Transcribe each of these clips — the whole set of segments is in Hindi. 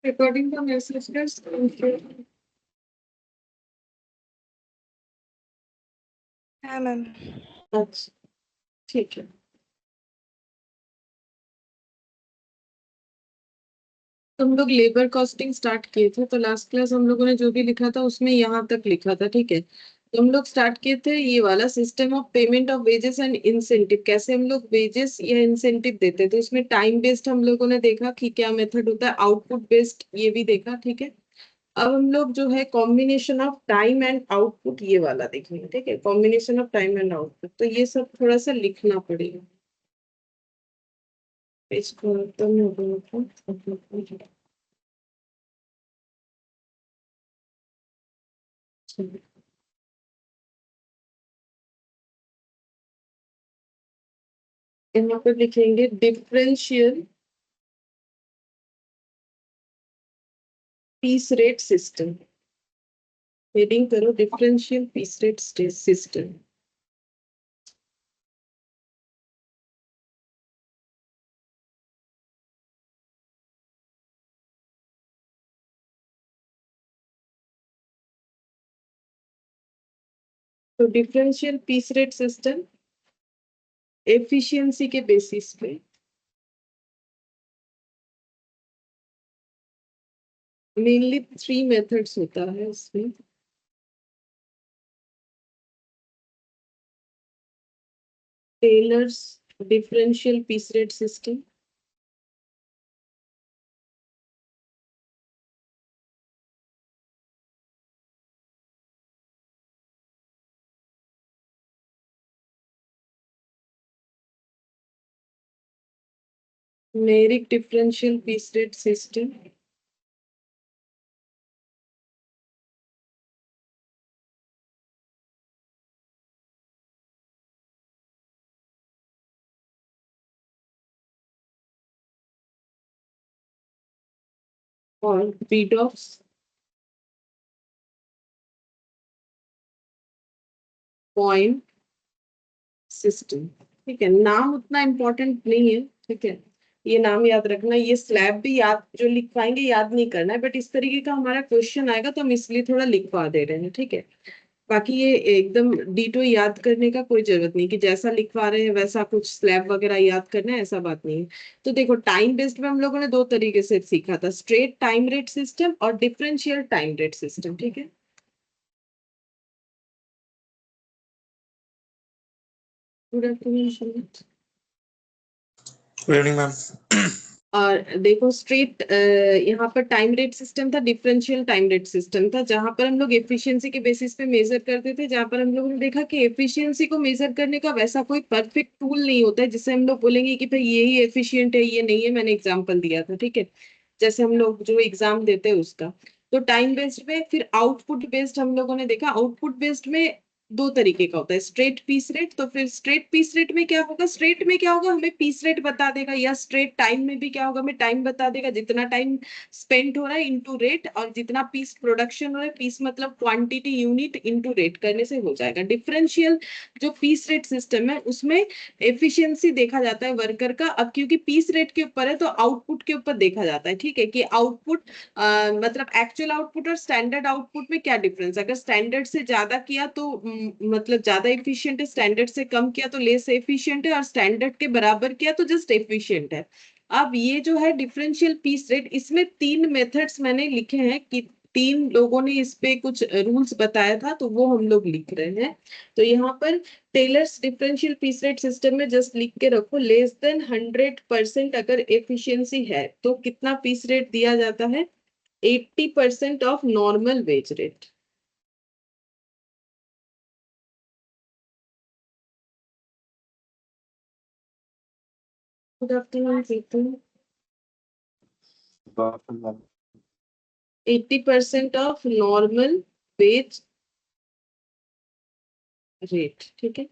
Recording the messages. Thank you. हाँ मैम। अच्छा, ठीक है। हम लोग लेबर कॉस्टिंग स्टार्ट किए थे, तो लास्ट क्लास हम लोगों ने जो भी लिखा था उसमें यहाँ तक लिखा था, ठीक है। तो हम लोग स्टार्ट किए थे ये वाला system of payment of wages and incentive, कैसे हम लोग वेजेस या इंसेंटिव देते थे। उसमें टाइम बेस्ड हम लोगों ने देखा कि क्या मेथड होता है, आउटपुट बेस्ड ये भी देखा, ठीक है। अब हम लोग जो है combination of time and output ये वाला देखेंगे, ठीक है। Combination of time and output, तो ये सब थोड़ा सा लिखना पड़ेगा। इसको तो मैं बोलूँ तो यहाँ पर लिखेंगे differential piece rate system. Heading करो डिफरेंशियल पीस रेट सिस्टम। तो differential piece rate system efficiency के बेसिस पे मेनली 3 मेथड्स होता है इसमें। Taylor's differential piece rate system, Merrick differential piece rate system, और पीडॉक्स पॉइंट सिस्टम। ठीक है, नाम उतना इम्पोर्टेंट नहीं है, ठीक है। ये नाम याद रखना, ये स्लैब भी याद जो लिखवाएंगे याद नहीं करना है, बट इस तरीके का हमारा क्वेश्चन आएगा तो हम इसलिए थोड़ा लिखवा दे रहे हैं, ठीक है। बाकी ये एकदम डीटो याद करने का कोई जरूरत नहीं कि जैसा लिखवा रहे हैं वैसा कुछ स्लैब वगैरह याद करना है, ऐसा बात नहीं है। तो देखो टाइम बेस्ड में हम लोगों ने दो तरीके से सीखा था, स्ट्रेट टाइम रेट सिस्टम और डिफरेंशियल टाइम रेट सिस्टम, ठीक है। Good afternoon. Good evening ma'am. और देखो स्ट्रेट यहाँ पर टाइम रेट सिस्टम था, डिफरेंशियल टाइम रेट सिस्टम था, जहां पर हम लोग एफिशिएंसी के बेसिस पे मेजर करते थे। जहां पर हम लोगों ने देखा कि एफिशिएंसी को मेजर करने का वैसा कोई परफेक्ट टूल नहीं होता है जिससे हम लोग बोलेंगे कि भाई ये ही एफिशिएंट है, ये नहीं है। मैंने एग्जांपल दिया था, ठीक है, जैसे हम लोग जो एग्जाम देते हैं उसका। तो टाइम बेस्ड में, फिर आउटपुट बेस्ड हम लोगों ने देखा। आउटपुट बेस्ड में दो तरीके का होता है, स्ट्रेट पीस रेट। तो फिर स्ट्रेट पीस रेट में क्या होगा, स्ट्रेट में क्या होगा हमें पीस रेट बता देगा, या स्ट्रेट टाइम में भी क्या होगा हमें टाइम बता देगा, जितना टाइम स्पेंड हो रहा है इनटू रेट, और जितना पीस प्रोडक्शन हो रहा है, पीस मतलब क्वांटिटी यूनिट, इनटू रेट करने से हो जाएगा। डिफरेंशियल जो पीस रेट सिस्टम है उसमें एफिशिएंसी देखा जाता है वर्कर का। अब क्योंकि पीस रेट के ऊपर है तो आउटपुट के ऊपर देखा जाता है, ठीक है, कि आउटपुट मतलब एक्चुअल आउटपुट और स्टैंडर्ड आउटपुट में क्या डिफरेंस। अगर स्टैंडर्ड से ज्यादा किया तो मतलब ज्यादा एफिशिएंट है, स्टैंडर्ड से कम किया तो लेस एफिशिएंट है, और स्टैंडर्ड के बराबर किया तो जस्ट एफिशिएंट है। अब ये जो है डिफरेंशियल पीस रेट, इसमें 3 मेथड्स मैंने लिखे हैं कि 3 लोगों ने इस पे कुछ रूल्स बताया था, तो वो हम लोग लिख रहे हैं। तो यहाँ पर Taylor's differential piece rate system में जस्ट लिख के रखो, लेस देन 100% अगर एफिशिएंसी है तो कितना पीस रेट दिया जाता है, 80% of normal wage rate. Good afternoon Pritam. 80% of normal wage rate, ठीक है।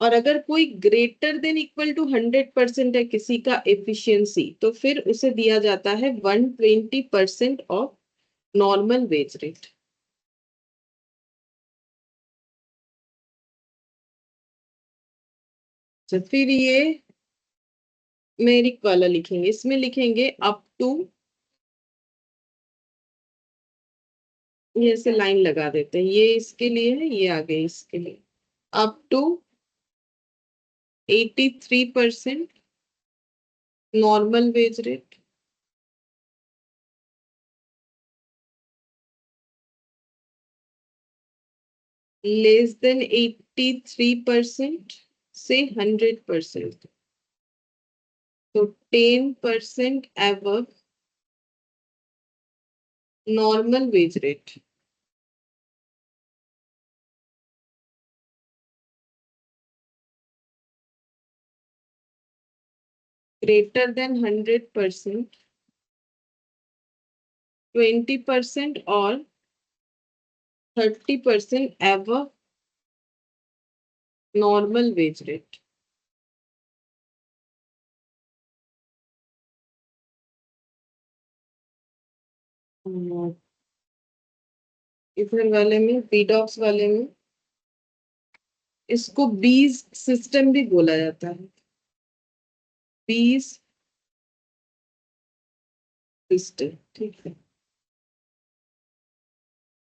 और अगर कोई ग्रेटर देन इक्वल टू 100% है किसी का एफिशिएंसी, तो फिर उसे दिया जाता है 120% ऑफ नॉर्मल वेज रेट। तो फिर ये मेरिक वाला लिखेंगे, इसमें लिखेंगे अप टू ये ऐसे लाइन लगा देते हैं, ये इसके लिए है, ये आगे इसके लिए। Up to 83% normal wage rate, less than 83% से 100%, तो 10% above normal wage rate, greater than 100%, 20% और 30% एबव नॉर्मल वेज रेट। इधर वाले में, बीडॉक्स वाले में, इसको बीज सिस्टम भी बोला जाता है, बीज सिस्टम, ठीक है।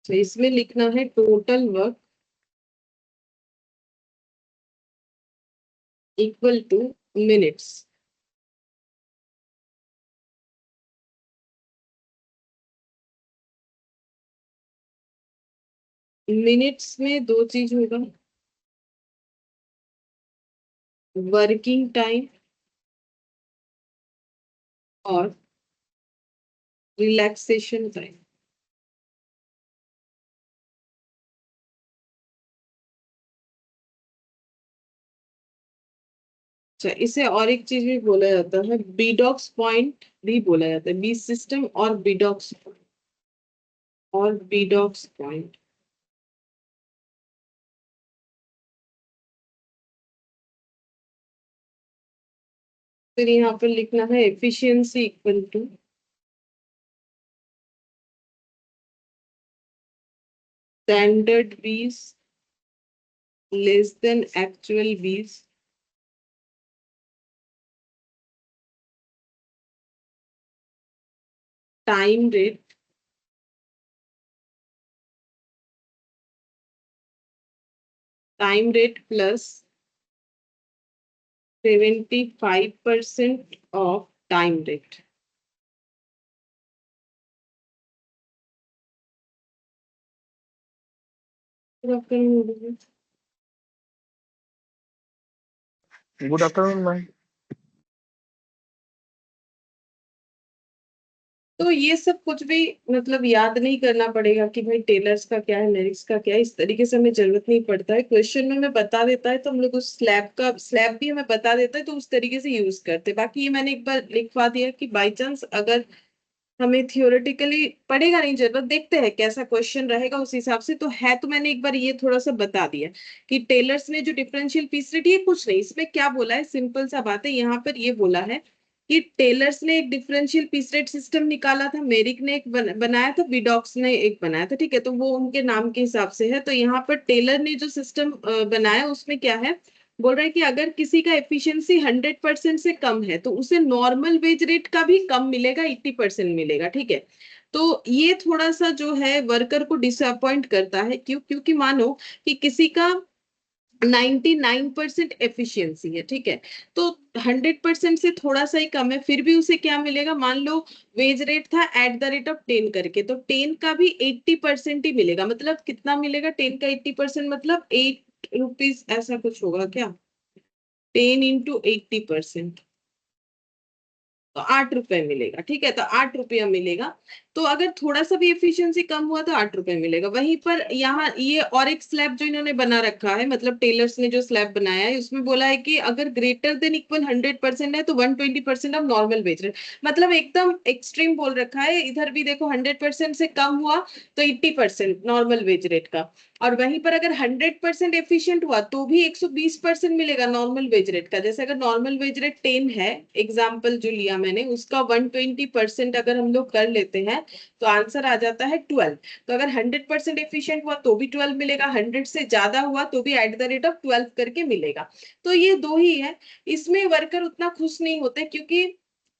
तो इसमें लिखना है total work equal two minutes. Minutes में दो चीज होगा, वर्किंग टाइम और रिलैक्सेशन टाइम। अच्छा, इसे और एक चीज भी बोला जाता है, बीडॉक्स पॉइंट भी बोला जाता है, बीज सिस्टम और बीडॉक्स, और बीडॉक्स पॉइंट। फिर यहाँ पर लिखना है एफिशिएंसी इक्वल टू स्टैंडर्ड बीज लेस देन एक्चुअल बीज, time rate plus 75% of time rate. Good afternoon ma'am. तो ये सब कुछ भी मतलब याद नहीं करना पड़ेगा कि भाई टेलर्स का क्या है, मेरिक्स का क्या है, इस तरीके से हमें जरूरत नहीं पड़ता है। क्वेश्चन में हमें बता देता है तो हम लोग उस स्लैब भी हमें बता देता है तो उस तरीके से यूज करते हैं। बाकी ये मैंने एक बार लिखवा दिया कि बाई चांस अगर हमें थियोरेटिकली पड़ेगा नहीं, जरूरत देखते हैं कैसा क्वेश्चन रहेगा उस हिसाब से, तो है तो मैंने एक बार ये थोड़ा सा बता दिया कि टेलर्स ने जो डिफरेंशियल पीस रेट, ये कुछ नहीं, इसमें क्या बोला है, सिंपल सा बात है। यहाँ पर ये बोला है कि टेलर्स ने एक डिफरेंशियल पीस रेट सिस्टम निकाला था, मेरिक ने एक बनाया था, विडॉक्स ने एक बनाया था, ठीक है, तो वो उनके नाम के हिसाब से है। तो यहाँ पर टेलर ने जो सिस्टम बनाया उसमें क्या है, बोल रहा है कि अगर किसी का एफिशिएंसी 100% से कम है तो उसे नॉर्मल वेज रेट का भी कम मिलेगा, 80% मिलेगा, ठीक है। तो ये थोड़ा सा जो है वर्कर को डिसअपॉइंट करता है, क्योंकि मानो कि किसी का 99% एफिशिएंसी है, ठीक है, तो 100% से थोड़ा सा ही कम है, फिर भी उसे क्या मिलेगा, मान लो वेज रेट था @10 करके, तो 10 का भी 80% ही मिलेगा। मतलब कितना मिलेगा 10 का 80%, मतलब ₹8 ऐसा कुछ होगा क्या, 10 × 80%, तो ₹8 मिलेगा, ठीक है, तो ₹8 मिलेगा। तो अगर थोड़ा सा भी एफिशिएंसी कम हुआ तो ₹8 मिलेगा। वहीं पर यहाँ ये और एक स्लैब जो इन्होंने बना रखा है, मतलब टेलर्स ने जो स्लैब बनाया है उसमें बोला है कि अगर ग्रेटर देन इक्वल 100% है तो 120% ऑफ नॉर्मल वेज रेट, मतलब एकदम एक्सट्रीम बोल रखा है। इधर भी देखो 100% से कम हुआ तो 80% नॉर्मल वेज रेट का, और वहीं पर अगर 100% एफिशिएंट हुआ तो भी 120% मिलेगा नॉर्मल वेज रेट का। जैसे अगर नॉर्मल वेज रेट 10 है, एग्जाम्पल जो लिया मैंने, उसका 120% अगर हम लोग कर लेते हैं तो आंसर आ जाता है 12। तो अगर 100% एफिशिएंट हुआ तो भी 12 मिलेगा, 100 से ज्यादा हुआ तो भी @12 करके मिलेगा। तो ये दो ही है, इसमें वर्कर उतना खुश नहीं होते, क्योंकि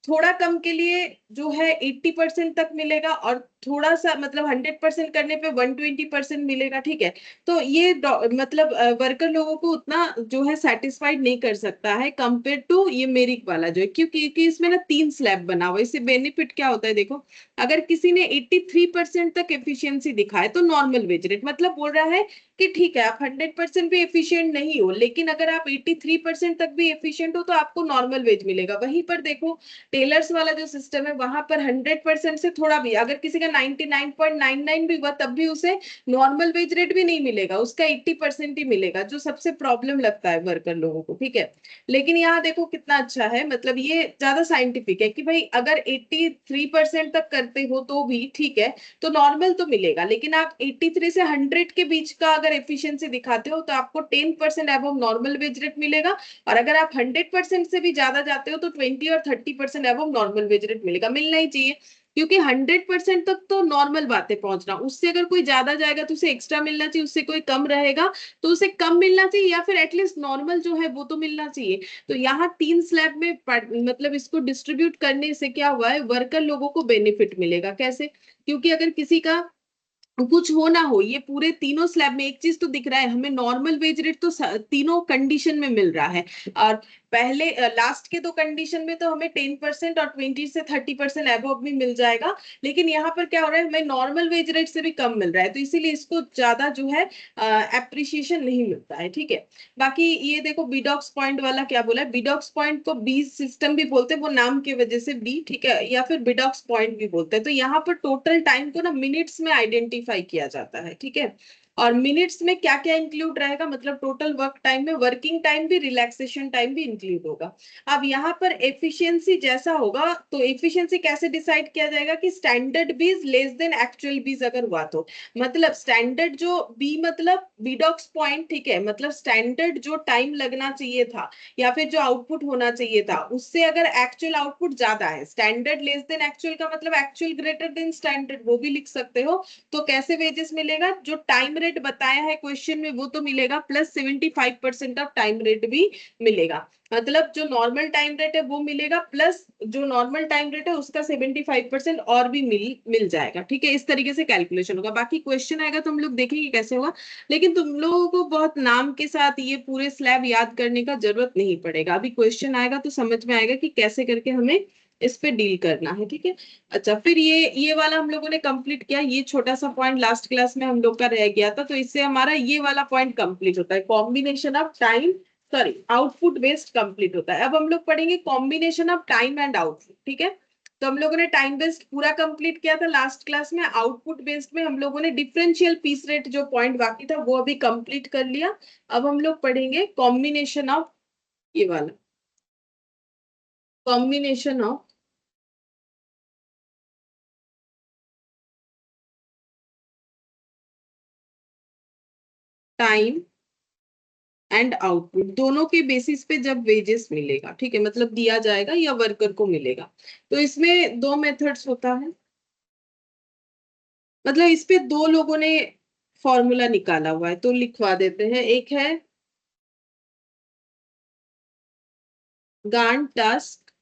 थोड़ा कम के लिए जो है 80% तक मिलेगा और थोड़ा सा मतलब 100% करने पे 120% मिलेगा, ठीक है। तो ये मतलब वर्कर लोगों को उतना जो है सेटिस्फाइड नहीं कर सकता है कंपेयर टू ये मेरिट वाला जो है, क्योंकि इसमें ना 3 स्लैब बना हुआ है। इससे बेनिफिट क्या होता है देखो, अगर किसी ने 83% तक एफिशिएंसी दिखाए तो नॉर्मल वेज रेट, मतलब बोल रहा है कि ठीक है आप 100% भी एफिशिएंट नहीं हो, लेकिन अगर आप 83% तक भी एफिशिएंट हो तो आपको नॉर्मल वेज मिलेगा। वहीं पर देखो टेलर्स वाला जो सिस्टम है वहां पर 100% से थोड़ा भी, अगर किसी का 99.99 भी हुआ तब भी उसे नॉर्मल वेज रेट भी नहीं मिलेगा, उसका 80% ही मिलेगा, जो सबसे प्रॉब्लम लगता है वर्कर लोगों को, ठीक है। लेकिन यहाँ देखो कितना अच्छा है, मतलब ये ज्यादा साइंटिफिक है कि भाई अगर 83% तक करते हो तो भी ठीक है, तो नॉर्मल तो मिलेगा। लेकिन आप 83 से 100 के बीच का अगर एफिशिएंसी दिखाते हो तो आपको 10% अबव नॉर्मल वेज रेट मिलेगा, और अगर आप 100% से भी ज्यादा जाते हो तो 20 और 30% अबव नॉर्मल वेज रेट मिलेगा, मिलना ही चाहिए। क्योंकि 100% तक तो नॉर्मल बातें पहुंचना, उससे अगर कोई ज्यादा जाएगा तो उसे एक्स्ट्रा मिलना चाहिए, उससे कोई कम रहेगा तो उसे कम मिलना चाहिए, या फिर एटलीस्ट नॉर्मल जो है वो तो मिलना चाहिए। तो यहाँ 3 स्लैब में मतलब इसको डिस्ट्रीब्यूट करने से क्या हुआ है, वर्कर लोगों को बेनिफिट मिलेगा। कैसे? क्योंकि अगर किसी का कुछ हो ना हो, ये पूरे तीनों स्लैब में एक चीज तो दिख रहा है हमें, नॉर्मल वेज रेट तो तीनों कंडीशन में मिल रहा है। और पहले लास्ट के 2 कंडीशन में तो हमें 10% और 20 से 30% एबव भी मिल जाएगा, लेकिन यहाँ पर क्या हो रहा है, हमें नॉर्मल वेज रेट से भी कम मिल रहा है, तो इसीलिए इसको ज्यादा जो है अप्रिशिएशन नहीं मिलता है, ठीक है। बाकी ये देखो बिडॉक्स पॉइंट वाला क्या बोला है, बिडॉक्स पॉइंट को बी सिस्टम भी बोलते हैं, वो नाम की वजह से बी, ठीक है, या फिर बिडॉक्स पॉइंट भी बोलते हैं। तो यहाँ पर टोटल टाइम को ना मिनट्स में आइडेंटिफाई किया जाता है, ठीक है। और मिनट्स में क्या क्या इंक्लूड रहेगा, मतलब टोटल वर्क टाइम में वर्किंग टाइम भी, रिलैक्सेशन टाइम भी इंक्लूड होगा। अब यहाँ पर एफिशिएंसी जैसा होगा, तो एफिशिएंसी कैसे डिसाइड किया जाएगा कि स्टैंडर्ड बीज लेस देन एक्चुअल बीज अगर हुआ तो, मतलब स्टैंडर्ड जो बी मतलब बीडॉक्स पॉइंट, ठीक है, मतलब स्टैंडर्ड जो टाइम लगना चाहिए था या फिर जो आउटपुट होना चाहिए था उससे अगर एक्चुअल आउटपुट ज्यादा है, स्टैंडर्ड लेस देन एक्चुअल का मतलब एक्चुअल ग्रेटर देन स्टैंडर्ड, वो भी लिख सकते हो। तो कैसे वेजेस मिलेगा, जो टाइम रेट बताया है क्वेश्चन में वो तो मिलेगा, प्लस 75% ऑफ टाइम रेट भी मिलेगा। मतलब जो नॉर्मल टाइम रेट है वो मिलेगा, प्लस जो नॉर्मल टाइम रेट है उसका 75% और भी मिल जाएगा, ठीक है। इस तरीके से कैलकुलेशन होगा, बाकी क्वेश्चन आएगा तो हम लोग देखेंगे कैसे होगा। लेकिन तुम लोगों को बहुत नाम के साथ ये पूरे स्लैब याद करने का जरूरत नहीं पड़ेगा, अभी क्वेश्चन आएगा तो समझ में आएगा कि कैसे करके हमें इस पे डील करना है, ठीक है। अच्छा, फिर ये वाला हम लोगों ने कंप्लीट किया, ये छोटा सा पॉइंट लास्ट क्लास में हम लोग का रह गया था, तो इससे हमारा ये वाला पॉइंट कंप्लीट होता है, combination of time, sorry output based complete होता है। अब हम लोग पढ़ेंगे combination of time and output, ठीक है। तो हम लोगों ने टाइम बेस्ड पूरा कंप्लीट किया था लास्ट क्लास में, आउटपुट बेस्ड में हम लोगों ने डिफरेंशियल पीस रेट जो पॉइंट बाकी था वो अभी कंप्लीट कर लिया। अब हम लोग पढ़ेंगे कॉम्बिनेशन ऑफ, ये वाला combination of time and output, दोनों के बेसिस पे जब वेजेस मिलेगा, ठीक है, मतलब दिया जाएगा या वर्कर को मिलेगा। तो इसमें 2 मेथड्स होता है, मतलब इस पे 2 लोगों ने फॉर्मूला निकाला हुआ है, तो लिखवा देते हैं। एक है गांठ टास्क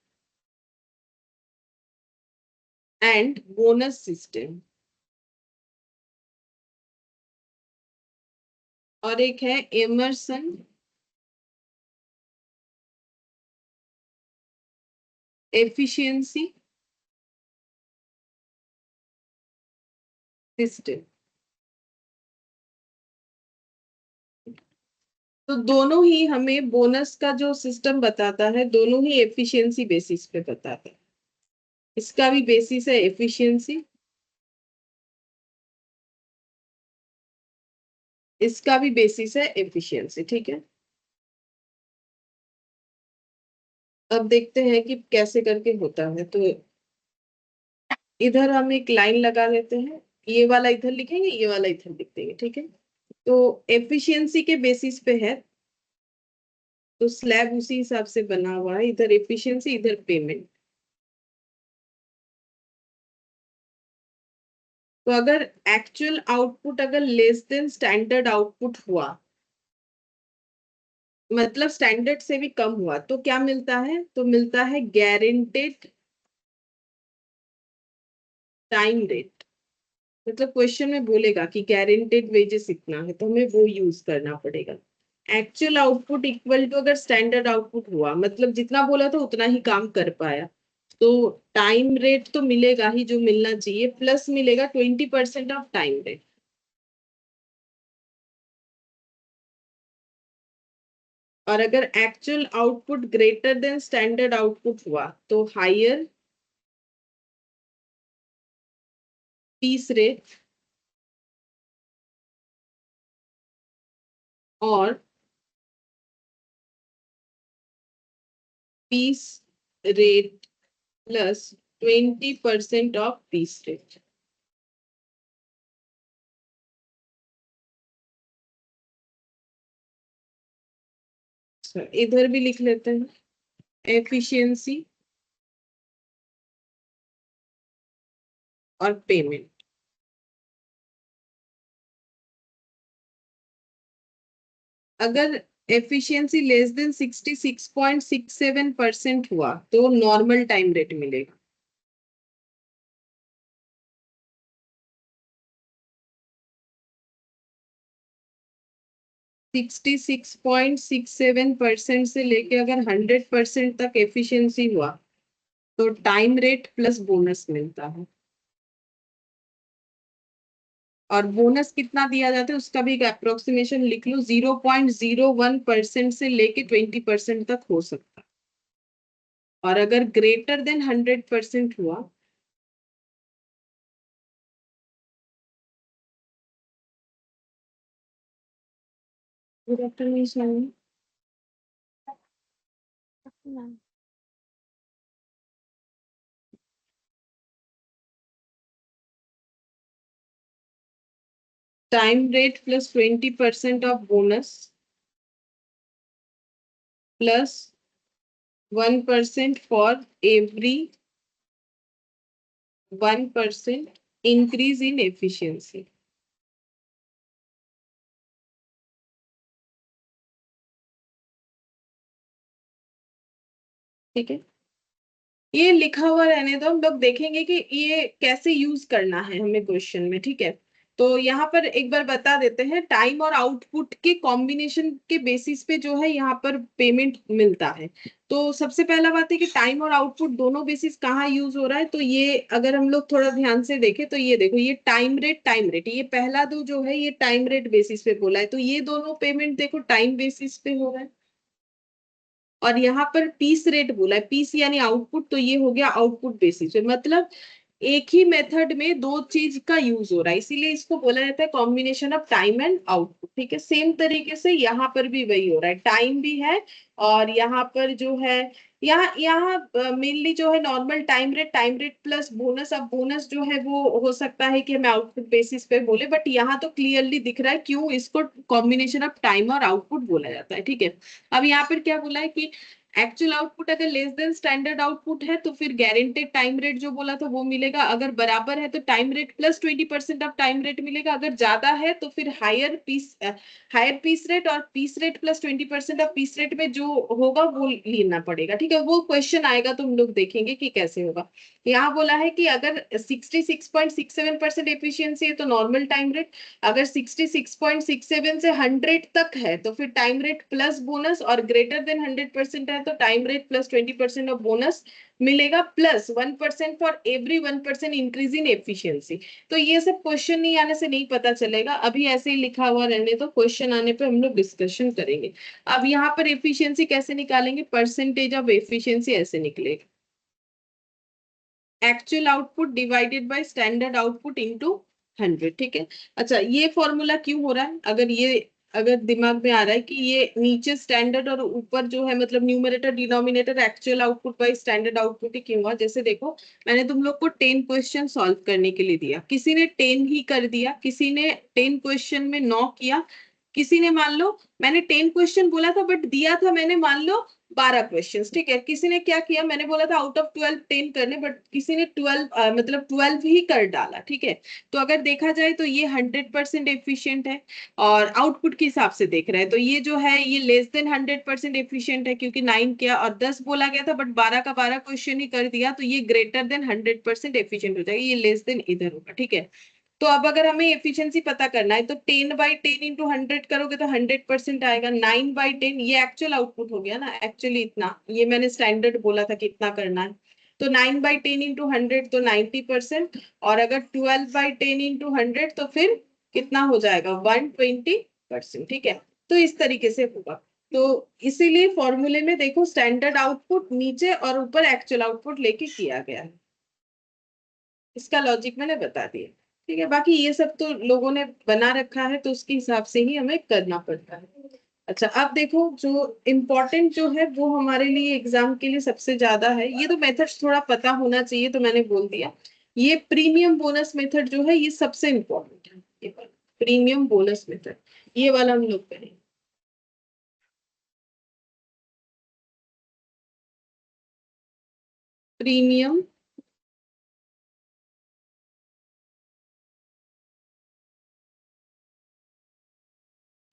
एंड बोनस सिस्टम, और एक है एमरसन एफिशिएंसी सिस्टम। तो दोनों ही हमें बोनस का जो सिस्टम बताता है, दोनों ही एफिशिएंसी बेसिस पे बताता है। इसका भी बेसिस है एफिशिएंसी, इसका भी बेसिस है एफिशिएंसी, ठीक है। अब देखते हैं कि कैसे करके होता है। तो इधर हम एक लाइन लगा लेते हैं, ये वाला इधर लिखेंगे, ये वाला इधर लिख देंगे, ठीक है। तो एफिशिएंसी के बेसिस पे है, तो स्लैब उसी हिसाब से बना हुआ है, इधर एफिशिएंसी इधर पेमेंट। तो अगर एक्चुअल आउटपुट अगर लेस देन स्टैंडर्ड आउटपुट हुआ, मतलब स्टैंडर्ड से भी कम हुआ, तो क्या मिलता है, तो मिलता है गारंटेड टाइम रेट। मतलब क्वेश्चन में बोलेगा कि गारंटेड वेजेस इतना है, तो हमें वो यूज करना पड़ेगा। एक्चुअल आउटपुट इक्वल टू, अगर स्टैंडर्ड आउटपुट हुआ मतलब जितना बोला था उतना ही काम कर पाया, तो टाइम रेट तो मिलेगा ही जो मिलना चाहिए, प्लस मिलेगा 20% ऑफ टाइम रेट। और अगर actual output greater than standard output हुआ तो हायर पीस रेट और piece rate plus 20% of piece rate. इधर भी लिख लेते हैं, एफिशिएंसी और पेमेंट। अगर एफिशिएंसी लेस देन 66.67% हुआ तो नॉर्मल टाइम रेट मिलेगा। सिक्सटी 66.67% से लेके अगर 100% तक एफिशिएंसी हुआ तो टाइम रेट प्लस बोनस मिलता है। और बोनस कितना दिया जाता है उसका भी एक अप्रोक्सीमेशन लिख लो, 0.01% से लेके 20% तक हो सकता है। और अगर ग्रेटर देन 100% हुआ good afternoon sir. Time rate plus 20% of bonus plus 1% for every 1% increase in efficiency। ठीक है, ये लिखा हुआ रहने दो, हम लोग देखेंगे कि ये कैसे यूज करना है हमें क्वेश्चन में। ठीक है, तो यहाँ पर एक बार बता देते हैं, टाइम और आउटपुट के कॉम्बिनेशन के बेसिस पे जो है यहाँ पर पेमेंट मिलता है। तो सबसे पहला बात है कि टाइम और आउटपुट दोनों बेसिस कहाँ यूज हो रहा है, तो ये अगर हम लोग थोड़ा ध्यान से देखें तो ये देखो, ये टाइम रेट ये पहला दो जो है ये टाइम रेट बेसिस पे बोला है, तो ये दोनों पेमेंट देखो टाइम बेसिस पे हो रहा है। और यहाँ पर पीस रेट बोला है, पीस यानी आउटपुट, तो ये हो गया आउटपुट बेसिस पे। मतलब एक ही मेथड में दो चीज का यूज हो रहा है, इसीलिए इसको बोला जाता है combination of time and output. ठीक है, सेम तरीके से यहाँ पर भी वही हो रहा है, टाइम भी है और यहाँ पर जो है यहाँ यहाँ मेनली जो है normal time rate plus bonus. अब बोनस जो है वो हो सकता है कि हमें आउटपुट बेसिस पे बोले, बट यहाँ तो क्लियरली दिख रहा है क्यों इसको कॉम्बिनेशन ऑफ टाइम और आउटपुट बोला जाता है। ठीक है, अब यहाँ पर क्या बोला है कि एक्चुअल आउटपुट अगर लेस देन स्टैंडर्ड आउटपुट है तो फिर गारंटेड टाइम रेट जो बोला था वो मिलेगा, अगर बराबर है तो time rate plus 20% of time rate मिलेगा, अगर ज्यादा है तो फिर हायर पीस रेट और piece rate plus 20% of piece rate में जो होगा वो लेना पड़ेगा। ठीक है, वो क्वेश्चन आएगा तो हम लोग देखेंगे कि कैसे होगा। यहाँ बोला है कि अगर 66.67% एफिशिएंसी है तो नॉर्मल टाइम रेट, अगर 66.67 से 100 तक है तो फिर टाइम रेट प्लस बोनस, और ग्रेटर देन 100% है तो time rate plus 20% of bonus मिलेगा, plus 1% for every 1% increase in efficiency. तो ये सब क्वेश्चन नहीं आने से नहीं पता चलेगा, अभी ऐसे ही लिखा हुआ रहने तो क्वेश्चन आने पे हम लोग डिस्कशन करेंगे। अब यहाँ पर एफिशिएंसी कैसे निकालेंगे, परसेंटेज ऑफ एफिशिएंसी ऐसे निकलेगा, actual output divided by standard output into 100। ठीक है, अच्छा ये फॉर्मूला क्यों हो रहा है, अगर दिमाग में आ रहा है कि ये नीचे स्टैंडर्ड और ऊपर जो है मतलब numerator denominator actual output by standard output ही क्यों हुआ। जैसे देखो, मैंने तुम लोग को 10 क्वेश्चन सॉल्व करने के लिए दिया, किसी ने 10 ही कर दिया, किसी ने 10 क्वेश्चन में 9 किया, किसी ने मान लो मैंने 10 क्वेश्चन बोला था बट दिया था मैंने मान लो 12 क्वेश्चन। ठीक है, किसी ने क्या किया, मैंने बोला था आउट ऑफ 12 10 करने, बट किसी ने 12 मतलब 12 ही कर डाला। ठीक है, तो अगर देखा जाए तो ये 100% एफिशिएंट है, और आउटपुट के हिसाब से देख रहे हैं तो ये जो है ये लेस देन 100% एफिशिएंट है, क्योंकि 9 किया और 10 बोला गया था बट 12 का 12 क्वेश्चन ही कर दिया, तो ये ग्रेटर देन 100% एफिशिएंट हो जाएगा, ये लेस देन इधर होगा। ठीक है, तो अब अगर हमें एफिशिएंसी पता करना है तो 10/10 इंटू 100 करोगे तो 100% आएगा। 9/10 ये एक्चुअल आउटपुट हो गया ना, एक्चुअली इतना, ये मैंने स्टैंडर्ड बोला था कि इतना करना है। तो 9/10 इंटू 100 तो 90%, और अगर 12/10 इंटू 100 तो फिर कितना हो जाएगा, 120%। ठीक है, तो इस तरीके से होगा। तो इसीलिए फॉर्मूले में देखो स्टैंडर्ड आउटपुट नीचे और ऊपर एक्चुअल आउटपुट लेके किया गया है। इसका लॉजिक मैंने बता दिया। ठीक है, बाकी ये सब तो लोगों ने बना रखा है तो उसके हिसाब से ही हमें करना पड़ता है। अच्छा, अब देखो जो इम्पोर्टेंट जो है वो हमारे लिए एग्जाम के लिए सबसे ज्यादा है, ये तो मेथड्स थोड़ा पता होना चाहिए तो मैंने बोल दिया। ये प्रीमियम बोनस मेथड जो है ये सबसे इम्पोर्टेंट है, ये प्रीमियम बोनस मेथड, ये वाला हम लोग करेंगे। प्रीमियम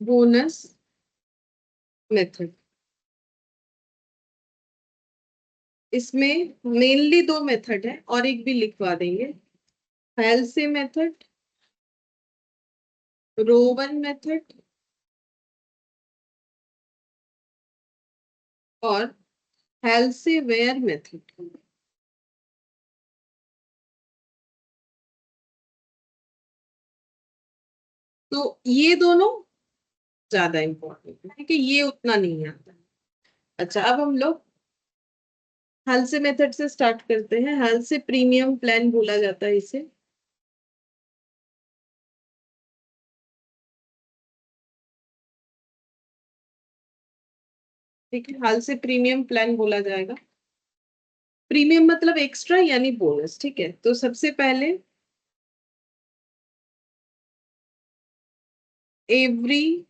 बोनस मेथड, इसमें मेनली दो मेथड है और एक भी लिखवा देंगे, हेल्सी मेथड, रोवन मेथड, और हेल्सी वेयर मेथड। तो ये दोनों ज्यादा इंपॉर्टेंट है कि ये उतना नहीं आता। अच्छा, अब हम लोग हेल्सी मेथड से स्टार्ट करते हैं। हेल्सी प्रीमियम प्लान बोला जाता है इसे। ठीक है, हेल्सी प्रीमियम प्लान बोला जाएगा। प्रीमियम मतलब एक्स्ट्रा यानी बोनस। ठीक है, तो सबसे पहले every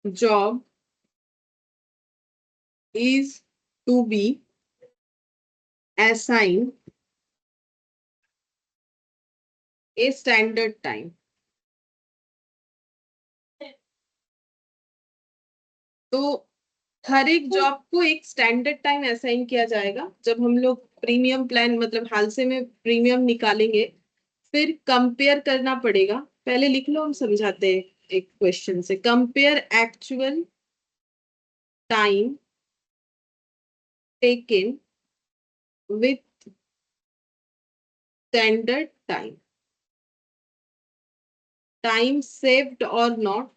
job is to be assigned a standard time. तो हर एक जॉब को एक स्टैंडर्ड टाइम असाइन किया जाएगा। जब हम लोग प्रीमियम प्लान मतलब हाल से में प्रीमियम निकालेंगे, फिर कंपेयर करना पड़ेगा। पहले लिख लो, हम समझाते हैं एक क्वेश्चन से। Compare actual time taken with standard time, time saved और not,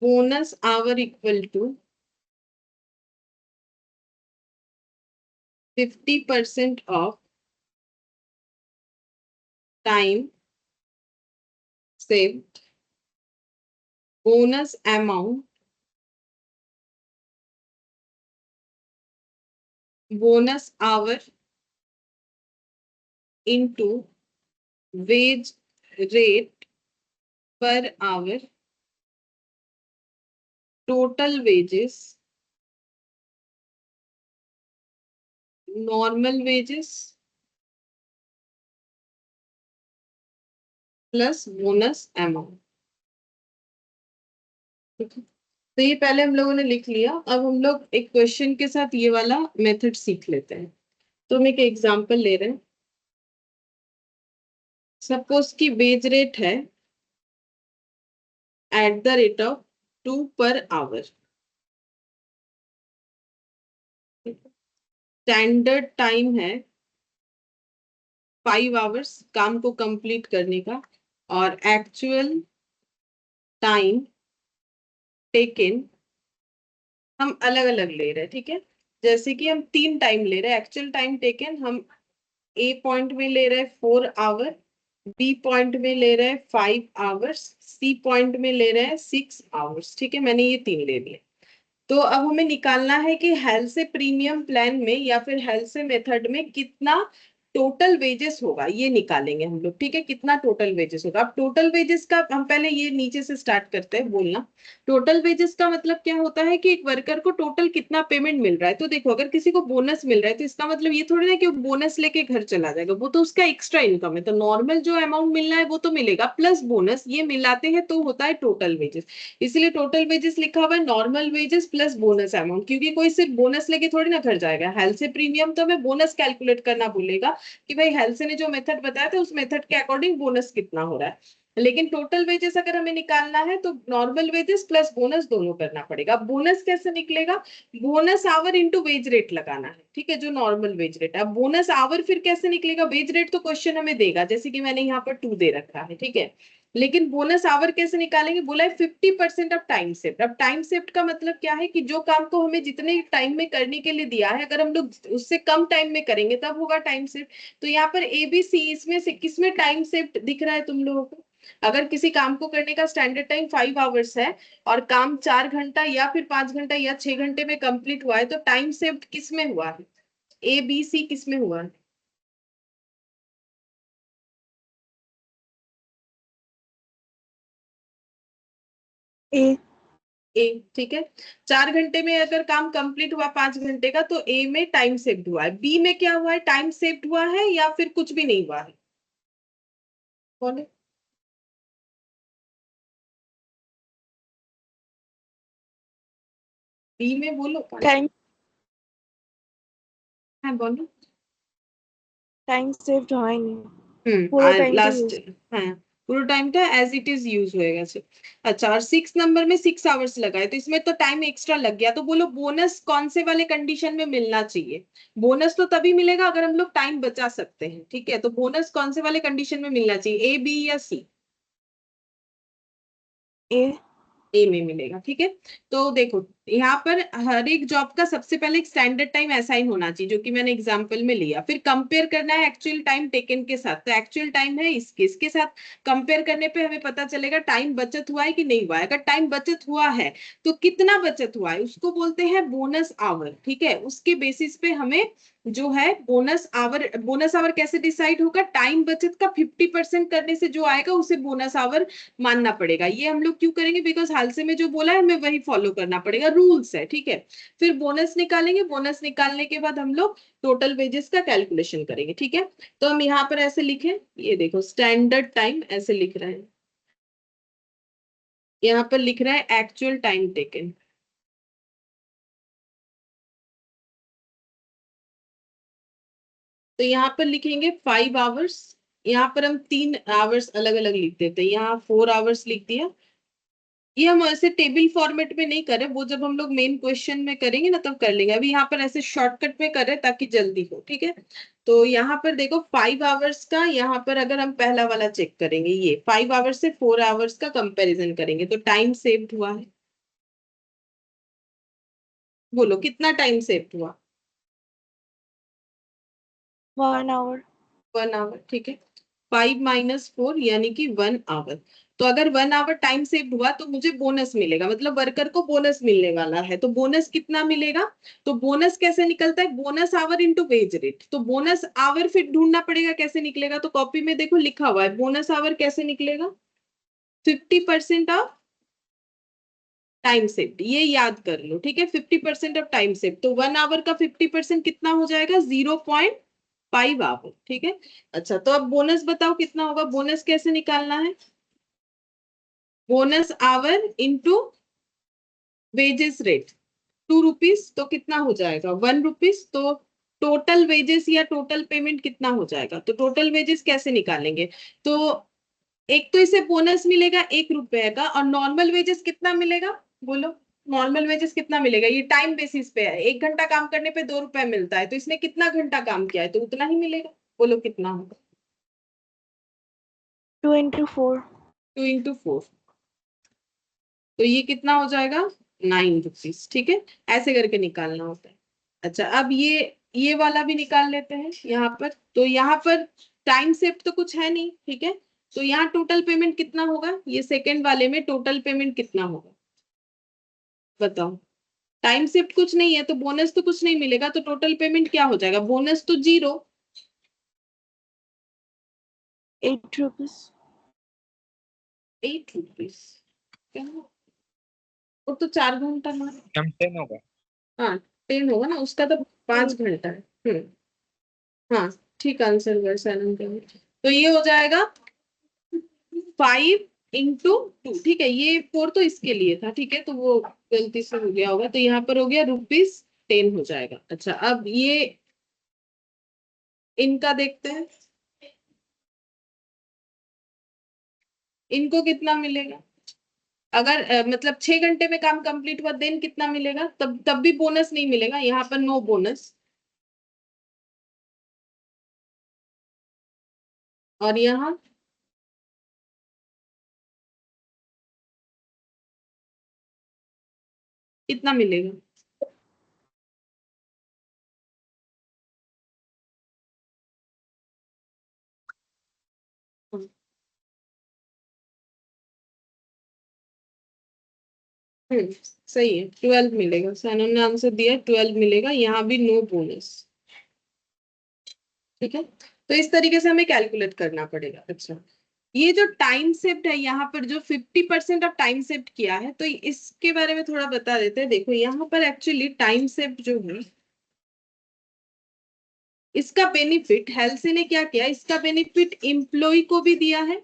bonus hour equal to 50% of time saved, bonus amount, bonus hour into wage rate per hour, total wages, normal wages plus bonus amount. ठीक है, तो ये पहले हम लोगों ने लिख लिया। अब हम लोग एक क्वेश्चन के साथ ये वाला मेथड सीख लेते हैं। तो हम एक एग्जांपल ले रहे हैं। सपोज की वेज रेट है @2 per hour, स्टैंडर्ड टाइम है 5 hours काम को कंप्लीट करने का, और एक्चुअल टाइम टेकन हम अलग अलग ले रहे हैं। ठीक है, जैसे कि हम 3 टाइम ले रहे हैं। एक्चुअल टाइम टेकन हम ए पॉइंट में ले रहे हैं 4 hour, बी पॉइंट में ले रहे हैं 5 hours, सी पॉइंट में ले रहे हैं 6 hours। ठीक है, मैंने ये 3 ले लिए। तो अब हमें निकालना है कि हेल्थ से प्रीमियम प्लान में या फिर हेल्थ से मेथड में कितना टोटल वेजेस होगा ये निकालेंगे हम लोग, ठीक है, कितना टोटल वेजेस होगा। अब टोटल वेजेस का हम पहले ये नीचे से स्टार्ट करते हैं बोलना। टोटल वेजेस का मतलब क्या होता है कि एक वर्कर को टोटल कितना पेमेंट मिल रहा है। तो देखो अगर किसी को बोनस मिल रहा है तो इसका मतलब ये थोड़ी ना कि वो बोनस लेके घर चला जाएगा, वो तो उसका एक्स्ट्रा इनकम है। तो नॉर्मल जो अमाउंट मिलना है वो तो मिलेगा, प्लस बोनस, ये मिलाते हैं तो होता है टोटल वेजेस। इसलिए टोटल वेजेस लिखा हुआ है normal wages plus bonus amount, क्योंकि कोई सिर्फ बोनस लेके थोड़ी ना घर जाएगा। हेल्थ से प्रीमियम तो हमें बोनस कैलकुलेट करना बोलेगा कि भाई हेल्थ ने जो मेथड बताया था उस मेथड के अकॉर्डिंग बोनस कितना हो रहा है। लेकिन टोटल वेजेस अगर हमें निकालना है तो नॉर्मल वेजेस प्लस बोनस दोनों करना पड़ेगा। बोनस कैसे निकलेगा, bonus our into wage rate लगाना है, ठीक है, जो नॉर्मल वेज रेट है। अब बोनस आवर फिर कैसे निकलेगा, वेज रेट तो क्वेश्चन हमें देगा, जैसे कि मैंने यहाँ पर 2 दे रखा है, ठीक है। लेकिन बोनस आवर कैसे निकालेंगे, बोला है 50% ऑफ टाइम सेव्ड। अब टाइम सेव्ड का मतलब क्या है कि जो काम को हमें जितने टाइम में करने के लिए दिया है अगर हम लोग उससे कम टाइम में करेंगे तब होगा टाइम सेव्ड। तो यहाँ पर ABC इसमें से किसमें टाइम सेव्ड दिख रहा है तुम लोगों को। अगर किसी काम को करने का स्टैंडर्ड टाइम 5 आवर्स है और काम 4 घंटा या फिर 5 घंटा या 6 घंटे में कंप्लीट हुआ है तो टाइम सेव्ड किसमें हुआ है, ABC किसमें हुआ है। ए। ए, ठीक है। 4 घंटे में अगर काम कंप्लीट हुआ 5 घंटे का तो ए में टाइम सेव्ड हुआ है। बी में क्या हुआ है, टाइम सेव्ड हुआ है या फिर कुछ भी नहीं हुआ है, बोले। बी में बोलो टाइम हाँ बोलो। टाइम सेव्ड हुआ ही नहीं, पूरा टाइम तो लास्ट, यूज। हाँ पूरा टाइम का एज इट इज यूज होएगा सिर्फ। अच्छा, और 6 नंबर में 6 आवर्स लगाए तो इसमें तो टाइम एक्स्ट्रा लग गया। तो बोलो बोनस कौन से वाले कंडीशन में मिलना चाहिए। बोनस तो तभी मिलेगा अगर हम लोग टाइम बचा सकते हैं, ठीक है। तो बोनस कौन से वाले कंडीशन में मिलना चाहिए, A, B या C। ए। ए में मिलेगा, ठीक है। तो देखो यहाँ पर हर एक जॉब का सबसे पहले एक स्टैंडर्ड टाइम असाइन होना चाहिए जो कि मैंने एग्जांपल में लिया। फिर कंपेयर करना है एक्चुअल टाइम टेकन के साथ, तो एक्चुअल टाइम है इसके साथ कंपेयर करने पे हमें पता चलेगा टाइम बचत हुआ है कि नहीं हुआ है। अगर टाइम बचत हुआ है तो कितना बचत हुआ है उसको बोलते हैं बोनस आवर, ठीक है। उसके बेसिस पे हमें जो है बोनस आवर कैसे डिसाइड होगा, टाइम बचत का 50% करने से जो आएगा उसे बोनस आवर मानना पड़ेगा। ये हम लोग क्यों करेंगे, बिकॉज हालसे में जो बोला है हमें वही फॉलो करना पड़ेगा, रूल्स है, ठीक है। फिर बोनस निकालेंगे, बोनस निकालने के बाद हम लोग टोटल वेजेस का कैलकुलेशन करेंगे, ठीक है। तो हम यहाँ पर ऐसे लिखे, ये देखो स्टैंडर्ड टाइम ऐसे लिख रहे हैं, यहाँ पर लिख रहा है एक्चुअल टाइम टेकन। तो यहाँ पर लिखेंगे 5 आवर्स, यहाँ पर हम 3 आवर्स अलग अलग लिख देते हैं, यहाँ 4 आवर्स लिख दिया। ये हम ऐसे टेबल फॉर्मेट में नहीं कर रहे, वो जब हम लोग मेन क्वेश्चन में करेंगे ना तब कर लेंगे। अभी यहाँ पर ऐसे शॉर्टकट में कर रहे हैं ताकि जल्दी हो, ठीक है। तो यहाँ पर देखो 5 आवर्स का, यहाँ पर अगर हम पहला वाला चेक करेंगे, ये 5 आवर्स से 4 आवर्स का कंपैरिजन करेंगे तो टाइम सेव्ड हुआ है। बोलो कितना टाइम सेव्ड हुआ। 1 आवर। 1 आवर, ठीक है। 5 - 4 यानी कि 1 आवर। तो अगर 1 आवर टाइम सेव हुआ तो मुझे बोनस मिलेगा, मतलब वर्कर को बोनस मिलने वाला है। तो बोनस कितना मिलेगा, तो बोनस कैसे निकलता है, bonus our into wage rate. तो बोनस आवर फिर ढूंढना पड़ेगा कैसे निकलेगा, तो कॉपी में देखो लिखा हुआ है बोनस आवर कैसे निकलेगा, 50% ऑफ टाइम सेव्ड, ये याद कर लो, ठीक है। 50% ऑफ टाइम सेव्ड, तो 1 आवर का 50% कितना हो जाएगा, 0.5 आवर, ठीक है। अच्छा, तो अब बोनस बताओ कितना होगा, बोनस कैसे निकालना है, bonus our into wages rate, 2 rupees, तो कितना हो जाएगा 1 रुपीज। तो टोटल वेजेस या टोटल पेमेंट कितना हो जाएगा, तो टोटल वेजेस कैसे निकालेंगे। तो एक तो इसे बोनस मिलेगा 1 रुपए का, और नॉर्मल वेजेस कितना मिलेगा, बोलो नॉर्मल वेजेस कितना मिलेगा। ये टाइम बेसिस पे है, 1 घंटा काम करने पे 2 रुपए मिलता है, तो इसने कितना घंटा काम किया है तो उतना ही मिलेगा। बोलो कितना होगा, 2 × 4। 2 × 4, तो ये कितना हो जाएगा 9 रुपीज, ठीक है। ऐसे करके निकालना होता है। अच्छा, अब ये वाला भी निकाल लेते हैं यहाँ पर। तो यहाँ पर टाइम सेव तो कुछ है नहीं, ठीक है। तो यहाँ टोटल पेमेंट कितना होगा, ये सेकंड वाले में टोटल पेमेंट कितना होगा बताओ। टाइम शिफ्ट कुछ नहीं है तो बोनस तो कुछ नहीं मिलेगा, तो टोटल पेमेंट क्या हो जाएगा, बोनस तो 0, 8 rupees. 8 रुपीस क्या? वो तो 4 घंटा ना। हम 10 होगा। हाँ 10 होगा ना, उसका तो 5 घंटा है। हाँ ठीक आंसर तो ये हो जाएगा 5 into 2। ठीक है, ये 4 तो इसके लिए था, ठीक है, तो वो गलती से हो गया होगा, तो यहाँ पर हो गया ₹10 हो जाएगा। अच्छा अब ये इनका देखते हैं, इनको कितना मिलेगा अगर मतलब 6 घंटे में काम कंप्लीट हुआ, देन कितना मिलेगा? तब तब भी बोनस नहीं मिलेगा, यहाँ पर नो बोनस। और यहाँ कितना मिलेगा? सही है, 12 मिलेगा। सैनम ने आंसर दिया 12 मिलेगा, यहाँ भी नो बोनस। ठीक है, तो इस तरीके से हमें कैलकुलेट करना पड़ेगा। अच्छा ये जो टाइम शिफ्ट है, यहाँ पर जो 50% ऑफ टाइम शिफ्ट किया है, तो इसके बारे में थोड़ा बता देते हैं। देखो यहाँ पर एक्चुअली टाइम शिफ्ट जो है, इसका बेनिफिट हेल्सी ने क्या किया, इसका बेनिफिट एम्प्लॉय को भी दिया है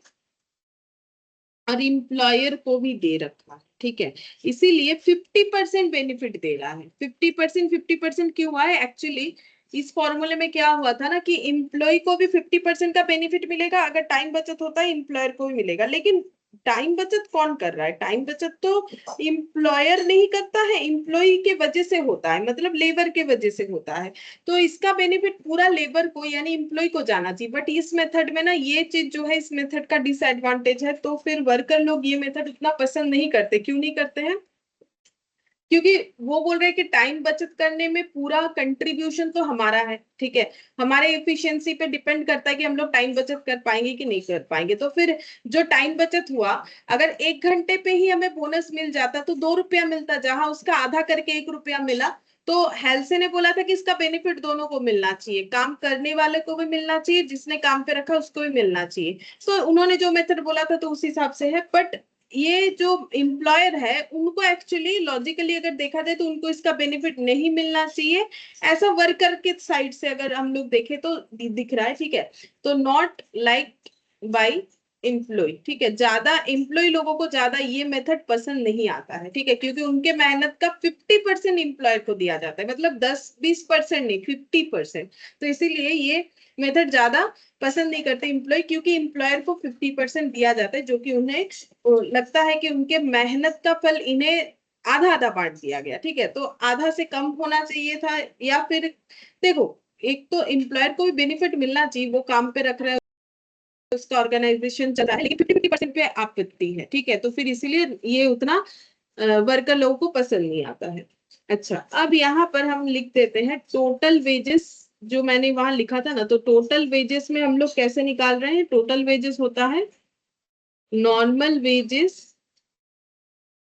और एम्प्लॉयर को भी दे रखा है। ठीक है, इसीलिए 50% बेनिफिट दे रहा है। 50% क्यों हुआ है? एक्चुअली इस फॉर्मूले में क्या हुआ था ना कि एम्प्लॉय को भी 50% का बेनिफिट मिलेगा, अगर टाइम बचत होता है एम्प्लॉयर को भी मिलेगा। लेकिन टाइम बचत कौन कर रहा है? टाइम बचत तो एम्प्लॉयर नहीं करता है, एम्प्लॉय के वजह से होता है, मतलब लेबर के वजह से होता है। तो इसका बेनिफिट पूरा लेबर को यानी एम्प्लॉय को जाना चाहिए। बट इस मेथड में ना ये चीज जो है, इस मेथड का डिसएडवांटेज है, तो फिर वर्कर लोग ये मेथड उतना पसंद नहीं करते। क्यों नहीं करते हैं? क्योंकि वो बोल रहे हैं कि टाइम बचत करने में पूरा कंट्रीब्यूशन तो हमारा है। ठीक है, हमारे एफिशिएंसी पे डिपेंड करता है कि हम लोग टाइम बचत कर पाएंगे कि नहीं कर पाएंगे। तो फिर जो टाइम बचत हुआ, अगर 1 घंटे पे ही हमें बोनस मिल जाता तो 2 रुपया मिलता, जहां उसका आधा करके 1 रुपया मिला। तो हेल्से ने बोला था कि इसका बेनिफिट दोनों को मिलना चाहिए, काम करने वाले को भी मिलना चाहिए, जिसने काम पे रखा उसको भी मिलना चाहिए। तो उन्होंने जो मेथड बोला था तो उस हिसाब से है। बट ये जो एम्प्लॉयर है उनको एक्चुअली लॉजिकली अगर देखा जाए तो उनको इसका बेनिफिट नहीं मिलना चाहिए, ऐसा वर्कर के साइड से अगर हम लोग देखें तो दिख रहा है। ठीक है, तो नॉट लाइक बाय एम्प्लॉय। ठीक है, ज्यादा एम्प्लॉय लोगों को ज्यादा ये मेथड पसंद नहीं आता है। ठीक है, क्योंकि उनके मेहनत का 50% एम्प्लॉयर को दिया जाता है, मतलब 10-20% नहीं, 50%। तो इसीलिए ये मेथड ज्यादा पसंद नहीं करते एम्प्लॉय, क्योंकि एम्प्लॉयर को 50% दिया जाता है, जो कि उन्हें लगता है कि उनके मेहनत का फल इन्हें आधा आधा बांट दिया गया। ठीक है, तो आधा से कम होना चाहिए था। या फिर देखो, एक तो एम्प्लॉयर को भी बेनिफिट मिलना चाहिए, वो काम पे रख रहा है, उसका ऑर्गेनाइजेशन चल रहा है, लेकिन 50% पे आपत्ति है। ठीक है, तो फिर इसीलिए ये उतना वर्कर लोगों को पसंद नहीं आता है। अच्छा अब यहाँ पर हम लिख देते हैं टोटल वेजेस। जो मैंने वहां लिखा था ना, तो टोटल वेजेस में हम लोग कैसे निकाल रहे हैं? टोटल वेजेस होता है normal wages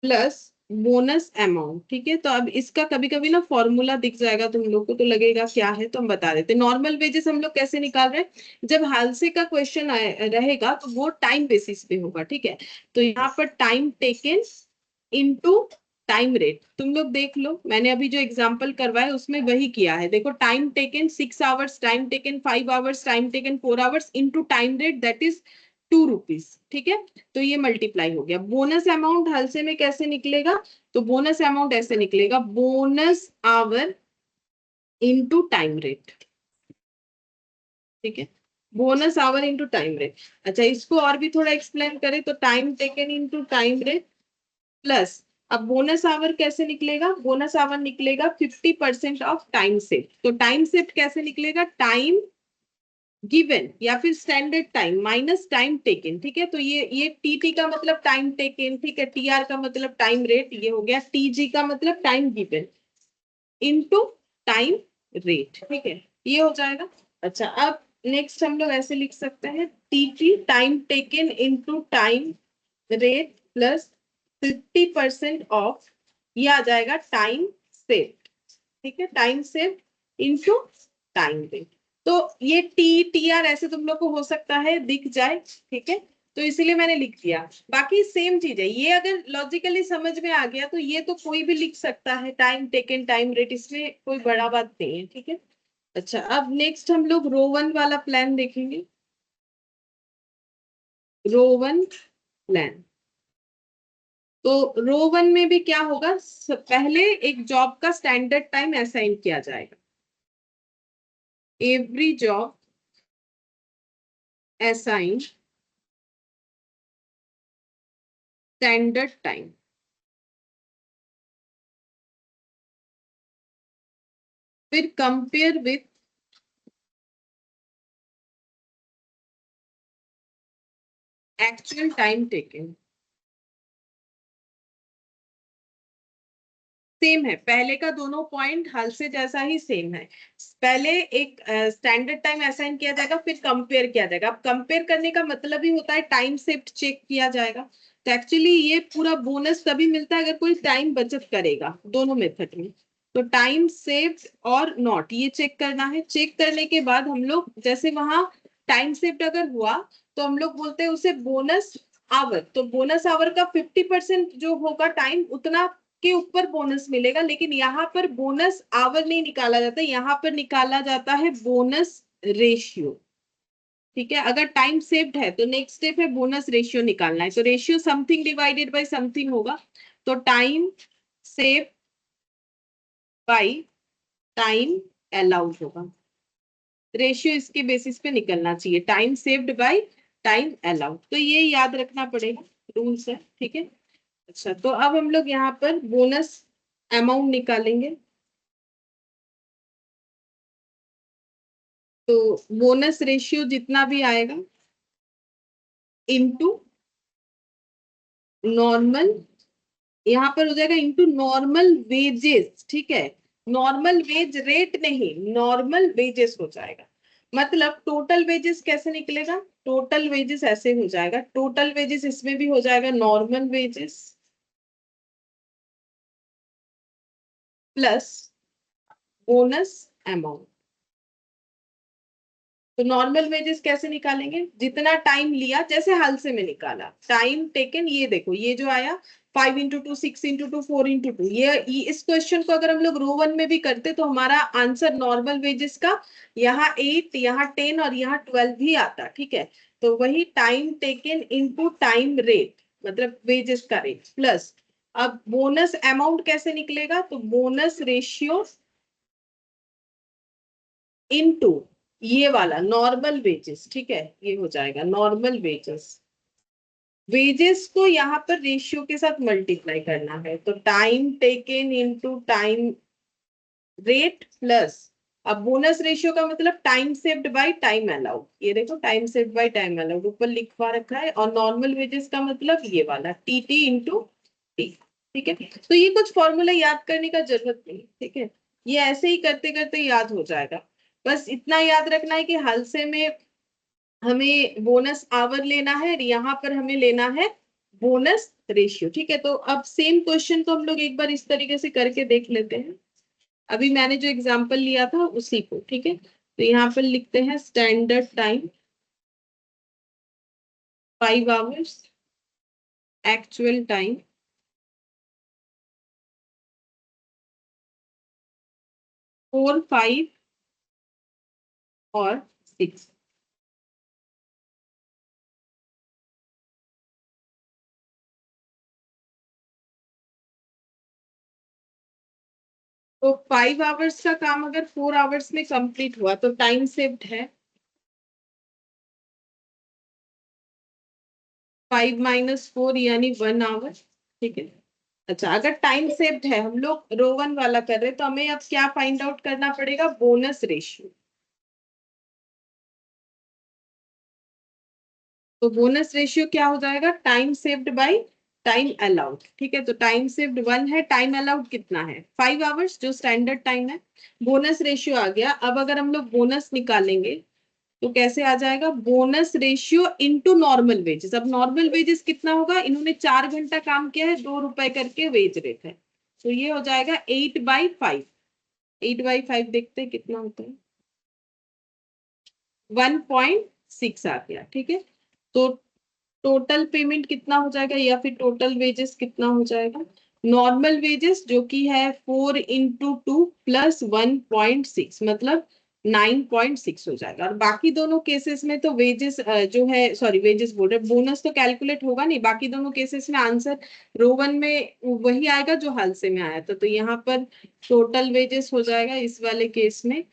plus bonus amount. ठीक है, तो अब इसका कभी कभी ना फॉर्मूला दिख जाएगा तुम लोग को, तो लगेगा क्या है, तो हम बता देते हैं। नॉर्मल वेजेस हम लोग कैसे निकाल रहे हैं? जब हाल से का क्वेश्चन रहेगा तो वो टाइम बेसिस पे होगा। ठीक है, तो यहाँ पर time taken into time rate. तुम लोग देख लो, मैंने अभी जो एग्जांपल करवाया उसमें वही किया है। देखो time taken 6 hours, time taken 5 hours, time taken 4 hours into time rate, that is 2 rupees. ठीक है, तो ये मल्टीप्लाई हो गया। बोनस अमाउंट हल्से में कैसे निकलेगा? तो बोनस अमाउंट ऐसे निकलेगा, bonus hour into time rate. ठीक है, bonus hour into time rate. अच्छा इसको और भी थोड़ा एक्सप्लेन करें तो time taken into time rate plus, अब बोनस आवर कैसे निकलेगा? बोनस आवर निकलेगा 50% ऑफ टाइम शिफ्ट। तो टाइम शिफ्ट कैसे निकलेगा? टाइम गिवन या फिर standard time minus time taken. ठीक है, तो ये टीटी का मतलब टाइम टेकन, ठीक है, टीआर का मतलब टाइम रेट, ये हो गया टीजी का मतलब time given into time rate. ठीक है, ये हो जाएगा। अच्छा अब नेक्स्ट हम लोग ऐसे लिख सकते हैं, TT time taken into time rate plus 50% of, ये आ जाएगा टाइम सेव। ठीक है, time save into time rate. तो ये TR ऐसे तुम लोग को हो सकता है दिख जाए, ठीक है, तो इसीलिए मैंने लिख दिया। बाकी सेम चीज है, ये अगर लॉजिकली समझ में आ गया तो ये तो कोई भी लिख सकता है, टाइम टेकन, टाइम रेट, इसमें कोई बड़ा बात नहीं है, ठीक है। अच्छा, अब नेक्स्ट हम लोग रो 1 वाला प्लान देखेंगे। रो 1 प्लान, तो रो 1 में भी क्या होगा, पहले एक जॉब का स्टैंडर्ड टाइम असाइन किया जाएगा। Every job assign standard time, फिर compare with actual time taken. Same है, पहले का दोनों पॉइंट हाल से जैसा ही सेम है। पहले एक स्टैंडर्ड टाइम असाइन किया जाएगा, फिर कंपेयर किया जाएगा। अब कंपेयर करने का मतलब ही होता है टाइम सेव्ड चेक किया जाएगा। तो एक्चुअली ये पूरा बोनस तभी मिलता है अगर कोई टाइम बचत करेगा, दोनों मेथड में। तो टाइम सेव्ड और नॉट ये चेक करना है। चेक करने के बाद हम लोग जैसे वहां टाइम सेव्ड अगर हुआ तो हम लोग बोलते हैं उसे बोनस आवर। तो बोनस आवर का 50% जो होगा टाइम, उतना के ऊपर बोनस मिलेगा। लेकिन यहाँ पर बोनस आवर नहीं निकाला जाता, यहाँ पर निकाला जाता है बोनस रेशियो, ठीक है। अगर टाइम सेव्ड है तो नेक्स्ट स्टेप है बोनस रेशियो निकालना है। तो ratio something divided by something होगा। तो time save bye time allowed होगा। रेशियो इसके बेसिस पे निकलना चाहिए, time saved by time allowed. तो ये याद रखना पड़ेगा, रूल्स है, ठीक है। अच्छा, तो अब हम लोग यहाँ पर बोनस अमाउंट निकालेंगे। तो बोनस रेशियो जितना भी आएगा इनटू नॉर्मल, यहाँ पर हो जाएगा इनटू नॉर्मल वेजेस, ठीक है। नॉर्मल वेज रेट नहीं, नॉर्मल वेजेस हो जाएगा। मतलब टोटल वेजेस कैसे निकलेगा, टोटल वेजेस ऐसे हो जाएगा, टोटल वेजेस इसमें भी हो जाएगा normal wages plus bonus amount. तो नॉर्मल वेजेस कैसे निकालेंगे, जितना टाइम लिया, जैसे हाल से में निकाला टाइम टेकन, ये देखो ये जो आया 5 into 2, 6 into 2, 4 into 2, ये इस क्वेश्चन को अगर हम लोग रो 1 में भी करते तो हमारा आंसर नॉर्मल वेजेस का यहाँ 8, यहाँ 10 और यहाँ 12 भी आता, ठीक है। तो वही time taken into time rate, मतलब वेजेस का रेट प्लस। अब बोनस अमाउंट कैसे निकलेगा, तो बोनस रेशियो इनटू ये वाला नॉर्मल वेजेस, ठीक है, ये हो जाएगा नॉर्मल वेजेस। वेजेस को यहाँ पर रेशियो के साथ मल्टीप्लाई करना है, तो time taken into time rate plus. अब बोनस रेशियो का मतलब time saved by time allowed, ये देखो time saved by time allowed ऊपर लिखवा रखा है। और नॉर्मल वेजेस का मतलब ये वाला TT इंटू टी, ठीक है। तो ये कुछ फॉर्मूला याद करने का जरूरत नहीं, ठीक है, ये ऐसे ही करते करते याद हो जाएगा। बस इतना याद रखना है कि हाल से में हमें बोनस आवर लेना है और यहाँ पर हमें लेना है बोनस रेशियो, ठीक है। तो अब सेम क्वेश्चन को हम लोग एक बार इस तरीके से करके देख लेते हैं। अभी मैंने जो एग्जांपल लिया था उसी को, ठीक है। तो यहाँ पर लिखते हैं standard time 5 hours, actual time 4, 5 और 6। तो 5 आवर्स का काम अगर 4 आवर्स में कंप्लीट हुआ तो टाइम सेव्ड है 5 - 4 यानी 1 आवर, ठीक है। अच्छा, अगर टाइम सेव्ड है, हम लोग रो 1 वाला कर रहे हैं, तो हमें अब क्या फाइंड आउट करना पड़ेगा, बोनस रेशियो। तो बोनस रेशियो क्या हो जाएगा, time saved by time allowed, ठीक है। तो टाइम सेव्ड 1 है, टाइम अलाउड कितना है 5 आवर्स जो स्टैंडर्ड टाइम है। बोनस रेशियो आ गया। अब अगर हम लोग बोनस निकालेंगे तो कैसे आ जाएगा, bonus ratio into normal wages. अब नॉर्मल वेजेस कितना होगा, इन्होंने 4 घंटा काम किया है, 2 रुपए करके वेज रेट है, तो ये हो जाएगा 8/5। 8/5 देखते हैं कितना होता है। 1.6 आ गया, ठीक है। तो टोटल पेमेंट कितना हो जाएगा या फिर टोटल वेजेस कितना हो जाएगा? नॉर्मल वेजेस जो कि है 4 × 2 प्लस 1.6 मतलब 9.6 हो जाएगा। और बाकी दोनों केसेस में तो वेजेस जो है, सॉरी वेजेस बोल रहे, बोनस तो कैलकुलेट होगा नहीं। बाकी दोनों केसेस में आंसर रो 1 में वही आएगा जो हाल से में आया था। तो यहाँ पर टोटल वेजेस हो जाएगा इस वाले केस में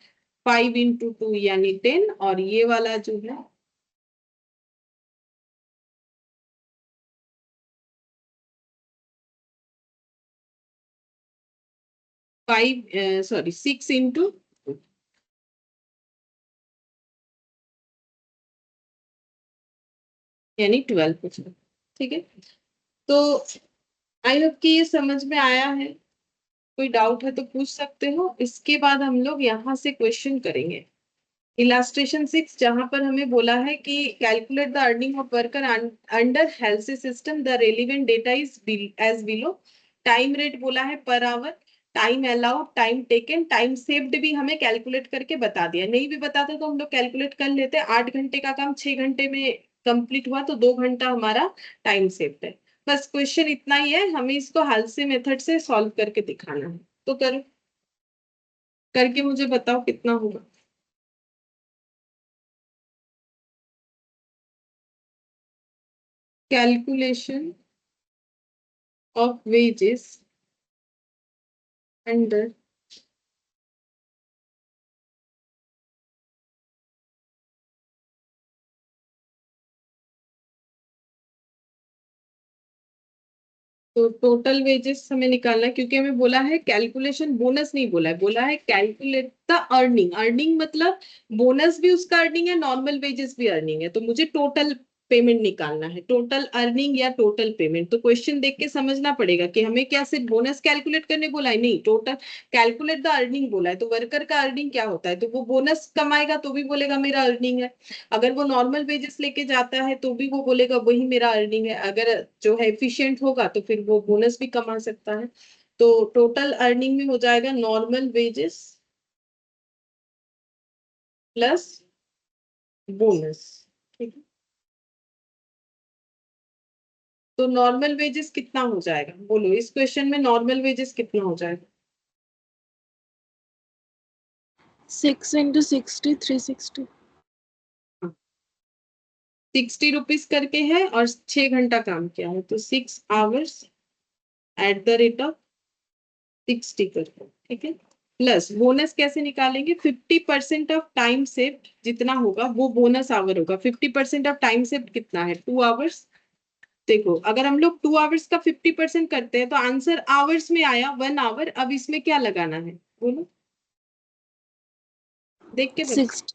5 × 2 यानी 10, और ये वाला जो है 6 × यानी 12%, ठीक है। तो आई होप कि ये समझ में आया है। कोई डाउट है तो पूछ सकते हो। इसके बाद हम लोग यहाँ से क्वेश्चन करेंगे इलास्ट्रेशन 6, जहां पर हमें बोला है कि calculate the earning of worker under Halsey system, the relevant data is as below. Time rate बोला है per hour, time allowed, time taken, time saved भी हमें कैलकुलेट करके बता दिया। नहीं भी बताते तो हम लोग कैलकुलेट कर लेते। 8 घंटे का काम 6 घंटे में कंप्लीट हुआ तो 2 घंटा हमारा टाइम सेव्ड है। बस क्वेश्चन इतना ही है, हमें इसको हालसे मेथड से सॉल्व करके दिखाना है। तो करो, करके मुझे बताओ कितना होगा। Calculation of wages under तो टोटल वेजेस हमें निकालना है, क्योंकि हमें बोला है कैलकुलेशन, बोनस नहीं बोला है, बोला है कैलकुलेट द अर्निंग। अर्निंग मतलब बोनस भी उसका अर्निंग है, नॉर्मल वेजेस भी अर्निंग है। तो मुझे टोटल पेमेंट निकालना है, टोटल अर्निंग या टोटल पेमेंट। तो क्वेश्चन देख के समझना पड़ेगा कि हमें क्या सिर्फ बोनस कैलकुलेट करने बोला है, नहीं, टोटल कैलकुलेट द अर्निंग बोला है। तो वर्कर का अर्निंग क्या होता है, तो वो बोनस कमाएगा तो भी बोलेगा मेरा अर्निंग है। अगर वो नॉर्मल वेजेस लेके जाता है तो भी वो बोलेगा वही मेरा अर्निंग है। अगर जो है एफिशिएंट होगा तो फिर वो बोनस भी कमा सकता है। तो टोटल अर्निंग में हो जाएगा नॉर्मल वेजेस प्लस बोनस, ठीक है। तो नॉर्मल वेजेस कितना हो जाएगा, बोलो इस क्वेश्चन में नॉर्मल वेजेस कितना हो जाएगा? 6 × 60 360। 60 रुपीज करके है और 6 घंटा काम किया है, तो 6 hours eight the rate of 60 करके, ठीक है। प्लस बोनस कैसे निकालेंगे? 50% ऑफ टाइम सेव्ड जितना होगा वो बोनस आवर होगा। 50% ऑफ टाइम सेव्ड कितना है? 2 आवर्स। देखो अगर हम लोग 2 आवर्स का 50% करते हैं तो आंसर आवर्स में आया 1 आवर। अब इसमें क्या लगाना है बोलो, देख के बता। 60।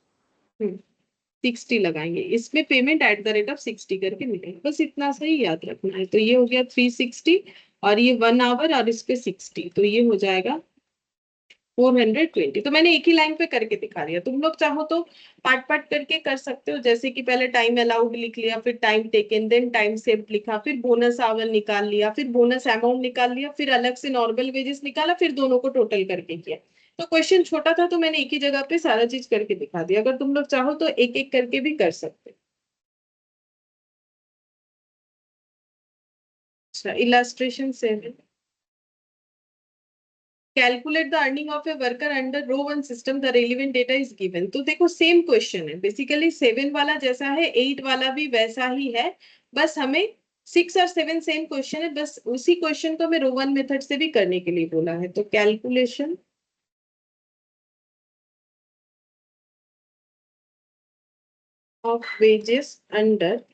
60 लगाएंगे, इसमें payment eight the rate of 60 करके मिलेगा। बस इतना सही याद रखना है। तो ये हो गया 360 और ये 1 आवर और इस पे 60, तो ये हो जाएगा 420। तो मैंने एक ही लाइन पे करके दिखा दिया। तुम लोग चाहो तो पार्ट पार्ट करके कर सकते हो, जैसे कि पहले टाइम अलाउड लिख लिया, फिर time taken, then time saved लिखा, फिर बोनस आवर निकाल लिया, फिर बोनस अमाउंट निकाल लिया, फिर अलग से नॉर्मल वेजेस निकाला, फिर दोनों को टोटल करके किया। तो क्वेश्चन छोटा था तो मैंने एक ही जगह पे सारा चीज करके दिखा दिया। अगर तुम लोग चाहो तो एक एक करके भी कर सकते हो। अच्छा, illustration 7, calculate the earning of a worker under Rowan 1 system, the relevant data is given. तो देखो सेम क्वेश्चन है बेसिकली, 7 वाला जैसा है 8 वाला भी वैसा ही है। बस हमें 6 और 7 सेम क्वेश्चन है, बस उसी क्वेश्चन को हमें रो 1 मेथड से भी करने के लिए बोला है। तो calculation of wages under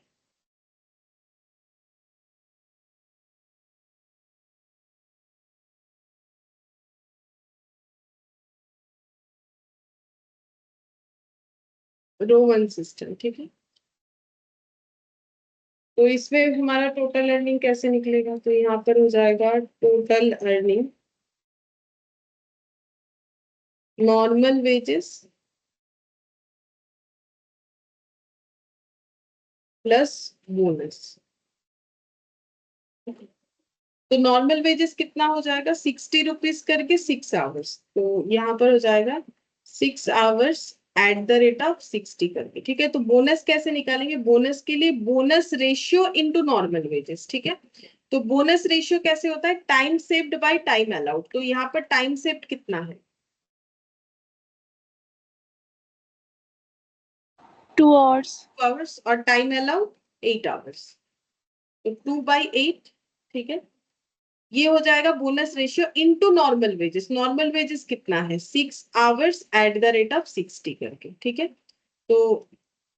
Rowan 1 system, ठीक है। तो इसमें हमारा टोटल अर्निंग कैसे निकलेगा? तो यहाँ पर हो जाएगा total earning normal wages plus bonus. तो नॉर्मल वेजेस कितना हो जाएगा? 60 रुपीज करके 6 आवर्स। तो यहाँ पर हो जाएगा 6 hours eight the rate of 60 करके, ठीक है। तो बोनस कैसे निकालेंगे? बोनस के लिए bonus ratio into normal wages, ठीक है। तो बोनस रेशियो कैसे होता है? Time saved by time allowed. तो यहाँ पर टाइम सेव्ड कितना है? 2 hours. 2 आवर्स, और टाइम अलाउड 8 आवर्स, तो 2/8, ठीक है। ये हो जाएगा bonus ratio into normal wages. Normal wages कितना है? 6 hours eight the rate of 60 करके, ठीक है। तो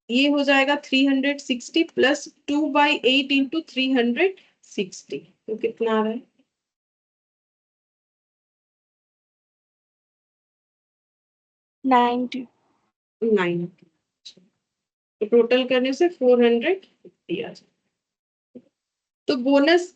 ये हो जाएगा 360 प्लस 2/8 इंटू 360, तो कितना आ रहा है? 90. 9। तो टोटल करने से 450 आ जाए। तो bonus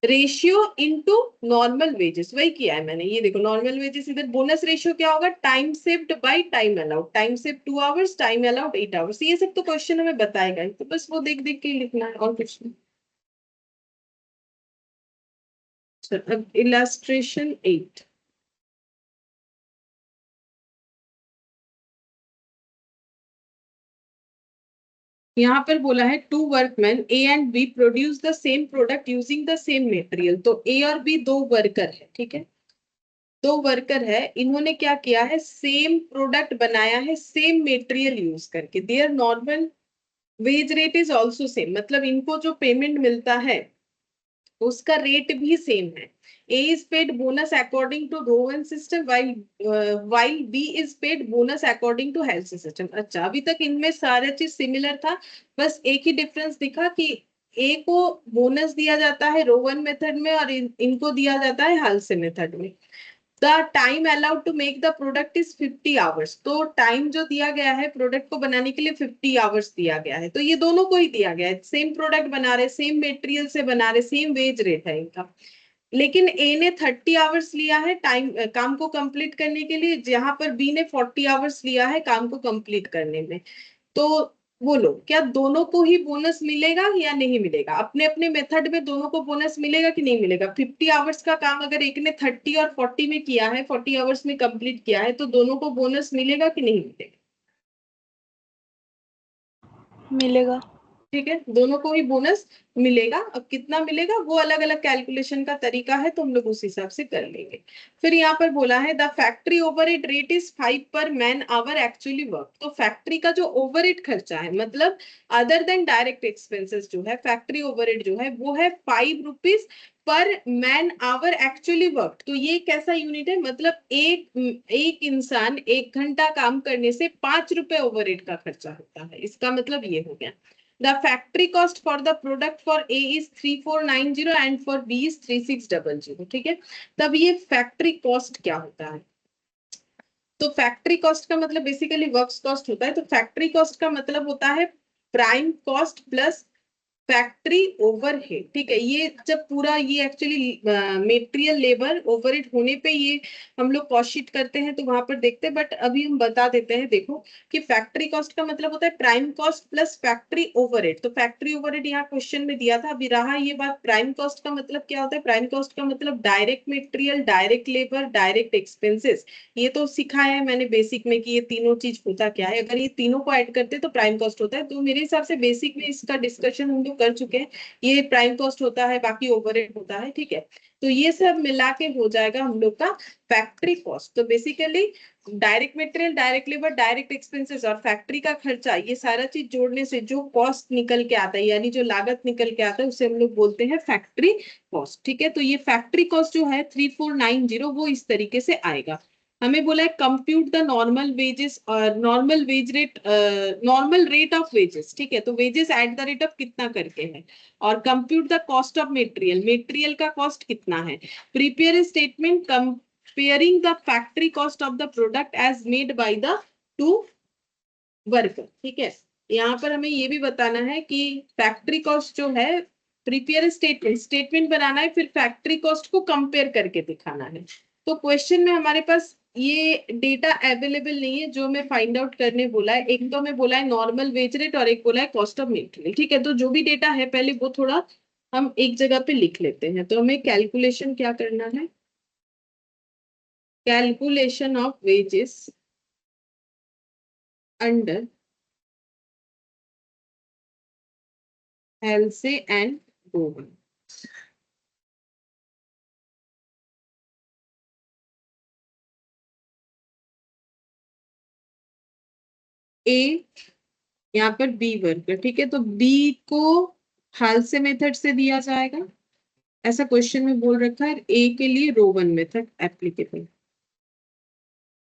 ratio into normal wages वही किया है मैंने। ये देखो नॉर्मल वेजेस, इधर बोनस रेशियो क्या होगा? Time saved by time allowed. Time save 2 hours, time allowed 8 hours. ये सब तो क्वेश्चन हमें बताएगा ही, तो बस वो देख देख के ही लिखना है और कुछ नहीं। अब इलास्ट्रेशन 8। यहाँ पर बोला है two workman A and B produce the same product using the same material. तो ए और बी दो वर्कर है, ठीक है। दो वर्कर है, इन्होंने क्या किया है? सेम प्रोडक्ट बनाया है सेम मटेरियल यूज करके। There normal wage rate is also same, मतलब इनको जो पेमेंट मिलता है उसका रेट भी सेम है। A is paid bonus according to Rowan system, while B is paid bonus according to Halsey system. अच्छा, अभी तक इनमें सारा चीज सिमिलर था, बस एक ही डिफरेंस दिखा कि ए को बोनस दिया जाता है रोवन मेथड में और इनको दिया जाता है हाल्से मेथड में। The time allowed to make the product is 50 hours. तो टाइम जो दिया गया है प्रोडक्ट को बनाने के लिए 50 आवर्स दिया गया है। तो ये दोनों को ही दिया गया है, सेम प्रोडक्ट बना रहे, सेम मटेरियल से बना रहे, सेम वेज रेट है इनका। लेकिन ए ने 30 आवर्स लिया है टाइम काम को कंप्लीट करने के लिए, जहां पर बी ने 40 आवर्स लिया है काम को कंप्लीट करने में। तो बोलो क्या दोनों को ही बोनस मिलेगा या नहीं मिलेगा? अपने अपने मेथड में दोनों को बोनस मिलेगा कि नहीं मिलेगा? 50 आवर्स का काम अगर एक ने 30 और 40 में किया है, 40 आवर्स में कंप्लीट किया है, तो दोनों को बोनस मिलेगा कि नहीं मिलेगा? मिलेगा. ठीक है, दोनों को ही बोनस मिलेगा। अब कितना मिलेगा वो अलग अलग कैलकुलेशन का तरीका है, तो हम लोग उस हिसाब से कर लेंगे। फिर यहाँ पर बोला है the factory overhead rate is 5 पर मैन आवर एक्चुअली वर्क। तो फैक्ट्री का जो ओवरहेड खर्चा है, मतलब अदर देन डायरेक्ट एक्सपेंसेस जो है, फैक्ट्री ओवरहेड जो है वो है 5 rupees per man our actually work. तो ये कैसा यूनिट है? मतलब एक इंसान 1 घंटा काम करने से 5 रुपए ओवरहेड का खर्चा होता है, इसका मतलब ये हो गया। The factory cost for the product for A is 3490 and for B is 3600, ठीक है। तब ये फैक्ट्री कॉस्ट क्या होता है? तो फैक्ट्री कॉस्ट का मतलब बेसिकली वर्क्स कॉस्ट होता है। तो फैक्ट्री कॉस्ट का मतलब होता है prime cost plus factory overhead, ठीक है। ये जब पूरा ये एक्चुअली मटेरियल लेबर ओवरहेड होने पे ये हम लोग कॉस्ट शीट करते हैं तो वहां पर देखते हैं, बट अभी हम बता देते हैं। देखो कि फैक्ट्री कॉस्ट का मतलब होता है prime cost plus factory overhead. तो फैक्ट्री ओवरहेड यहाँ क्वेश्चन में दिया था, अभी रहा ये बात। प्राइम कॉस्ट का मतलब क्या होता है? प्राइम कॉस्ट का मतलब direct material, direct labour, direct expenses. ये तो सिखाया है मैंने बेसिक में कि ये तीनों चीज होता क्या है। अगर ये तीनों को ऐड करते तो प्राइम कॉस्ट होता है। तो मेरे हिसाब से बेसिक में इसका डिस्कशन हम लोग कर चुके हैं। ये प्राइम कॉस्ट होता है, बाकी ओवरहेड होता है, ठीक है। तो ये सब मिला के हो जाएगा हम लोग का फैक्ट्री कॉस्ट। तो basically direct material, direct labour, direct expenses और फैक्ट्री का खर्चा, ये सारा चीज जोड़ने से जो कॉस्ट निकल के आता है, यानी जो लागत निकल के आता है, उसे हम लोग बोलते हैं फैक्ट्री कॉस्ट, ठीक है। तो ये फैक्ट्री कॉस्ट जो है 3490 वो इस तरीके से आएगा। हमें बोला है कंप्यूट द नॉर्मल वेजेस और normal wage rate, normal rate of wages, ठीक है। तो wages at the rate of कितना करके है, और compute the cost of material, material का कॉस्ट कितना है। Prepare statement comparing the factory cost of the product as made by the two worker, ठीक है। यहाँ पर हमें ये भी बताना है कि फैक्ट्री कॉस्ट जो है, प्रिपेयर स्टेटमेंट, स्टेटमेंट बनाना है, फिर फैक्ट्री कॉस्ट को कंपेयर करके दिखाना है। तो क्वेश्चन में हमारे पास ये डेटा अवेलेबल नहीं है जो मैं फाइंड आउट करने बोला है। एक तो मैं बोला है नॉर्मल वेज रेट और एक बोला है कॉस्ट ऑफ मटेरियल, ठीक है। तो जो भी डेटा है पहले वो थोड़ा हम एक जगह पे लिख लेते हैं। तो हमें कैलकुलेशन क्या करना है? Calculation of wages under Halsey and Rowan. A यहाँ पर बी वर्कर, ठीक है, तो बी को हालसे मेथड से दिया जाएगा, ऐसा क्वेश्चन में बोल रखा है। ए के लिए रोवन मेथड एप्लीकेबल।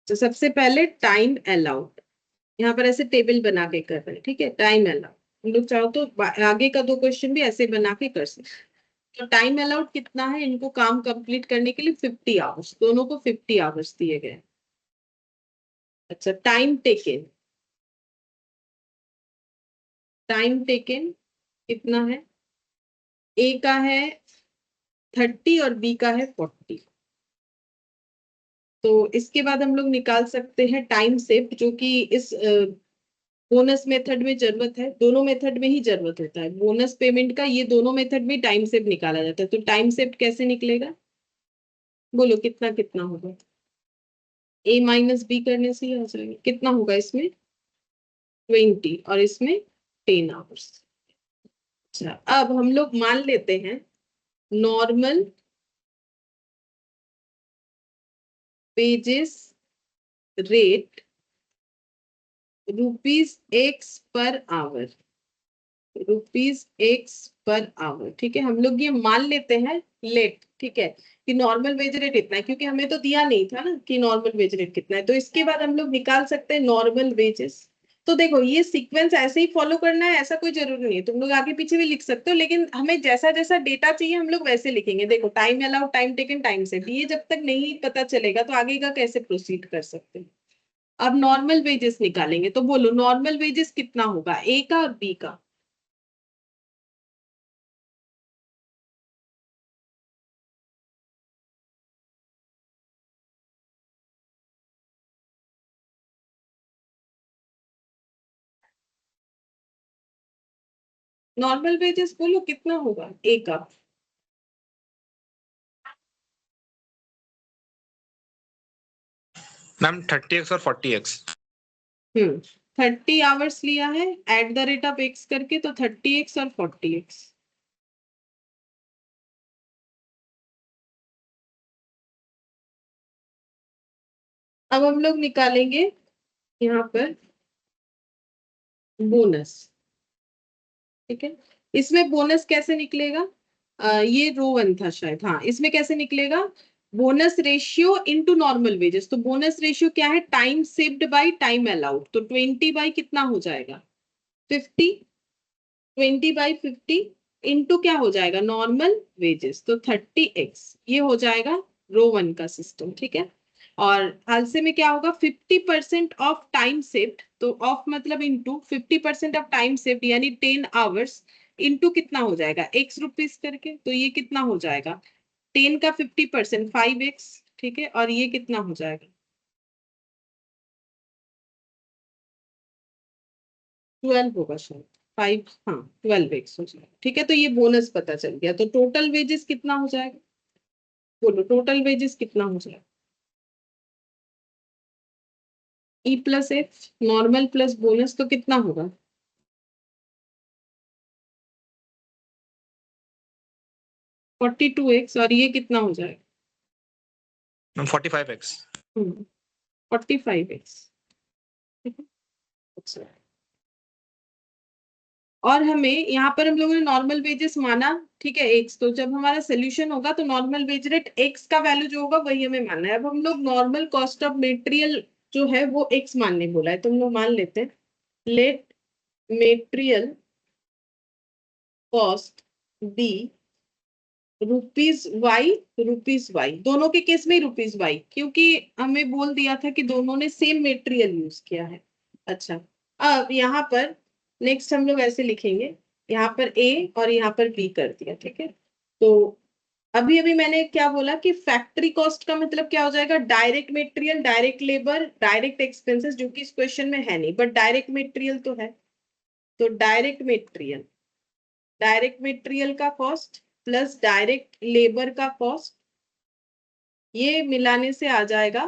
तो सबसे पहले टाइम अलाउड, यहाँ पर ऐसे टेबल बना के कर रहे हैं, ठीक है, टाइम अलाउड। हम लोग चाहो तो आगे का 2 क्वेश्चन भी ऐसे बना के कर सकते हैं। तो टाइम अलाउड कितना है इनको काम कंप्लीट करने के लिए? 50 आवर्स, दोनों को 50 आवर्स दिए गए। अच्छा, टाइम टेकन, टाइम टेकन कितना है? ए का है 30 और बी का है 40। तो इसके बाद हम लोग निकाल सकते हैं टाइम सेव, जो कि इस बोनस मेथड में जरूरत है, दोनों मेथड में ही जरूरत होता है बोनस पेमेंट का, ये दोनों मेथड में टाइम सेव निकाला जाता है। तो टाइम सेव कैसे निकलेगा? बोलो कितना कितना होगा? ए माइनस बी करने से ही आ जाएगा। कितना होगा इसमें? 20 और इसमें 10 आवर्स। अच्छा, अब हम लोग मान लेते हैं normal wages rate ₹X per hour, ₹X per hour, ठीक है। हम लोग ये मान लेते हैं लेट, ठीक है, कि नॉर्मल वेज रेट इतना है, क्योंकि हमें तो दिया नहीं था ना कि नॉर्मल वेज रेट कितना है। तो इसके बाद हम लोग निकाल सकते हैं नॉर्मल वेजेस। तो देखो ये सीक्वेंस ऐसे ही फॉलो करना है, ऐसा कोई जरूरी नहीं है, तुम लोग आगे पीछे भी लिख सकते हो, लेकिन हमें जैसा जैसा डेटा चाहिए हम लोग वैसे लिखेंगे। देखो time allowed, time taken, time save, ये जब तक नहीं पता चलेगा तो आगे का कैसे प्रोसीड कर सकते हैं। अब नॉर्मल वेजेस निकालेंगे, तो बोलो नॉर्मल वेजेस कितना होगा, ए का और बी का? नॉर्मल वेजेस बोलो कितना होगा ए का? मैम 30x और 40x। 30 आवर्स लिया है @x करके, तो 30x और 40x। अब हम लोग निकालेंगे यहाँ पर बोनस, ठीक है। इसमें बोनस कैसे निकलेगा? ये रो 1 था शायद, हाँ, इसमें कैसे निकलेगा? Bonus ratio into normal wages. तो बोनस रेशियो क्या है? Time saved by time allowed. तो 20 बाई कितना हो जाएगा? 50। 20/50 इंटू क्या हो जाएगा? नॉर्मल वेजेस, तो 30x। ये हो जाएगा रो 1 का सिस्टम, ठीक है। और हालसे में क्या होगा? 50% ऑफ टाइम सेव्ड, तो ऑफ मतलब इंटू 50% ऑफ टाइम सेव्ड, यानी 10 आवर्स इंटू कितना हो जाएगा? ₹X करके। तो ये कितना हो जाएगा? 10 का 50% 5x, ठीक है। और ये कितना हो जाएगा? 12 होगा शायद, 5, हाँ 12x हो जाएगा, ठीक है। तो ये बोनस पता चल गया। तो टोटल वेजेस कितना हो जाएगा? बोलो टोटल वेजेस कितना हो जाएगा? E plus F, normal plus bonus, तो कितना होगा? 42x। और ये कितना हो जाएगा? Ma'am 45x। 45x, ठीक है। अच्छा, और हमें यहाँ पर हम लोगों ने नॉर्मल वेजेस माना, ठीक है, x। तो जब हमारा सोल्यूशन होगा तो नॉर्मल वेज रेट x का वैल्यू जो होगा वही हमें मानना है। अब हम लोग नॉर्मल कॉस्ट ऑफ मटेरियल जो है वो x मानने बोला है, तो हम लोग मान लेते हैं let material cost be ₹Y, दोनों के केस में ₹Y, क्योंकि हमें बोल दिया था कि दोनों ने सेम मटेरियल यूज किया है। अच्छा, अब यहाँ पर नेक्स्ट हम लोग ऐसे लिखेंगे, यहाँ पर ए और यहाँ पर बी कर दिया, ठीक है। तो अभी अभी मैंने क्या बोला कि फैक्ट्री कॉस्ट का मतलब क्या हो जाएगा? Direct material, direct labour, direct expenses, जो कि इस क्वेश्चन में है नहीं, बट डायरेक्ट मटेरियल तो है। तो डायरेक्ट मटेरियल का कॉस्ट प्लस डायरेक्ट लेबर का कॉस्ट, ये मिलाने से आ जाएगा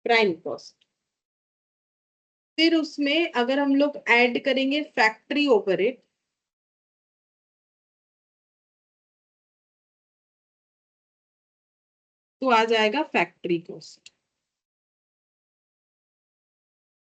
प्राइम कॉस्ट। फिर उसमें अगर हम लोग ऐड करेंगे फैक्ट्री ओवरहेड, तो आ जाएगा फैक्ट्री कॉस्ट।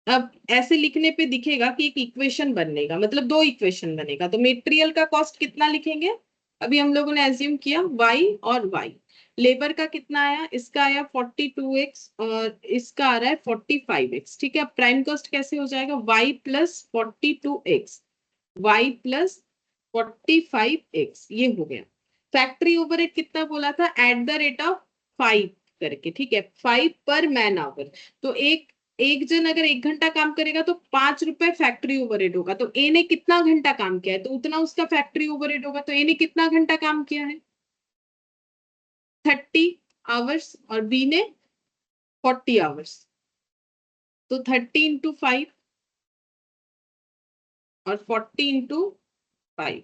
अब ऐसे लिखने पे दिखेगा कि एक इक्वेशन बनेगा, मतलब दो इक्वेशन बनेगा। तो मटेरियल का कॉस्ट कितना लिखेंगे, अभी हम लोगों ने एज्यूम किया y और y। लेबर का कितना आया, इसका आया 42x और इसका आ रहा है 45x। ठीक है, अब प्राइम कॉस्ट कैसे हो जाएगा, y plus 42x, y plus 45x, ये हो गया। फैक्ट्री ओवरहेड कितना बोला था, एट द रेट ऑफ 5 करके, ठीक है, 5 पर मैन आवर। तो एक एक जन अगर 1 घंटा काम करेगा तो 5 रुपए फैक्ट्री ओवरहेड होगा। तो ए ने कितना घंटा काम किया है तो उतना उसका फैक्ट्री ओवरहेड होगा। तो ए ने कितना घंटा काम किया है, 30 आवर्स, और बी ने 40 आवर्स। तो 30 × 5 और 40 × 5,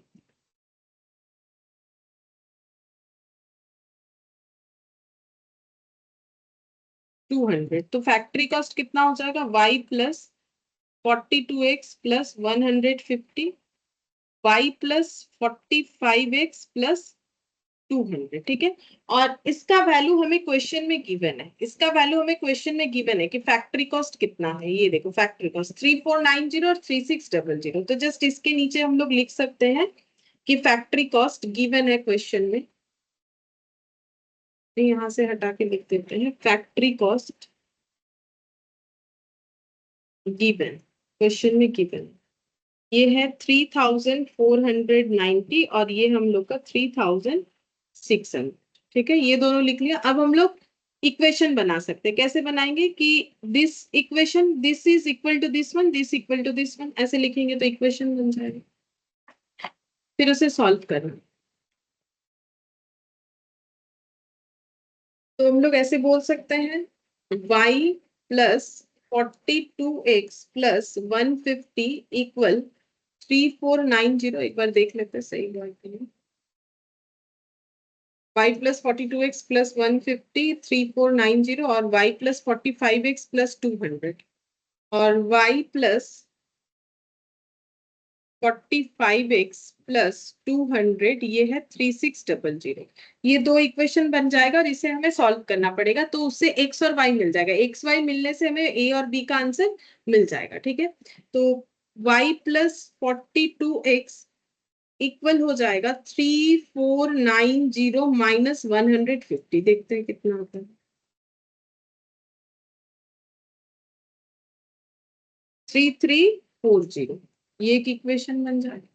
200। तो फैक्ट्री कॉस्ट कितना हो जाएगा, y plus 42x plus 150, y plus 45x plus 200। ठीक है, और इसका वैल्यू हमें क्वेश्चन में गिवन है, इसका वैल्यू हमें क्वेश्चन में गिवन है कि फैक्ट्री कॉस्ट कितना है। ये देखो फैक्ट्री कॉस्ट 3490 और 3600। तो जस्ट इसके नीचे हम लोग लिख सकते हैं कि फैक्ट्री कॉस्ट गिवन है क्वेश्चन में। यहां से हटा के लिख देते हैं, फैक्ट्री कॉस्ट गिवन, क्वेश्चन में गिवन ये है 3490 और ये हम लोग का 3600। ठीक है, ये दोनों लिख लिया। अब हम लोग इक्वेशन बना सकते हैं। कैसे बनाएंगे कि this equation, this is equal to this one, this equal to this one, ऐसे लिखेंगे तो इक्वेशन बन जाएगी। फिर उसे सॉल्व करना, तो हम लोग ऐसे बोल सकते हैं y plus 42x plus 150 equal 3490। एक बार देख लेते हैं सही हुआ कि नहीं। y प्लस 42x प्लस 150 3490 और y प्लस 45x प्लस 200 और y प्लस 45x प्लस 200, ये है 3600। ये दो इक्वेशन बन जाएगा और इसे हमें सॉल्व करना पड़ेगा। तो उससे x और y मिल जाएगा, x y मिलने से हमें a और b का आंसर मिल जाएगा। ठीक है, तो y प्लस 42x इक्वल हो जाएगा 3490 माइनस 150। देखते हैं कितना होता है, 3340। ये एक इक्वेशन बन जाएगा।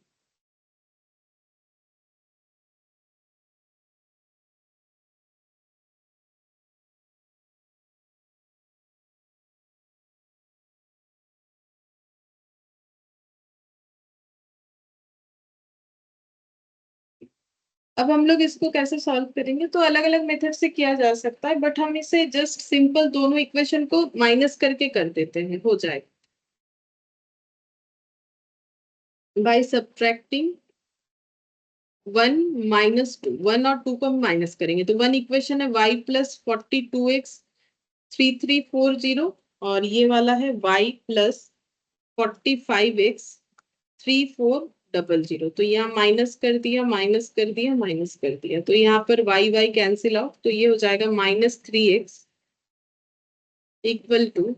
अब हम लोग इसको कैसे सॉल्व करेंगे, तो अलग अलग मेथड से किया जा सकता है, बट हम इसे जस्ट सिंपल दोनों इक्वेशन को माइनस करके कर देते हैं, हो जाएगा बाय सब्ट्रैक्टिंग 1 माइनस 2। 1 और 2 को हम माइनस करेंगे तो 1 इक्वेशन है y प्लस 42x 3340 और ये वाला है y प्लस 45x 3400। तो यहाँ माइनस कर दिया, माइनस कर दिया, माइनस कर दिया, तो यहाँ पर वाई वाई कैंसिल आउट, तो ये हो जाएगा -3x इक्वल टू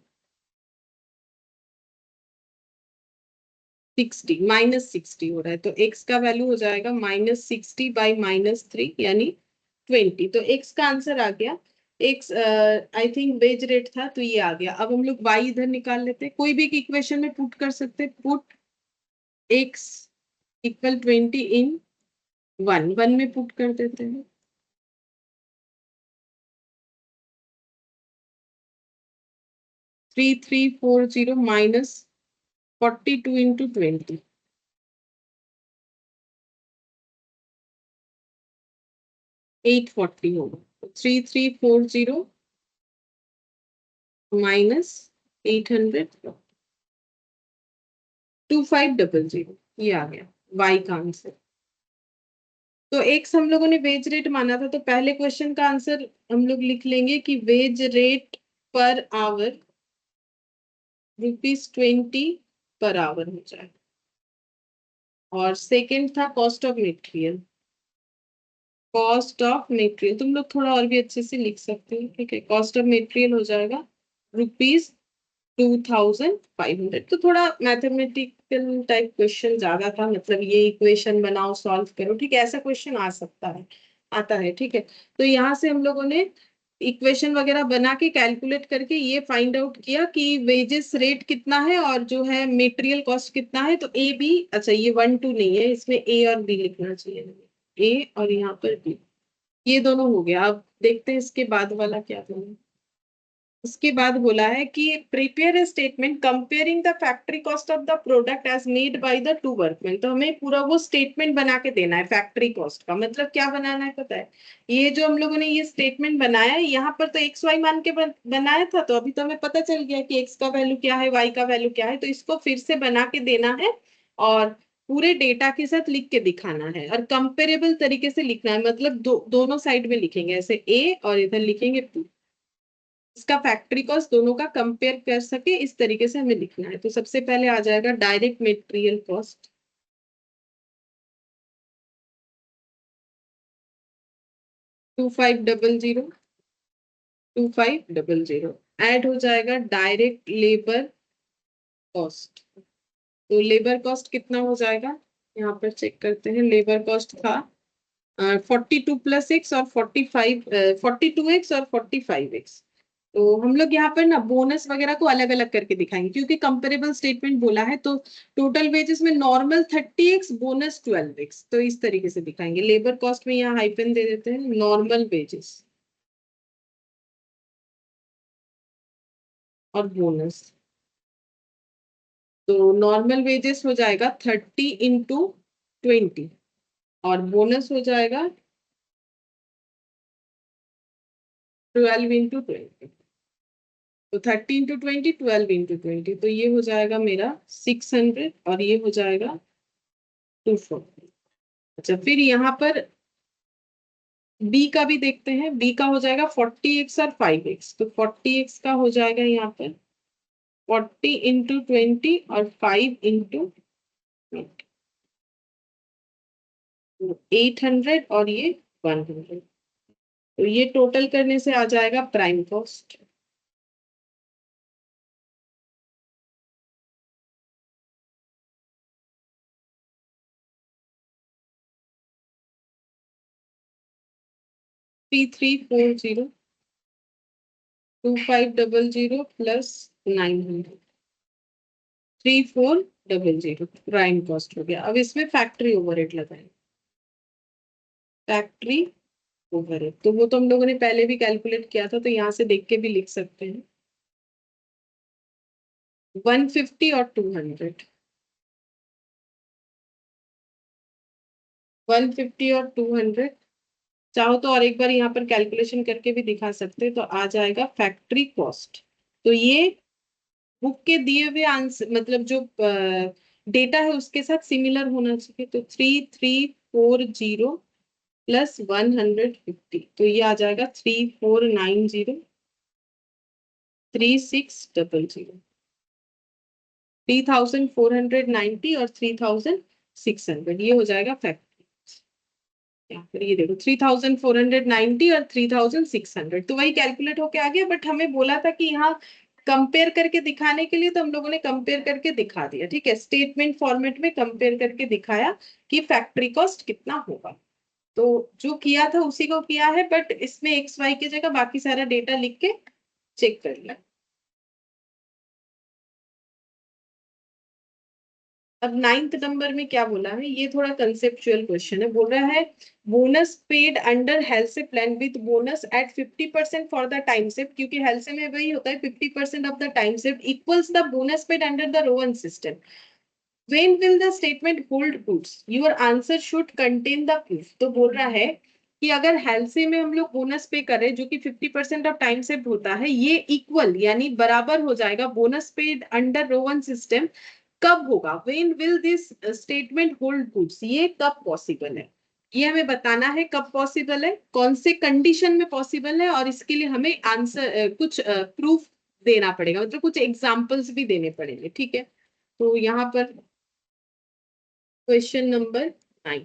60, -60 हो रहा है। तो x का वैल्यू हो जाएगा -60 बाई -3 यानी 20। तो x का आंसर आ गया। x I think wage rate था तो ये आ गया। अब हम लोग y इधर निकाल लेते हैं, कोई भी इक्वेशन में पुट कर सकते हैं। पुट x इक्वल 20 इन 1 में पुट कर देते हैं। 3340 माइनस 42 इंटू 20, 840 होगा। 3340 माइनस 800, 2500, ये आ गया y का आंसर। तो एक्स हम लोगों ने वेज रेट माना था, तो पहले क्वेश्चन का आंसर हम लोग लिख लेंगे कि veg rate per our ₹20 per hour हो जाएगा। और सेकंड था cost of material. Cost of material तुम लोग थोड़ा और भी अच्छे से लिख सकते हो, ठीक है। कॉस्ट ऑफ मटेरियल हो जाएगा ₹2500। तो थोड़ा मैथमेटिकल टाइप क्वेश्चन ज्यादा था, मतलब ये इक्वेशन बनाओ सॉल्व करो, ठीक है, ऐसा क्वेश्चन आ सकता है, आता है, ठीक है। तो यहाँ से हम लोगों ने इक्वेशन वगैरह बना के कैलकुलेट करके ये फाइंड आउट किया कि वेजेस रेट कितना है और जो है मटेरियल कॉस्ट कितना है। तो ए बी, अच्छा ये 1 2 नहीं है, इसमें ए और बी लिखना चाहिए, ए और यहाँ पर बी, ये दोनों हो गया। अब देखते हैं इसके बाद वाला क्या करना है। उसके बाद बोला है कि prepare a statement comparing the factory cost of the product as made by the two workman. तो हमें पूरा वो स्टेटमेंट बना के देना है फैक्ट्री कॉस्ट का। मतलब क्या बनाना है पता है, ये जो हम लोगों ने ये स्टेटमेंट बनाया है, यहाँ पर तो एक्स वाई मान के बनाया था, तो अभी तो हमें पता चल गया कि एक्स का वैल्यू क्या है, वाई का वैल्यू क्या है। तो इसको फिर से बना के देना है और पूरे डेटा के साथ लिख के दिखाना है और कंपेरेबल तरीके से लिखना है। मतलब दोनों साइड में लिखेंगे, ऐसे ए और इधर लिखेंगे बी, इसका फैक्ट्री कॉस्ट दोनों का कंपेयर कर सके इस तरीके से हमें लिखना है। तो सबसे पहले आ जाएगा डायरेक्ट मटेरियल कॉस्ट, 2500 ऐड हो जाएगा डायरेक्ट लेबर कॉस्ट। तो लेबर कॉस्ट कितना हो जाएगा, यहाँ पर चेक करते हैं। लेबर कॉस्ट था 42+X और 42X और 45X। तो हम लोग यहाँ पर ना बोनस वगैरह को अलग अलग करके दिखाएंगे, क्योंकि कंपेरेबल स्टेटमेंट बोला है। तो टोटल वेजेस में नॉर्मल 30X, बोनस 12X, तो इस तरीके से दिखाएंगे। लेबर कॉस्ट में यहाँ हाइफन दे देते हैं, नॉर्मल वेजेस और बोनस। तो नॉर्मल वेजेस हो जाएगा 30 × 20 और बोनस हो जाएगा 12 × 20। तो 30 × 20, 12 × 20, तो ये हो जाएगा मेरा 600 और ये हो जाएगा 240। अच्छा, फिर यहाँ पर बी का भी देखते हैं। बी का हो जाएगा 40X और 5X। तो 40X का हो जाएगा यहाँ पर 40 × 20 और 5 × 800 और ये 100। तो ये टोटल करने से आ जाएगा prime cost. $3340, 2500 plus 900, 3400 prime cost हो गया। अब इसमें फैक्ट्री ओवरहेड लगाएंगे। फैक्ट्री ओवरहेड तो वो तो हम लोगों ने पहले भी कैलकुलेट किया था, तो यहाँ से देख के भी लिख सकते हैं। 150 और 200, 150 और 200। चाहो तो और एक बार यहाँ पर कैलकुलेशन करके भी दिखा सकते हैं। तो आ जाएगा फैक्ट्री कॉस्ट। तो ये बुक के दिए हुए आंसर, मतलब जो डेटा है उसके साथ सिमिलर होना चाहिए। तो 3340 प्लस 150, तो ये आ जाएगा 3490, 3600, 3490 और 3600, ये हो जाएगा फैक्ट्री। फिर ये देखो 3490 और 3600, तो वही कैलकुलेट होके आ गया। बट हमें बोला था कि यहाँ कंपेयर करके दिखाने के लिए, तो हम लोगों ने कंपेयर करके दिखा दिया, ठीक है। स्टेटमेंट फॉर्मेट में कंपेयर करके दिखाया कि फैक्ट्री कॉस्ट कितना होगा। तो जो किया था उसी को किया है, बट इसमें एक्स वाई की जगह बाकी सारा डेटा लिख के चेक कर लिया। अब 9th नंबर में क्या बोला है, ये थोड़ा कंसेप्चुअल क्वेश्चन है। बोल रहा है bonus paid under Halsey plan with bonus at 50% for the time save, क्योंकि हेल्थ में वही होता है 50% of the time save equals the bonus paid under the Rowan system. When will the statement hold goods? Your answer should contain the proof। तो बोल रहा है कि अगर हेल्सी में हम लोग बोनस पे करें, जो कि 50% ऑफ टाइम से होता है, ये इक्वल यानी बराबर हो जाएगा bonus paid under Rowan system. कब होगा? When will this statement hold goods? ये कब पॉसिबल है, ये हमें बताना है। कब पॉसिबल है, कौन से कंडीशन में पॉसिबल है, और इसके लिए हमें आंसर कुछ प्रूफ देना पड़ेगा, मतलब कुछ एग्जाम्पल्स भी देने पड़ेंगे, ठीक है। तो यहाँ पर क्वेश्चन नंबर 9,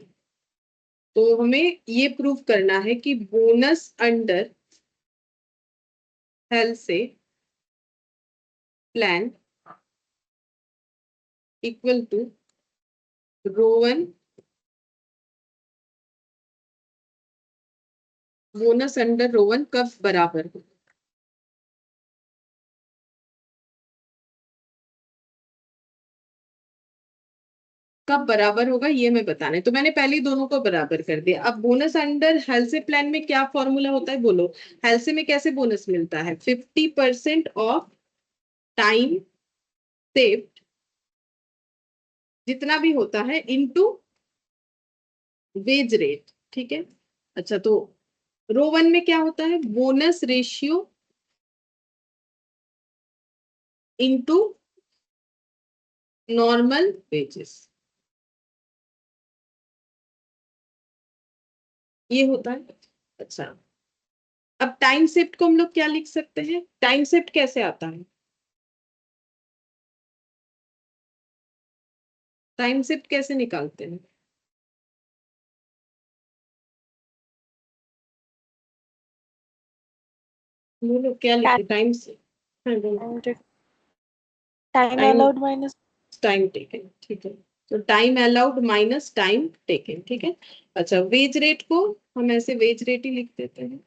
तो हमें ये प्रूव करना है कि bonus under Halsey plan equal to Rowan 1 bonus under Rowan 1 कब बराबर हो। कब बराबर होगा ये मैं बताना है, तो मैंने पहले ही दोनों को बराबर कर दिया। अब बोनस अंडर हेल्थ प्लान में क्या फॉर्मूला होता है बोलो। हेल्थ में कैसे बोनस मिलता है, 50% ऑफ टाइम सेव्ड जितना भी होता है इनटू वेज रेट, ठीक है। अच्छा, तो रो 1 में क्या होता है, bonus ratio into normal wages, ये होता है। अच्छा, अब टाइम शिफ्ट को हम लोग क्या लिख सकते हैं, टाइम शिफ्ट कैसे आता है, टाइम शिफ्ट कैसे निकालते हैं, बोलो क्या लिखे time shift, time allowed minus time taken, ठीक है। तो time allowed minus time taken, ठीक है। अच्छा, वेज रेट को हम ऐसे वेज रेट ही लिख देते हैं।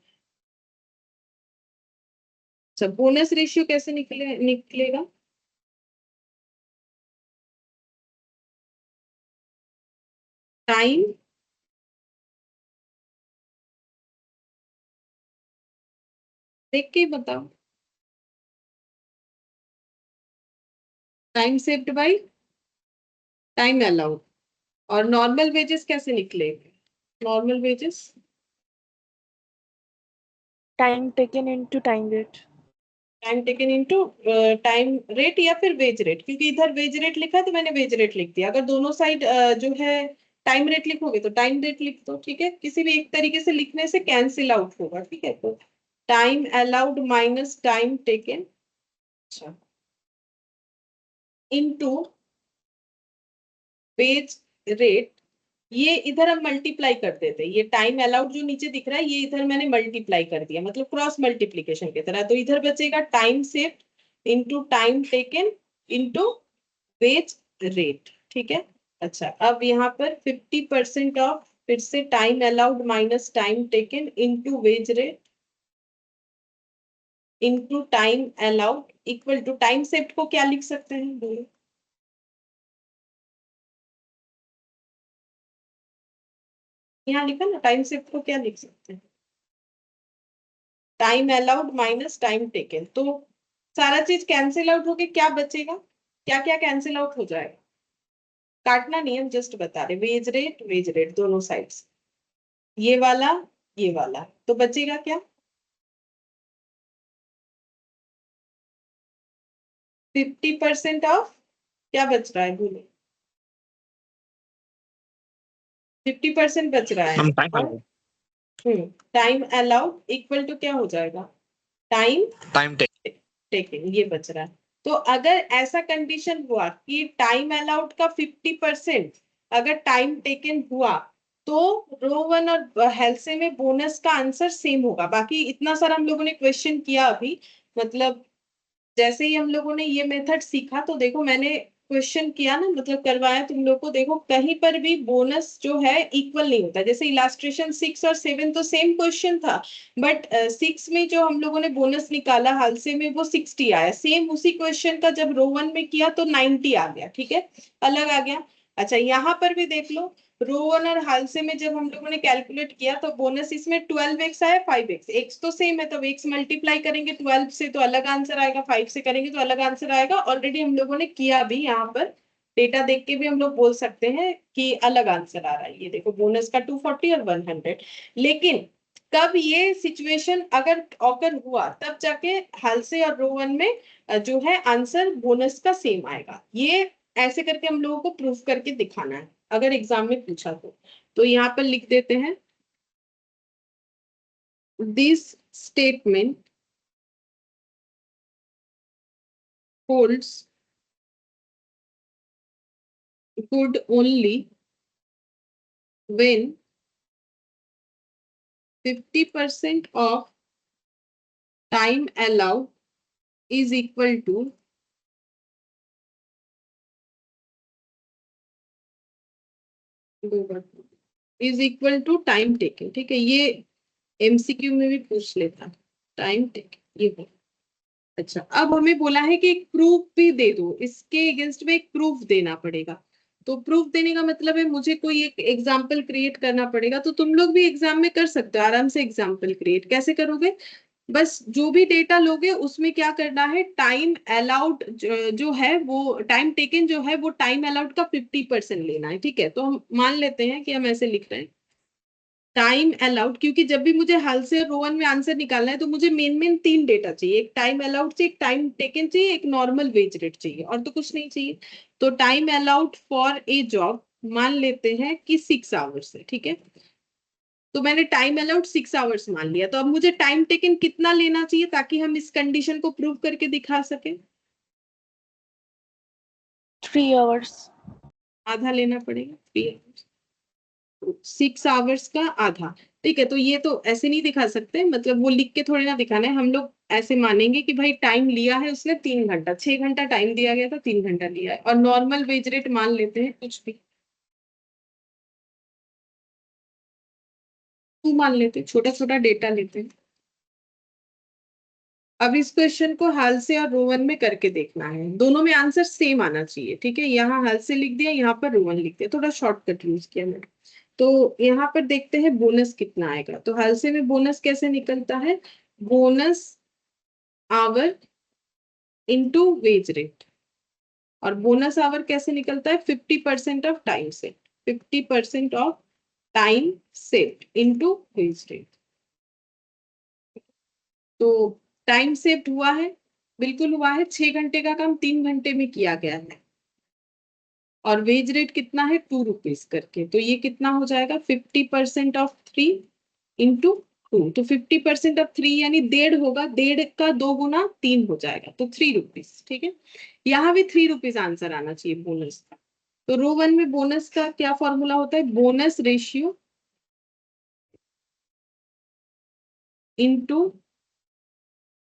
अच्छा, बोनस रेशियो कैसे निकलेगा, टाइम देख के ही बताओ, time saved by time allowed. और नॉर्मल वेजेस कैसे निकलेंगे, normal wages time taken into time rate, time taken into time rate या फिर वेज रेट, क्योंकि इधर वेज रेट लिखा है तो मैंने वेज रेट लिख दिया। अगर दोनों साइड जो है टाइम रेट लिखोगे तो टाइम रेट लिख दो, ठीक है। किसी भी एक तरीके से लिखने से कैंसिल आउट होगा, ठीक है। तो time allowed minus time taken, अच्छा, इनटू वेज रेट, ये इधर हम मल्टीप्लाई कर देते हैं। ये टाइम अलाउड जो नीचे दिख रहा है ये इधर मैंने मल्टीप्लाई कर दिया, मतलब क्रॉस मल्टीप्लीकेशन की तरह। तो इधर बचेगा time saved into time taken into wage rate, ठीक है। अच्छा, अब यहाँ पर 50% ऑफ, फिर से time allowed minus time taken into wage rate into time allowed equal to time saved को क्या लिख सकते हैं बोलो, यहाँ लिखा ना, टाइम सेव्ड को क्या लिख सकते हैं, time allowed minus time taken. तो सारा चीज कैंसिल आउट होके क्या बचेगा, क्या क्या कैंसिल आउट हो जाएगा, काटना नहीं, हम जस्ट बता रहे, वेज रेट दोनों साइड्स, ये वाला ये वाला, तो बचेगा क्या, 50% ऑफ, क्या बच रहा है बोलो, 50% बच रहा है। हम टाइम और टाइम अलाउड इक्वल टू क्या हो जाएगा, टाइम टाइम टेक टेकन, ये बच रहा है। तो अगर ऐसा कंडीशन हुआ कि टाइम अलाउड का 50% अगर टाइम टेकन हुआ, तो रो 1 और हेल्थ में बोनस का आंसर सेम होगा। बाकी इतना सारा हम लोगों ने क्वेश्चन किया अभी, मतलब जैसे ही हम लोगों ने ये मेथड सीखा तो देखो मैंने क्वेश्चन किया ना, मतलब करवाया तुम लोग को, देखो कहीं पर भी बोनस जो है इक्वल नहीं होता। जैसे इलास्ट्रेशन 6 और 7 तो सेम क्वेश्चन था, बट 6 में जो हम लोगों ने बोनस निकाला हालसे में वो 60 आया, सेम उसी क्वेश्चन का जब रो 1 में किया तो 90 आ गया, ठीक है, अलग आ गया। अच्छा, यहाँ पर भी देख लो, रो 1 और हालसे में जब हम लोगों ने कैलकुलेट किया तो बोनस इसमें 12x आया, 5x, एक्स तो सेम है तो x मल्टीप्लाई करेंगे 12 से तो अलग आंसर आएगा, 5 से करेंगे तो अलग आंसर आएगा। ऑलरेडी हम लोगों ने किया भी, यहाँ पर डेटा देख के भी हम लोग बोल सकते हैं कि अलग आंसर आ रहा है। ये देखो बोनस का 240 और 100, लेकिन कब ये सिचुएशन अगर ऑकर हुआ तब जाके हालसे और रो 1 में जो है आंसर बोनस का सेम आएगा। ये ऐसे करके हम लोगों को प्रूफ करके दिखाना है अगर एग्जाम में पूछा तो यहाँ पर लिख देते हैं, this statement holds good only when 50% of time allowed is equal to time taken. ठीक है, ये एमसीक्यू में भी पूछ लेता, टाइम टेकन ये हो। अच्छा, अब हमें बोला है कि एक प्रूफ भी दे दो, इसके अगेंस्ट में एक प्रूफ देना पड़ेगा। तो प्रूफ देने का मतलब है मुझे कोई एक एग्जाम्पल क्रिएट करना पड़ेगा। तो तुम लोग भी एग्जाम में कर सकते हो आराम से एग्जाम्पल क्रिएट। कैसे करोगे? बस जो भी डेटा लोगे उसमें क्या करना है, टाइम अलाउड जो है वो टाइम टेकन जो है वो टाइम अलाउड का 50% लेना है। ठीक है, तो हम मान लेते हैं कि हम ऐसे लिख रहे हैं टाइम अलाउड, क्योंकि जब भी मुझे हल से रोवन में आंसर निकालना है तो मुझे मेन 3 डेटा चाहिए, एक टाइम अलाउड चाहिए, एक टाइम टेकन चाहिए, एक नॉर्मल वेज रेट चाहिए, और तो कुछ नहीं चाहिए। तो time allowed for a job मान लेते हैं कि 6 आवर्स है। ठीक है, तो मैंने टाइम अलाउड 6 आवर्स मान लिया। तो अब मुझे टाइम टेकन कितना लेना चाहिए ताकि हम इस कंडीशन को प्रूव करके दिखा सके? 3 hours। आधा लेना पड़ेगा, 3 आवर्स, 6 आवर्स का आधा। ठीक है, तो ये तो ऐसे नहीं दिखा सकते, मतलब वो लिख के थोड़ी ना दिखाना है। हम लोग ऐसे मानेंगे कि भाई टाइम लिया है उसने 3 घंटा, 6 घंटा टाइम दिया गया था, 3 घंटा लिया है, और नॉर्मल वेज रेट मान लेते हैं कुछ भी, तू मान लेते, छोटा छोटा डेटा लेते हैं। अब इस क्वेश्चन को हाल से और रोवन में करके देखना है, दोनों में आंसर सेम आना चाहिए। ठीक है, यहाँ हाल से लिख दिया, यहाँ पर रोवन लिख दिया, थोड़ा शॉर्टकट यूज किया मैंने। तो यहाँ पर देखते हैं बोनस कितना आएगा। तो हाल से में बोनस कैसे निकलता है, bonus hour into wage rate. और बोनस आवर कैसे निकलता है, 50% of time set, 50% of time set into wage rate. तो टाइम सेव्ड हुआ है, बिल्कुल हुआ है, 6 घंटे का काम 3 घंटे में किया गया है, और वेज रेट कितना है, 2 रुपीज करके। तो ये कितना हो जाएगा, 50% ऑफ 3 इंटू 2। तो 50% ऑफ 3 यानी 1.5 होगा, 1.5 का 2 गुना 3 हो जाएगा, तो 3 रुपीज। ठीक है, यहाँ भी 3 रुपीज आंसर आना चाहिए बोनस का। तो रो वन में बोनस का क्या फॉर्मूला होता है, bonus ratio into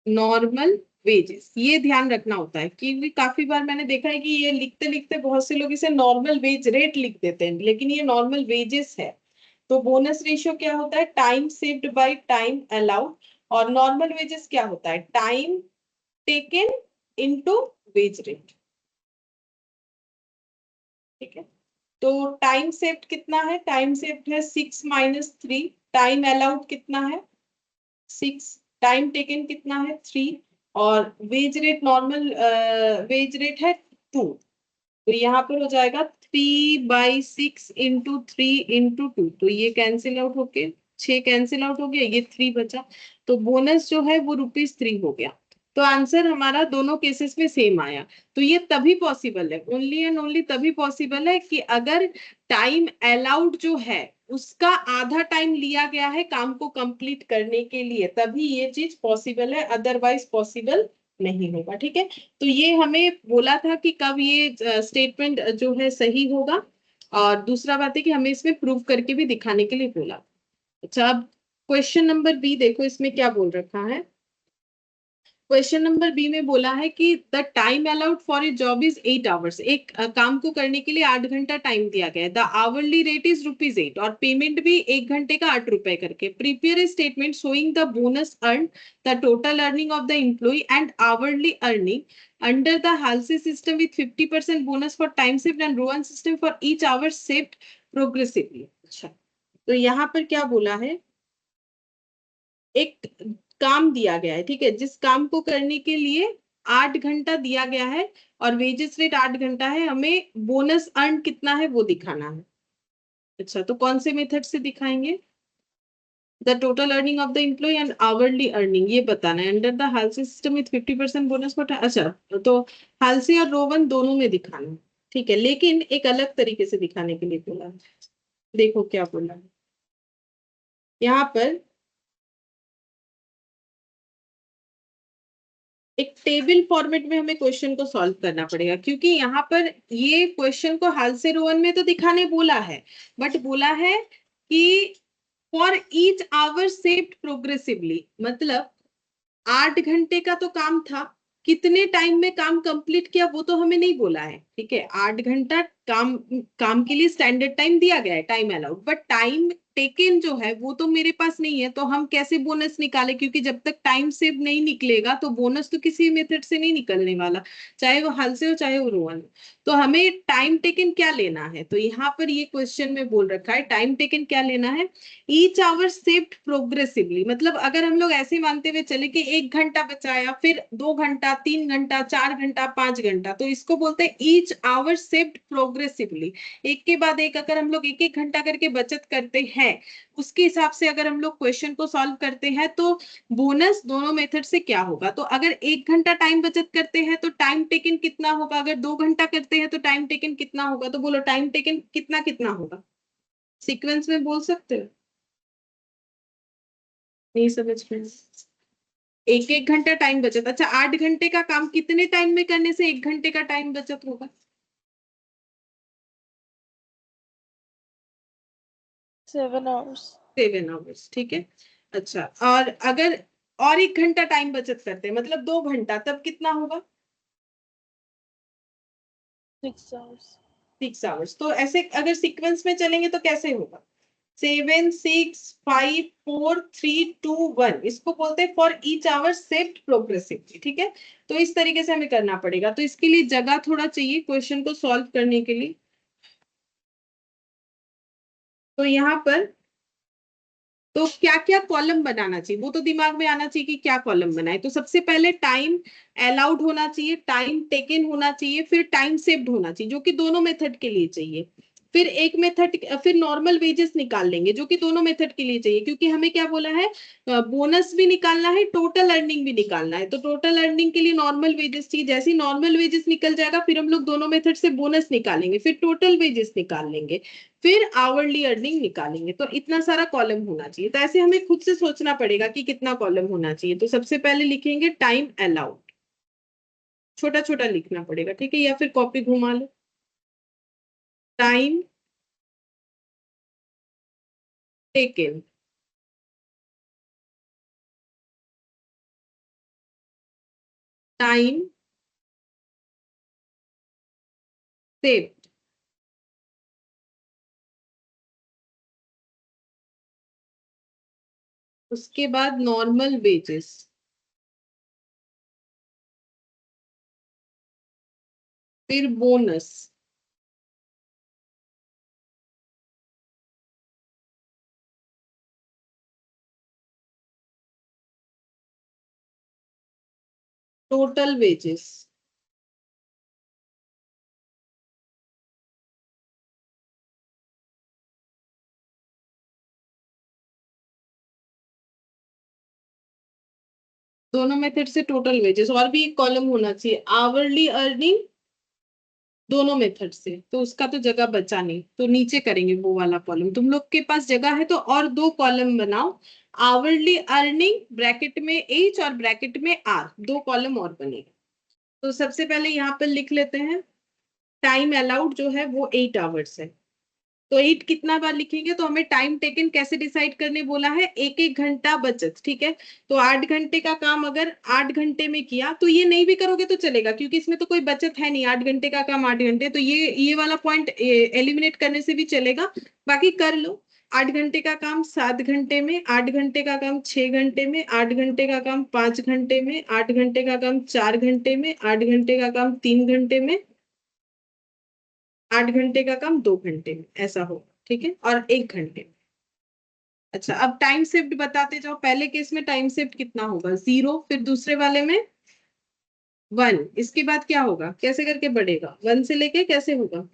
normal wages. ये ध्यान रखना होता है, क्योंकि काफी बार मैंने देखा है कि ये लिखते लिखते बहुत से लोग इसे नॉर्मल वेज रेट लिख देते हैं, लेकिन ये नॉर्मल वेजेस है। तो बोनस रेशियो क्या होता है, time saved by time allowed, और नॉर्मल वेजेस क्या होता है, time taken into wage rate. ठीक है, तो टाइम सेव्ड कितना है, टाइम सेव्ड है 6 माइनस 3, टाइम अलाउड कितना है 6, टाइम टेकन कितना है 3, और veg rate normal wage rate है 2। तो यहाँ पर हो जाएगा 3/6 इंटू 3 इंटू 2। तो ये कैंसिल आउट होके 6 कैंसिल आउट हो गया, ये 3 बचा। तो बोनस जो है वो ₹3 हो गया। तो आंसर हमारा दोनों केसेस में सेम आया। तो ये तभी पॉसिबल है, ओनली एंड ओनली तभी पॉसिबल है कि अगर टाइम अलाउड जो है उसका आधा टाइम लिया गया है काम को कंप्लीट करने के लिए, तभी ये चीज पॉसिबल है, अदरवाइज पॉसिबल नहीं होगा। ठीक है, तो ये हमें बोला था कि कब ये स्टेटमेंट जो है सही होगा, और दूसरा बात है कि हमें इसमें प्रूव करके भी दिखाने के लिए बोला। अच्छा, अब क्वेश्चन नंबर बी देखो, इसमें क्या बोल रखा है। क्वेश्चन नंबर बी में बोला है कि the time allowed for a job is 8 hours. एक काम को करने के लिए 8 घंटा टाइम दिया गया है। द आवरली रेट इज ₹8, और पेमेंट भी 1 घंटे का 8 रुपए करके। Prepare a statement showing the bonus earn, the total earning of the employee and hourly earning under the Halsey system with 50% bonus for time saved and Rowan system for each hour saved progressively. अच्छा, तो यहाँ पर क्या बोला है, एक काम दिया गया है, ठीक है, जिस काम को करने के लिए 8 घंटा दिया गया है और वेजेस रेट 8 घंटा है, हमें बोनस अर्न कितना है वो दिखाना है। अच्छा, तो कौन से मेथड से दिखाएंगे, the total earning of the employee and hourly earning, ये बताना है under the Halsey system with 50% bonus for. अच्छा, तो हालसी और रोवन दोनों में दिखाना है, ठीक है, लेकिन एक अलग तरीके से दिखाने के लिए बोला है। देखो क्या बोला है यहाँ पर, एक टेबल फॉर्मेट में हमें क्वेश्चन को सॉल्व करना पड़ेगा, क्योंकि यहाँ पर ये क्वेश्चन को हाल से रोवन में तो दिखाने बोला है, बट बोला है कि for each hour saved progressively, मतलब 8 घंटे का तो काम था, कितने टाइम में काम कंप्लीट किया वो तो हमें नहीं बोला है, ठीक है। 8 घंटा काम के लिए स्टैंडर्ड टाइम दिया गया है, time allowed, but time taken जो है वो तो मेरे पास नहीं है, तो हम कैसे बोनस निकाले, क्योंकि जब तक टाइम सेव नहीं निकलेगा तो बोनस तो किसी मेथड से नहीं निकलने वाला, चाहे वो हल से हो चाहे वो रोवन। तो हमें टाइम टेकन क्या लेना है, तो यहाँ पर ये क्वेश्चन में बोल रखा है टाइम टेकन क्या लेना है, ईच आवर सेव्ड प्रोग्रेसिवली, मतलब अगर हम लोग ऐसे मानते हुए चले कि 1 घंटा बचाया, फिर 2 घंटा, 3 घंटा, 4 घंटा, 5 घंटा, तो इसको बोलते हैं ईच आवर सेव्ड प्रोग्रेसिवली। एक के बाद एक अगर हम लोग एक एक घंटा करके बचत करते हैं, उसके हिसाब से अगर हम लोग क्वेश्चन को सॉल्व करते हैं तो बोनस दोनों मेथड से क्या होगा। तो अगर 1 घंटा टाइम बचत करते हैं तो टाइम टेकन कितना होगा, अगर 2 घंटा करते हैं तो टाइम टेकन कितना होगा, तो बोलो टाइम टेकन कितना कितना होगा, सीक्वेंस में बोल सकते हो। नहीं समझ में, एक एक घंटा टाइम बचत, अच्छा 8 घंटे का काम कितने टाइम में करने से 1 घंटे का टाइम बचत होगा, 7 hours. 7 आवर्स, ठीक है। अच्छा, और अगर और 1 घंटा टाइम बचत करते हैं मतलब 2 घंटा, तब कितना होगा, 6 hours. 6 आवर्स। तो ऐसे अगर सीक्वेंस में चलेंगे तो कैसे होगा, 7, 6, 5, 4, 3, 2, 1, इसको बोलते हैं for each hour saved progressively, ठीक है। तो इस तरीके से हमें करना पड़ेगा, तो इसके लिए जगह थोड़ा चाहिए क्वेश्चन को सॉल्व करने के लिए। तो यहाँ पर तो क्या क्या कॉलम बनाना चाहिए वो तो दिमाग में आना चाहिए कि क्या कॉलम बनाए। तो सबसे पहले टाइम अलाउड होना चाहिए, टाइम टेकन होना चाहिए, फिर टाइम सेव्ड होना चाहिए, जो कि दोनों मेथड के लिए चाहिए। फिर एक मेथड, फिर नॉर्मल वेजेस निकाल लेंगे जो कि दोनों मेथड के लिए चाहिए, क्योंकि हमें क्या बोला है, बोनस भी निकालना है, टोटल अर्निंग भी निकालना है। तो टोटल अर्निंग के लिए नॉर्मल वेजेस चाहिए, जैसे नॉर्मल वेजेस निकल जाएगा फिर हम लोग दोनों मेथड से बोनस निकालेंगे, फिर टोटल वेजेस निकाल लेंगे, फिर आवरली अर्निंग निकालेंगे। तो इतना सारा कॉलम होना चाहिए, तो ऐसे हमें खुद से सोचना पड़ेगा कि कितना कॉलम होना चाहिए। तो सबसे पहले लिखेंगे टाइम अलाउड, छोटा छोटा लिखना पड़ेगा, ठीक है, या फिर कॉपी घुमा लो, टाइम टेकन, टाइम सेव्ड, उसके बाद नॉर्मल वेजेस, फिर बोनस, टोटल वेजेस, दोनों मेथड से टोटल वेजेस, और भी एक कॉलम होना चाहिए आवरली अर्निंग, दोनों मेथड से। तो उसका तो जगह बचा नहीं, तो नीचे करेंगे वो वाला कॉलम, तुम लोग के पास जगह है तो और 2 कॉलम बनाओ, आवरली अर्निंग ब्रैकेट में एच और ब्रैकेट में आर, 2 कॉलम और बनेगा। तो सबसे पहले यहाँ पर लिख लेते हैं टाइम अलाउड जो है वो 8 आवर्स है, तो 8 कितना बार लिखेंगे, तो हमें टाइम टेकन कैसे डिसाइड करने बोला है, एक एक घंटा बचत, ठीक है। तो 8 घंटे का काम अगर 8 घंटे में किया, तो ये नहीं भी करोगे तो चलेगा, क्योंकि इसमें तो कोई बचत है नहीं, 8 घंटे का काम 8 घंटे, तो ये वाला पॉइंट एलिमिनेट करने से भी चलेगा, बाकी कर लो। 8 घंटे का काम 7 घंटे में, 8 घंटे का काम 6 घंटे में, 8 घंटे का काम 5 घंटे में, 8 घंटे का काम 4 घंटे में, 8 घंटे का काम 3 घंटे में, 8 घंटे का काम 2 घंटे में, ऐसा होगा, ठीक है, और 1 घंटे में। अच्छा, अब टाइम शिफ्ट बताते जाओ, पहले केस में टाइम शिफ्ट कितना होगा, 0, फिर दूसरे वाले में 1, इसके बाद क्या होगा, कैसे करके बढ़ेगा, 1 से लेके कैसे होगा,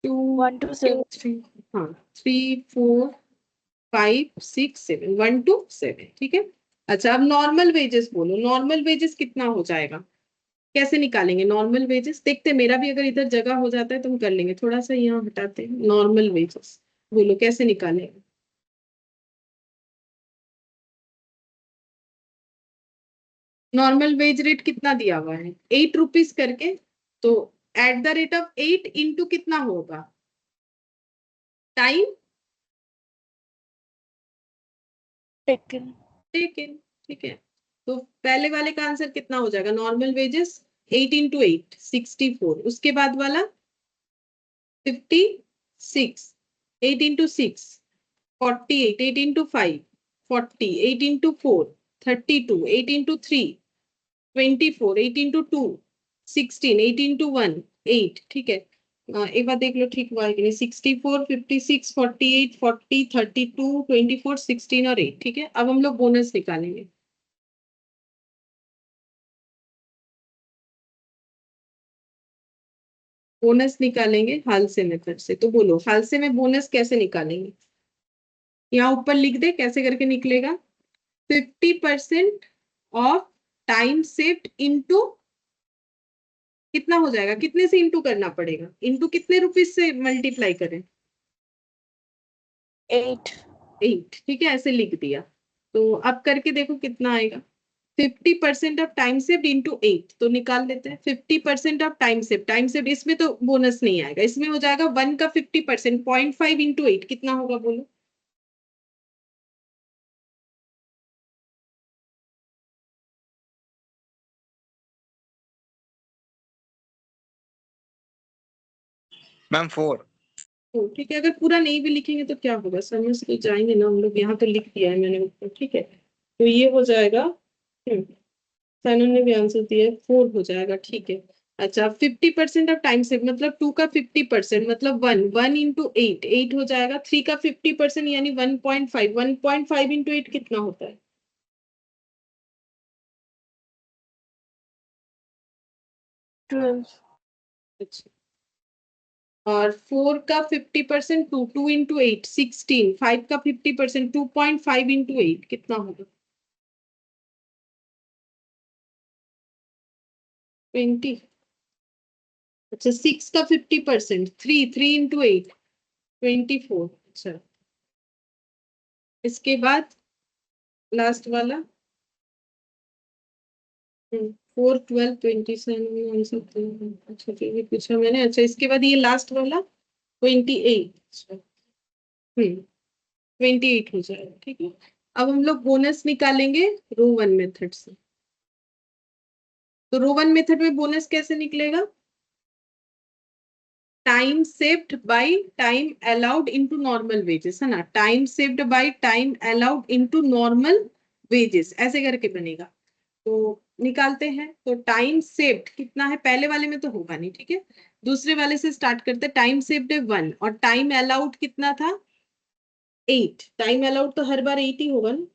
2, 1 to 7. 3, हाँ 3, 4, 5, 6, 7, 1 to 7, ठीक है। अच्छा, अब नॉर्मल वेजेस बोलो, नॉर्मल वेजेस कितना हो जाएगा, कैसे निकालेंगे नॉर्मल वेजेस, देखते हैं मेरा भी अगर इधर जगह हो जाता है तो हम कर लेंगे, थोड़ा सा यहाँ हटाते हैं, नॉर्मल वेजेस बोलो कैसे निकालेंगे, नॉर्मल वेज रेट कितना दिया हुआ है 8 रुपीज करके, तो eight the rate of 8 into कितना होगा टाइम टेकन। टेकन। ठीक है, तो पहले वाले का आंसर कितना हो जाएगा, नॉर्मल वेजेस 8 इंटू 8 64, उसके बाद वाला 56, 8 into 6 48, 8 into 5 40, 8 into 4 32, 8 into 3 24, 8 into 2 16, 8 into 1 8। ठीक है, एक बार देख लो ठीक हुआ है कि नहीं, 64 56 48 40 32 24 16 और 8। ठीक है, अब हम लोग बोनस निकालेंगे। बोनस निकालेंगे हालसे मेथड से, तो बोलो हालसे में बोनस कैसे निकालेंगे, यहाँ ऊपर लिख दे कैसे करके निकलेगा। 50% ऑफ टाइम सेव्ड इंटू कितना हो जाएगा, कितने से इंटू करना पड़ेगा, इंटू कितने रुपीज से मल्टीप्लाई करें, 8। 8। ठीक है, ऐसे लिख दिया, तो अब करके देखो कितना आएगा। 50% ऑफ टाइम सेव्ड इंटू 8, तो निकाल लेते हैं 50% ऑफ टाइम सेव्ड इसमें तो बोनस नहीं आएगा, इसमें हो जाएगा 1 का 50% 0.5 इंटू 8 कितना होगा बोलो। मैम 4। तो ठीक है, अगर पूरा नहीं भी लिखेंगे तो क्या होगा, समझ के जाएंगे ना हम लोग, यहाँ तो लिख दिया है मैंने ऊपर। ठीक है, तो ये हो जाएगा। सानू ने भी आंसर दिया है, 4 हो जाएगा। ठीक है, अच्छा 50% ऑफ टाइम से मतलब 2 का 50% मतलब 1 इंटू 8 8 हो जाएगा, 3 का 50% यानी 1.5 1.5 इंटू 8 कितना होता है 12। अच्छा, और 4 का 50% 2 2 इंटू 8 16, 5 का 50% 2.5 इंटू 8 कितना होगा 20। अच्छा 6 का 50% 3 3 इंटू 8 24। अच्छा, इसके बाद लास्ट वाला 4 12 27 आंसर। अच्छा फिर भी पूछा मैंने। अच्छा इसके बाद ये लास्ट वाला 28। अच्छा 28 हो जाएगा। ठीक है, अब हम लोग बोनस निकालेंगे रो वन मेथड से। तो रो वन मेथड में बोनस कैसे निकलेगा, time saved by time allowed into normal wages, है ना, time saved by time allowed into normal wages, ऐसे करके बनेगा। तो निकालते हैं, तो टाइम सेव्ड कितना है, पहले वाले में तो होगा नहीं। ठीक है, दूसरे वाले से स्टार्ट करते हैं। टाइम सेव्ड है 1 और टाइम अलाउड कितना था 8, टाइम अलाउड तो हर बार 8 ही होगा ना,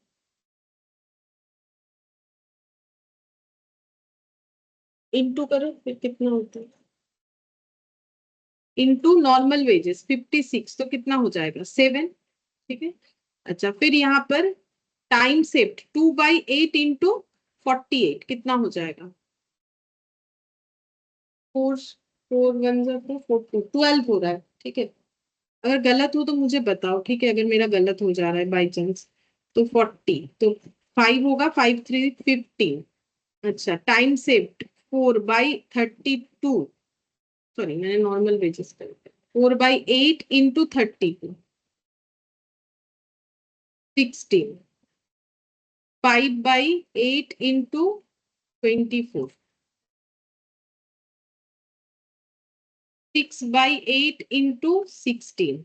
इनटू करो फिर कितना होता है, इनटू नॉर्मल वेजेस 56, तो कितना हो जाएगा 7। ठीक है, अच्छा फिर यहाँ पर टाइम सेव्ड 2/8 इंटू 48 कितना हो जाएगा 4 4 1 4 12 हो रहा है। ठीक है, अगर गलत हो तो मुझे बताओ। ठीक है, अगर मेरा गलत हो जा रहा है बाई चांस, तो 40, तो 5 होगा 5 3 15। अच्छा टाइम सेव्ड 4/32, सॉरी मैंने नॉर्मल वेजेस कर 4/8 इंटू 32 16, 5/8 इंटू 24 6/8 इंटू 16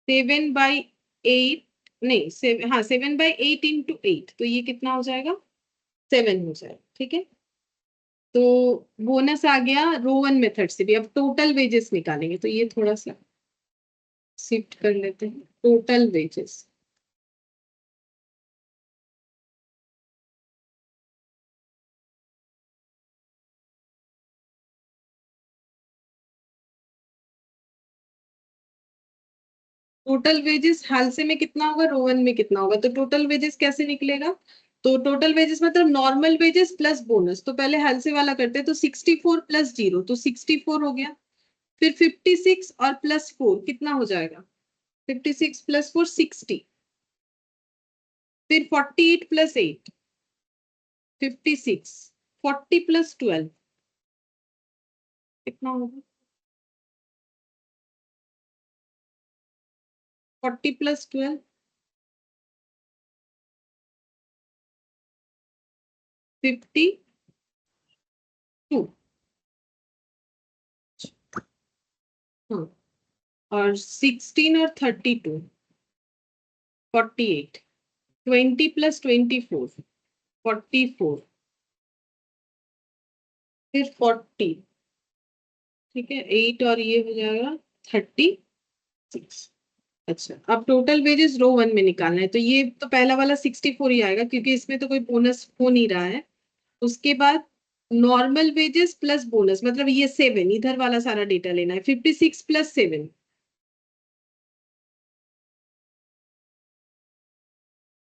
7/8 नहीं 7, हाँ 7/8 इंटू 8, तो ये कितना हो जाएगा 7 हो जाएगा। ठीक है, तो बोनस आ गया रो वन मेथड से भी। अब टोटल वेजेस निकालेंगे, तो ये थोड़ा सा शिफ्ट कर लेते हैं, टोटल वेजेस। टोटल वेजेस हालसे में कितना होगा, रो वन में कितना होगा, तो टोटल वेजेस कैसे निकलेगा, तो टोटल वेजेस मतलब नॉर्मल वेजेस प्लस बोनस। तो पहले हालसे वाला करते हैं, तो 64 प्लस 0 तो 64 हो गया, फिर 56 और प्लस 4 कितना हो जाएगा 56 प्लस 4 60, फिर 48 प्लस 8 56, 40 प्लस 12 कितना होगा? 40 प्लस 12 52। हाँ, और 16 और 32 48, 20 प्लस 24 44, फिर 40, ठीक है, 8 और ये हो जाएगा 36। अच्छा, अब टोटल वेजेस रो 1 में निकालना है, तो ये तो पहला वाला 64 ही आएगा क्योंकि इसमें तो कोई बोनस हो नहीं रहा है। उसके बाद नॉर्मल वेजेस प्लस बोनस, मतलब ये 7, इधर वाला सारा डेटा लेना है। 56 प्लस 7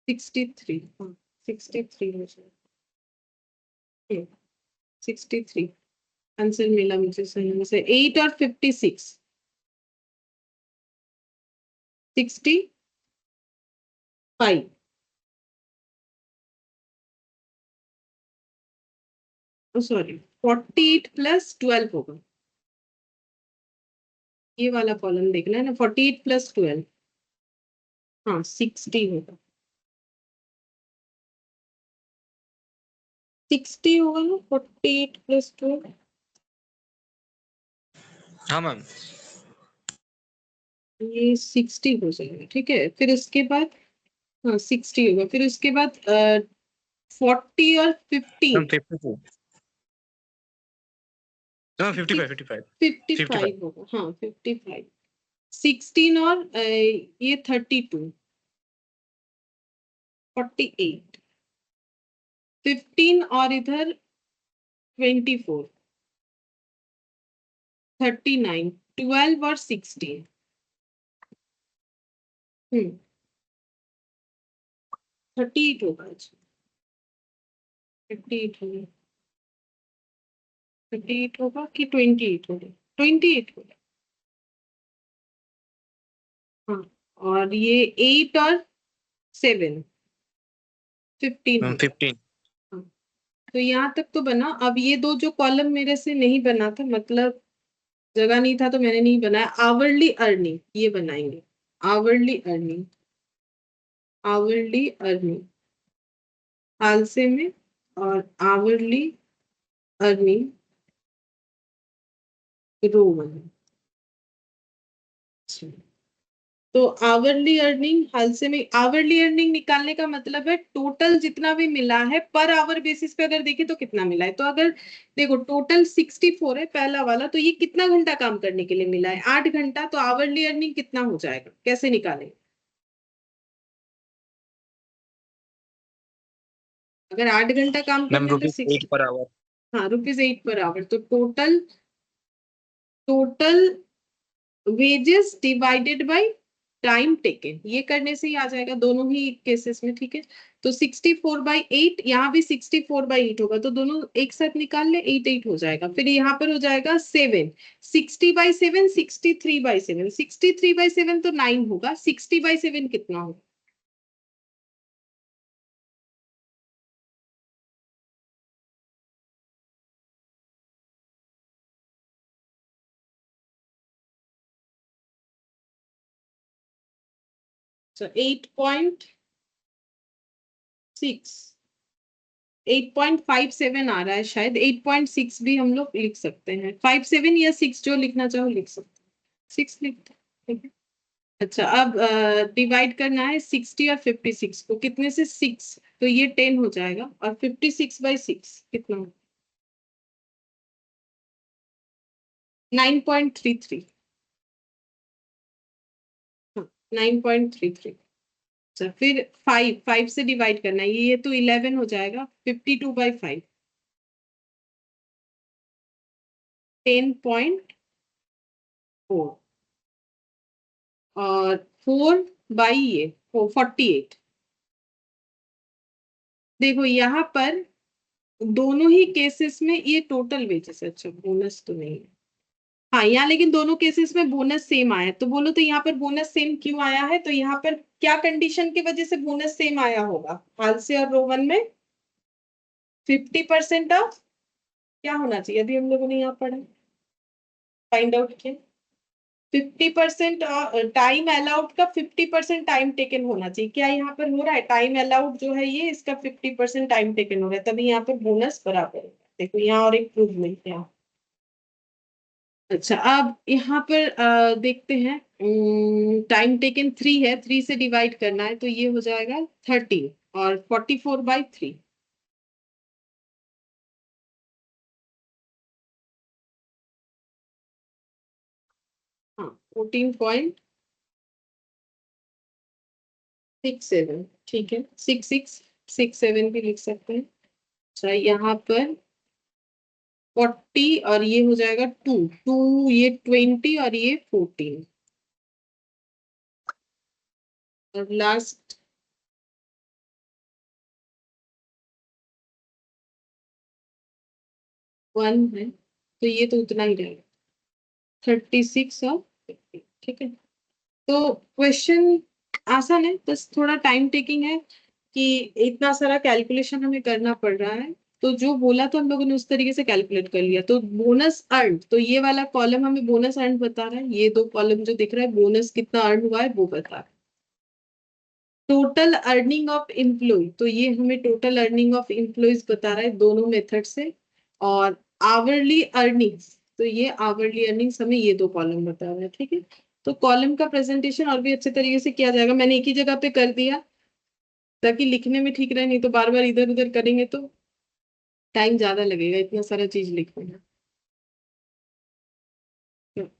63, हाँ 63 हो जाएगा। 63 आंसर मिला मुझे सही से। 8 और 56 65, सॉरी 48 प्लस 12 होगा, ये वाला कॉलम देखना है ना। 48 प्लस 12, हाँ 60 होगा। 60 होगा ना, 48 प्लस 12। हाँ मैम। ये 60 हो जाएगा, ठीक है। फिर उसके बाद हाँ 60 होगा। फिर उसके बाद 40 और 15 मैम 52। मैम 55 55 होगा, हाँ 55। 16 और ये 32 48, 15 और इधर 24 39, 12 और 16। 38 होगा। अच्छा 38 होगा, 38 होगा कि 28 होगा? 28 होगा, हाँ। और ये 8 और 7 15 मैम होगा। 15। हाँ, तो यहाँ तक तो बना। अब ये दो जो कॉलम मेरे से नहीं बना था, मतलब जगह नहीं था तो मैंने नहीं बनाया। आवरली अर्निंग ये बनाएंगे। आवरली अर्निंग, आवरली अर्निंग हाल से में, और आवरली अर्निंग रो 1। तो आवरली अर्निंग हाल से में, आवरली अर्निंग निकालने का मतलब है टोटल जितना भी मिला है पर आवर बेसिस पे अगर देखें तो कितना मिला है। तो अगर देखो टोटल 64 है पहला वाला, तो ये कितना घंटा काम करने के लिए मिला है? 8 घंटा। तो आवरली अर्निंग कितना हो जाएगा, कैसे निकालें? अगर 8 घंटा काम मैम करना है तो ₹8 पर आवर। हाँ ₹8 पर आवर। तो total total wages divided by time taken, ये करने से ही आ जाएगा दोनों ही केसेस में, ठीक है। तो 64/8, यहाँ भी 64/8 होगा, तो दोनों एक साथ निकाल ले, 8 हो जाएगा। फिर यहाँ पर हो जाएगा 7, 60/7, 63/7, 63/7 तो 9 होगा। 60/7 कितना होगा? So 8.57 आ रहा है शायद। 8.6 भी हम लोग लिख सकते हैं। 57 या 6 जो लिखना चाहो लिख सकते हैं। 6 लिखते हैं, ठीक है। अच्छा, अब डिवाइड करना है 60 और 56 को। कितने से? 6, तो ये 10 हो जाएगा। और 56/6 कितना हो? 9.33। हाँ 9.33। अच्छा, फिर 5 से डिवाइड करना है, ये तो 11 हो जाएगा। 52/5 10.4, और 48। देखो यहाँ पर दोनों ही केसेस में ये टोटल वेजेस। अच्छा, बोनस तो नहीं है, हाँ यहाँ, लेकिन दोनों केसेस में बोनस सेम आया है। तो बोलो तो यहाँ पर बोनस सेम क्यों आया है? तो यहाँ पर क्या कंडीशन की वजह से बोनस सेम आया होगा हाल से और रो 1 में? 50% ऑफ क्या होना चाहिए, अभी हम लोगों ने यहाँ पढ़ा, फाइंड आउट किया। 50% टाइम अलाउड का 50% टाइम टेकन होना चाहिए। क्या यहाँ पर हो रहा है? टाइम अलाउड जो है ये, इसका 50% टाइम टेकन हो रहा है, तभी यहाँ पर बोनस बराबर है। देखो यहाँ और एक प्रूफ मिल गया। अच्छा, अब यहाँ पर देखते हैं, टाइम टेकन 3 है, 3 से डिवाइड करना है, तो ये हो जाएगा 30 और 44/3। हाँ, 14.67, ठीक है, 6667 भी लिख सकते हैं। अच्छा, यहाँ पर 40 और ये हो जाएगा 2, ये 20 और ये 14, और लास्ट 1 है, तो ये तो उतना ही रहेगा, 36 और 50, ठीक है। तो क्वेश्चन आसान है, बस थोड़ा टाइम टेकिंग है कि इतना सारा कैलकुलेशन हमें करना पड़ रहा है। तो जो बोला तो हम लोगों ने उस तरीके से कैलकुलेट कर लिया। तो बोनस अर्न, तो ये वाला कॉलम हमें बोनस अर्न बता रहा है, ये 2 कॉलम जो दिख रहा है बोनस कितना अर्न हुआ है वो बता रहा है। टोटल अर्निंग ऑफ एम्प्लॉय, तो ये हमें टोटल अर्निंग ऑफ एम्प्लॉयज बता रहा है दोनों मेथड से। और आवरली अर्निंग्स, तो ये आवरली अर्निंग्स हमें ये 2 कॉलम बता रहा है, ठीक है। तो कॉलम का प्रेजेंटेशन और भी अच्छे तरीके से किया जाएगा, मैंने एक ही जगह पे कर दिया ताकि लिखने में ठीक रहे, नहीं तो बार बार इधर उधर करेंगे तो टाइम ज्यादा लगेगा इतना सारा चीज लिखने में।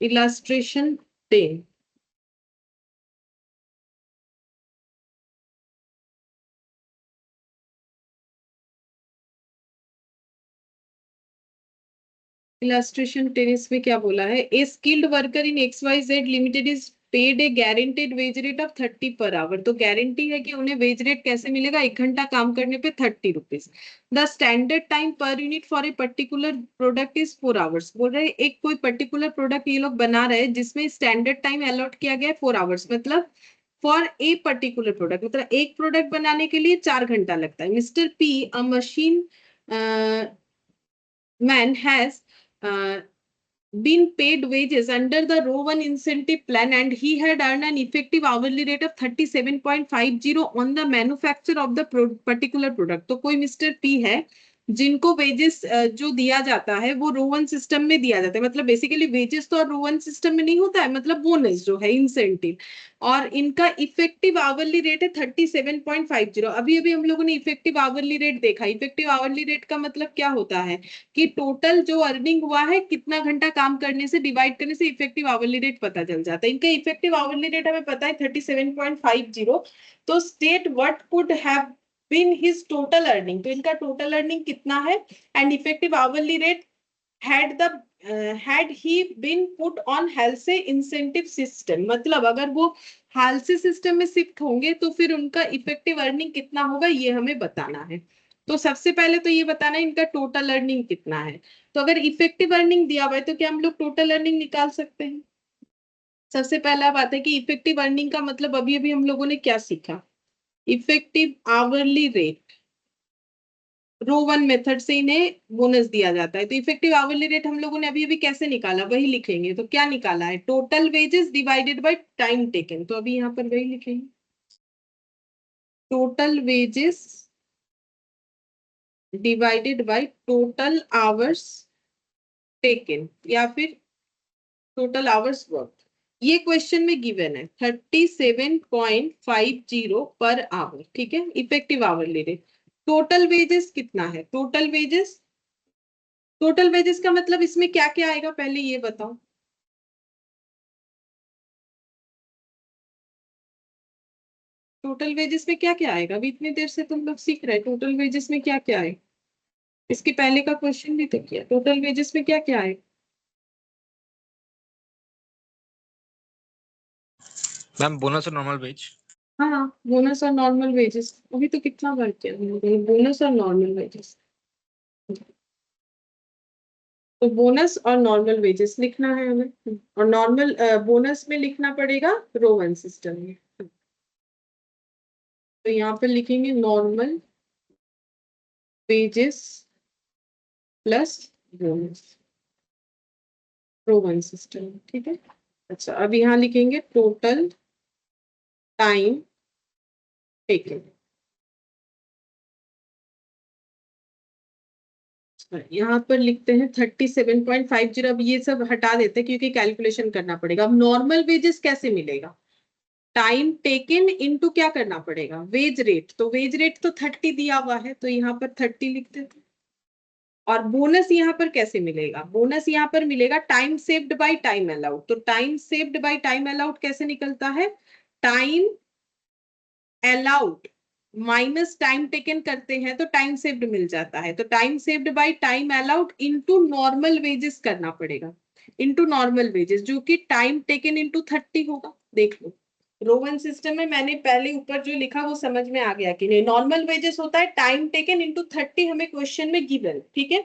इलास्ट्रेशन 10, इलास्ट्रेशन 10 इसमें क्या बोला है? A skilled worker in XYZ limited is paid a guaranteed wage rate of 30 per our. तो गारंटी है कि उन्हें वेज रेट कैसे मिलेगा? 1 घंटा काम करने पे 30 rupees. The standard time per unit for a particular product is 4 hours. बोल रहे एक कोई पर्टिकुलर प्रोडक्ट ये लोग बना रहे हैं जिसमें स्टैंडर्ड टाइम अलॉट किया गया है 4 आवर्स, मतलब फॉर ए पर्टिकुलर प्रोडक्ट, मतलब एक प्रोडक्ट बनाने के लिए 4 घंटा लगता है। Mister P a machine man has been paid wages under the row 1 incentive plan and he had earned an effective hourly rate of 37.50 on the manufacture of the particular product। तो कोई मिस्टर पी है जिनको वेजेस जो दिया जाता है वो रो 1 सिस्टम में दिया जाता है, मतलब बेसिकली वेजेस तो रो 1 सिस्टम में नहीं होता है, मतलब बोनस जो है इंसेंटिव, और इनका इफेक्टिव आवरली रेट है 37.50। अभी अभी हम लोगों ने इफेक्टिव आवरली रेट देखा। इफेक्टिव आवरली रेट का मतलब क्या होता है कि टोटल जो अर्निंग हुआ है कितना घंटा काम करने से डिवाइड करने से इफेक्टिव आवरली रेट पता चल जाता है। इनका इफेक्टिव आवरली रेट हमें पता है 37.50। तो state what could have been his total earning, तो इनका टोटल अर्निंग कितना है, and effective hourly rate had the had he been put on halse incentive system, मतलब अगर वो हालसे सिस्टम में शिफ्ट होंगे तो फिर उनका इफेक्टिव अर्निंग कितना होगा ये हमें बताना है। तो सबसे पहले तो ये बताना है इनका टोटल अर्निंग कितना है। तो अगर इफेक्टिव अर्निंग दिया हुआ है तो क्या हम लोग टोटल अर्निंग निकाल सकते हैं? सबसे पहला बात है कि इफेक्टिव अर्निंग का मतलब अभी अभी हम लोगों ने क्या सीखा? इफेक्टिव आवरली रेट, रो 1 मेथड से इन्हें बोनस दिया जाता है। तो इफेक्टिव आवरली रेट हम लोगों ने अभी अभी कैसे निकाला वही लिखेंगे। तो क्या निकाला है? Total wages divided by time taken, तो अभी यहाँ पर वही लिखेंगे, total wages divided by total hours taken, या फिर टोटल आवर्स वर्क। ये क्वेश्चन में गिवन है 37.50 पर आवर, ठीक है, effective hourly rate. Total wages कितना है? टोटल वेजेस, टोटल वेजेस का मतलब इसमें क्या क्या आएगा पहले ये बताओ। टोटल वेजेस में क्या क्या आएगा? अभी इतनी देर से तुम लोग सीख रहे हैं, टोटल वेजेस में क्या क्या आएगा? इसके पहले का क्वेश्चन भी तो किया, टोटल वेजेस में क्या क्या आएगा? मैम बोनस और नॉर्मल वेज। हाँ, बोनस और नॉर्मल वेजेस, अभी तो कितना बार किया बोनस और नॉर्मल वेजेस। तो बोनस और नॉर्मल वेजेस लिखना है हमें, और नॉर्मल बोनस में लिखना पड़ेगा रो 1 सिस्टम में। तो यहाँ पर लिखेंगे normal wages plus bonus, Rowan system. ठीक है। अच्छा, अब यहाँ लिखेंगे टोटल टाइम टेकन। यहाँ पर लिखते हैं 37.50। अब ये सब हटा देते हैं क्योंकि कैलकुलेशन करना पड़ेगा। अब नॉर्मल वेजेस कैसे मिलेगा? टाइम टेकन इनटू क्या करना पड़ेगा? Wage rate. तो वेज रेट तो 30 दिया हुआ है, तो यहाँ पर 30 लिख देते। और बोनस यहाँ पर कैसे मिलेगा? बोनस यहाँ पर मिलेगा time saved by time allowed. तो time saved by time allowed कैसे निकलता है? Time allowed minus time taken करते हैं तो टाइम सेव्ड मिल जाता है। तो time saved by time allowed into normal wages करना पड़ेगा, इनटू नॉर्मल वेजेस, जो कि टाइम टेकन इनटू 30 होगा। देख लो, रोवन सिस्टम में मैंने पहले ऊपर जो लिखा वो समझ में आ गया कि नहीं? नॉर्मल वेजेस होता है टाइम टेकन इनटू 30, हमें क्वेश्चन में गिवन। ठीक है।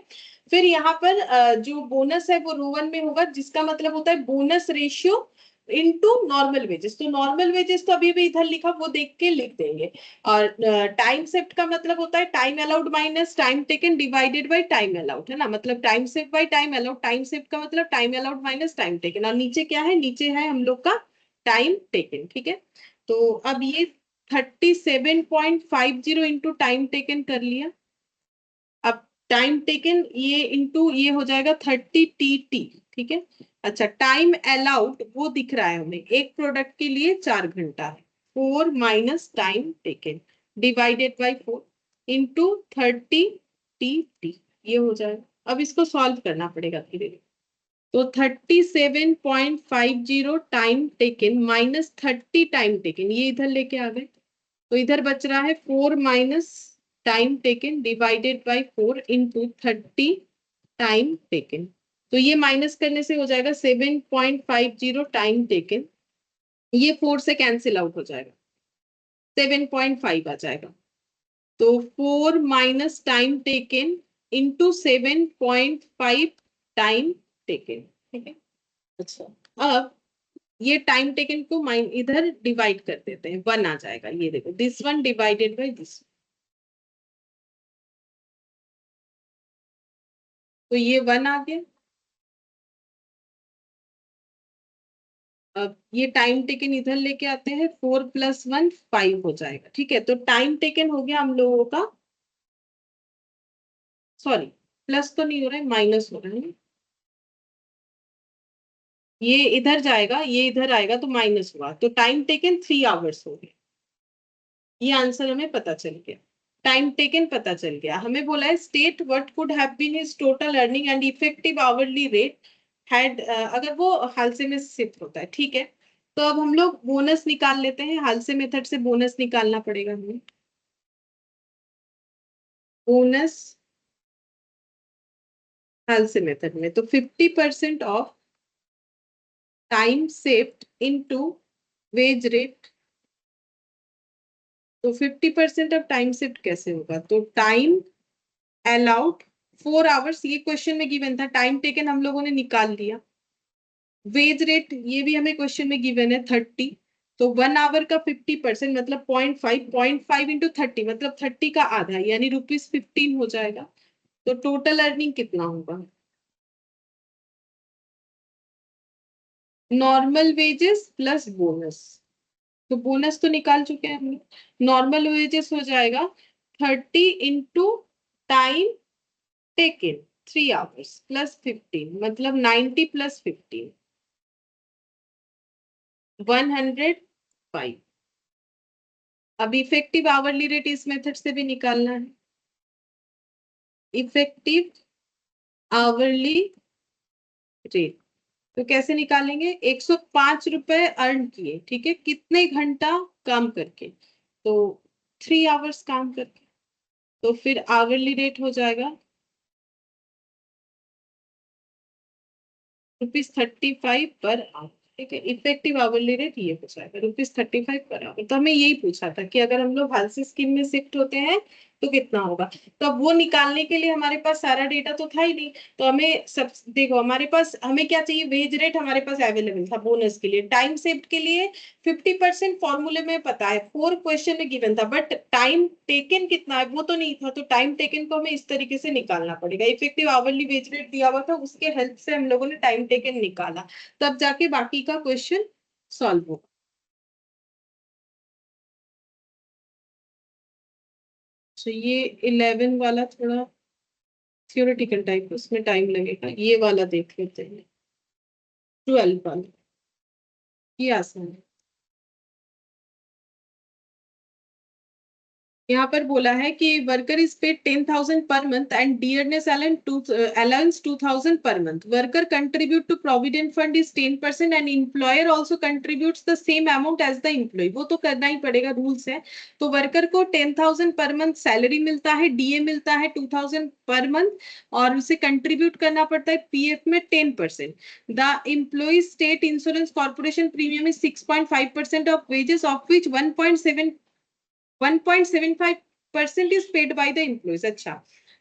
फिर यहाँ पर जो बोनस है वो रोवन में होगा, जिसका मतलब होता है bonus ratio into normal wages. तो नॉर्मल वेजेस तो अभी भी इधर लिखा, वो देख के लिख देंगे। और टाइम सेव्ड का मतलब होता है time allowed minus time taken divided by time allowed, है ना? मतलब time saved by time allowed, time saved का मतलब time allowed minus time taken. और नीचे क्या है? नीचे है हम लोग का टाइम टेकन। ठीक है। तो अब ये 37.50 इंटू टाइम टेकन कर लिया। अब टाइम टेकन ये इंटू ये हो जाएगा 30 टी। ठीक है। अच्छा, टाइम अलाउड वो दिख रहा है हमें, एक प्रोडक्ट के लिए 4 घंटा है। 4 minus time taken divided by 4 into 30 T, ये हो जाएगा। अब इसको सॉल्व करना पड़ेगा धीरे धीरे। तो 37.50 time taken minus 30 time taken, ये इधर लेके आ गए। तो इधर बच रहा है 4 minus time taken divided by 4 into 30 time taken. तो ये माइनस करने से हो जाएगा 7.50 टाइम टेकन। ये 4 से कैंसिल आउट हो जाएगा, 7.5 आ जाएगा। तो 4 minus time taken into 7.5 time taken. ठीक है। अच्छा, अब ये टाइम टेकन को इधर डिवाइड कर देते हैं, 1 आ जाएगा। ये देखो, this one divided by this. तो ये 1 आ गया। अब ये टाइम टेकन इधर लेके आते हैं, 4 प्लस 1 5 हो जाएगा। ठीक है। तो टाइम टेकन हो गया हम लोगों का, सॉरी प्लस तो नहीं हो रहा है, माइनस हो रहा है। ये इधर जाएगा, ये इधर आएगा तो माइनस हुआ। तो टाइम टेकन 3 आवर्स हो गए। ये आंसर हमें पता चल गया, टाइम टेकन पता चल गया। हमें बोला है state what could have been his total earning and effective hourly rate had, अगर वो हाल से में शिफ्ट होता है। ठीक है। तो अब हम लोग बोनस निकाल लेते हैं, हाल से मेथड से बोनस निकालना पड़ेगा हमें। बोनस हाल से मेथड में तो 50% of time saved into wage rate. तो 50% ऑफ टाइम सेव्ड कैसे होगा? तो टाइम अलाउड 4 आवर्स, ये क्वेश्चन में गिवन था। टाइम टेकन हम लोगों ने निकाल लिया। वेज रेट ये भी हमें क्वेश्चन में गिवन है 30। तो 1 आवर का 50% मतलब 0.5 इंटू 30 मतलब 30 का आधा, यानी ₹15 हो जाएगा। तो टोटल अर्निंग कितना होगा? Normal wages plus bonus. तो बोनस तो निकाल चुके हैं हम लोग। नॉर्मल वेजेस हो जाएगा 30 into time taken 3 hours plus 15 मतलब 90 प्लस 15 105। अब इफेक्टिव आवरली रेट इस मेथड से भी निकालना है। इफेक्टिव आवरली रेट तो कैसे निकालेंगे? 105 रुपए अर्न किए। ठीक है। कितने घंटा काम करके? तो 3 आवर्स काम करके। तो फिर आवरली रेट हो जाएगा ₹35 पर आवर। ठीक है। इफेक्टिव आवरली रेट ये हो जाएगा ₹35 पर आवर। तो हमें यही पूछा था कि अगर हम लोग हाल से स्कीम में शिफ्ट होते हैं तो कितना होगा। तो अब वो निकालने के लिए हमारे पास सारा डेटा तो था ही नहीं, तो हमें सब देखो हमारे पास हमें क्या चाहिए, वेज रेट हमारे पास अवेलेबल था बोनस के लिए। टाइम सेव्ड के लिए 50% फॉर्मूले में पता है, 4 क्वेश्चन में गिवन था, बट टाइम टेकन कितना है वो तो नहीं था, तो टाइम टेकन को हमें इस तरीके से निकालना पड़ेगा। इफेक्टिव आवरली वेज रेट दिया हुआ था, उसके हेल्प से हम लोगों ने टाइम टेकन निकाला, तब जाके बाकी का क्वेश्चन सॉल्व होगा। तो ये 11 वाला थोड़ा थियोरेटिकल टाइप, उसमें टाइम लगेगा, ये वाला देख लेते हैं 12 वाला, ये आसान है। यहाँ पर बोला है कि worker is paid 10,000 per month and dearness allowance 2,000 per month. Worker contribute to provident fund is 10% and employer also contributes the same amount as the employee. वो तो करना ही पड़ेगा, रूल्स है। तो वर्कर को 10,000 पर मंथ सैलरी मिलता है, डीए मिलता है 2,000 पर मंथ, और उसे कंट्रीब्यूट करना पड़ता है पीएफ में 10%। The employee state insurance corporation premium is 6.5% of wages, of which 1.75% is paid by the employees. अच्छा,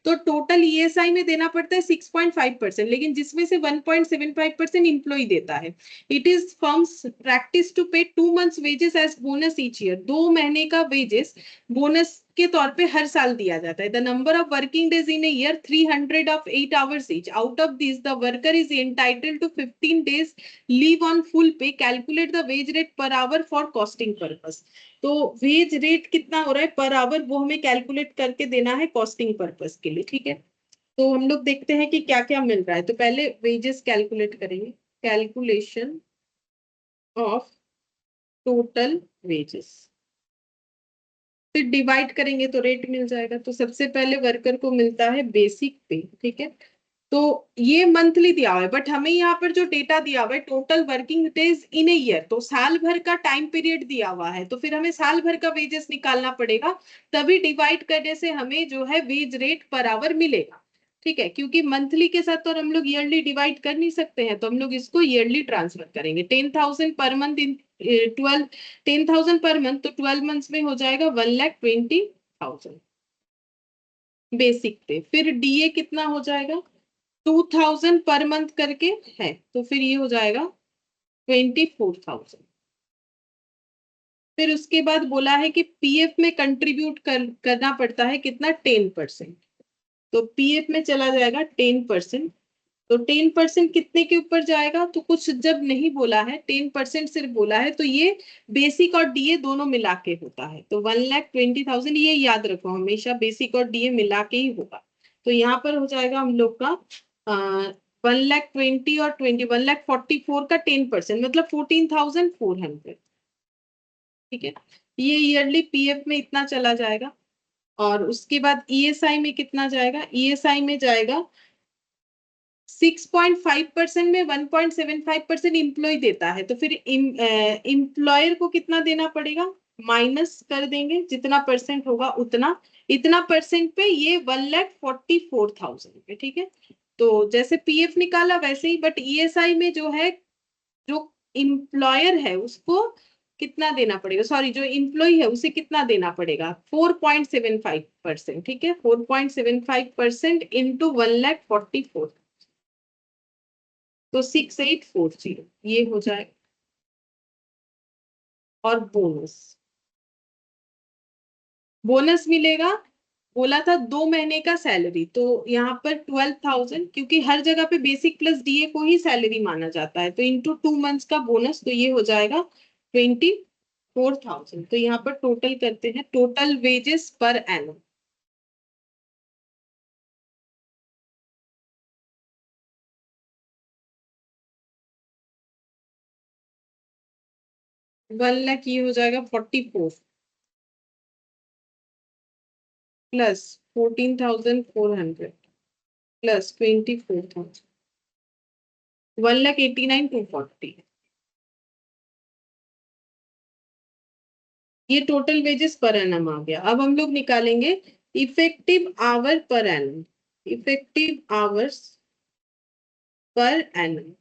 तो टोटल ईएसआई में देना पड़ता है 6.5%, लेकिन जिसमें से 1.75% एम्प्लॉय देता है। It is firm's practice to pay 2 months wages as bonus each year. 2 महीने का वेजेस बोनस के तौर पे हर साल दिया जाता है। The number of working days in a year 300 of 8 hours each. Out of these, the worker is entitled to 15 days leave on full pay. Calculate the wage rate per hour for costing purpose. तो वेज रेट कितना हो रहा है पर आवर, वो हमें कैलकुलेट करके देना है कॉस्टिंग पर्पस के लिए, ठीक है। तो हम लोग देखते हैं कि क्या क्या मिल रहा है। तो पहले वेजेस कैलकुलेट करेंगे, कैलकुलेशन ऑफ टोटल वेजेस, फिर डिवाइड करेंगे तो रेट मिल जाएगा। तो सबसे पहले वर्कर को मिलता है बेसिक पे, ठीक है। तो ये मंथली दिया हुआ है, बट हमें यहाँ पर जो डेटा दिया हुआ है total working days in a year, तो साल भर का टाइम पीरियड दिया हुआ है, तो फिर हमें साल भर का वेजेस निकालना पड़ेगा, तभी डिवाइड करने से हमें जो है वेज रेट पर आवर मिलेगा, ठीक है। क्योंकि मंथली के साथ तो हम लोग ईयरली डिवाइड कर नहीं सकते हैं, तो हम लोग इसको ईयरली ट्रांसफर करेंगे। 10,000 per month in 12, 10,000 per month, तो 12 मंथ्स में हो जाएगा 1,20,000 बेसिक पे। फिर डीए कितना हो जाएगा, 2,000 पर मंथ करके है, तो फिर ये हो जाएगा 24,000। फिर उसके बाद बोला है कि पीएफ में कंट्रीब्यूट करना पड़ता है कितना, 10%। तो पीएफ में चला जाएगा 10%। तो 10% कितने के ऊपर जाएगा, तो कुछ जब नहीं बोला है, 10% सिर्फ बोला है, तो ये बेसिक और डीए दोनों मिला के होता है। तो 1,20,000, ये याद रखो हमेशा, बेसिक और डीए मिला के ही होगा। तो यहाँ पर हो जाएगा हम लोग का 1,20,000 और 1,44,000 का 10%, मतलब 14,400, ठीक है। ये ईयरली पीएफ में इतना चला जाएगा। और उसके बाद ईएसआई में कितना जाएगा, ईएसआई में जाएगा 6.5% में 1.75% इम्प्लॉय देता है, तो फिर इम्प्लॉयर को कितना देना पड़ेगा, माइनस कर देंगे, जितना परसेंट होगा उतना, इतना परसेंट पे ये 1,44,000 पे, ठीक है। तो जैसे पीएफ निकाला वैसे ही, बट ईएसआई में जो है, जो इम्प्लॉयर है उसको कितना देना पड़ेगा, सॉरी जो इम्प्लॉय है उसे कितना देना पड़ेगा, 4.75%, ठीक है। 4.75% इंटू 1,44,000, तो 6,840 ये हो जाएगा। और बोनस, बोनस मिलेगा, बोला था 2 महीने का सैलरी, तो यहाँ पर 12,000, क्योंकि हर जगह पे बेसिक प्लस डीए को ही सैलरी माना जाता है, तो इंटू 2 मंथ्स का बोनस, तो ये हो जाएगा 24,000। तो यहाँ पर टोटल करते हैं, total wages per annum, one lakh, ये हो जाएगा 44 प्लस 14,400 प्लस 24,000, 1,89,240। ये टोटल वेजेस पर एनम आ गया। अब हम लोग निकालेंगे effective hour per annum, effective hours per annum.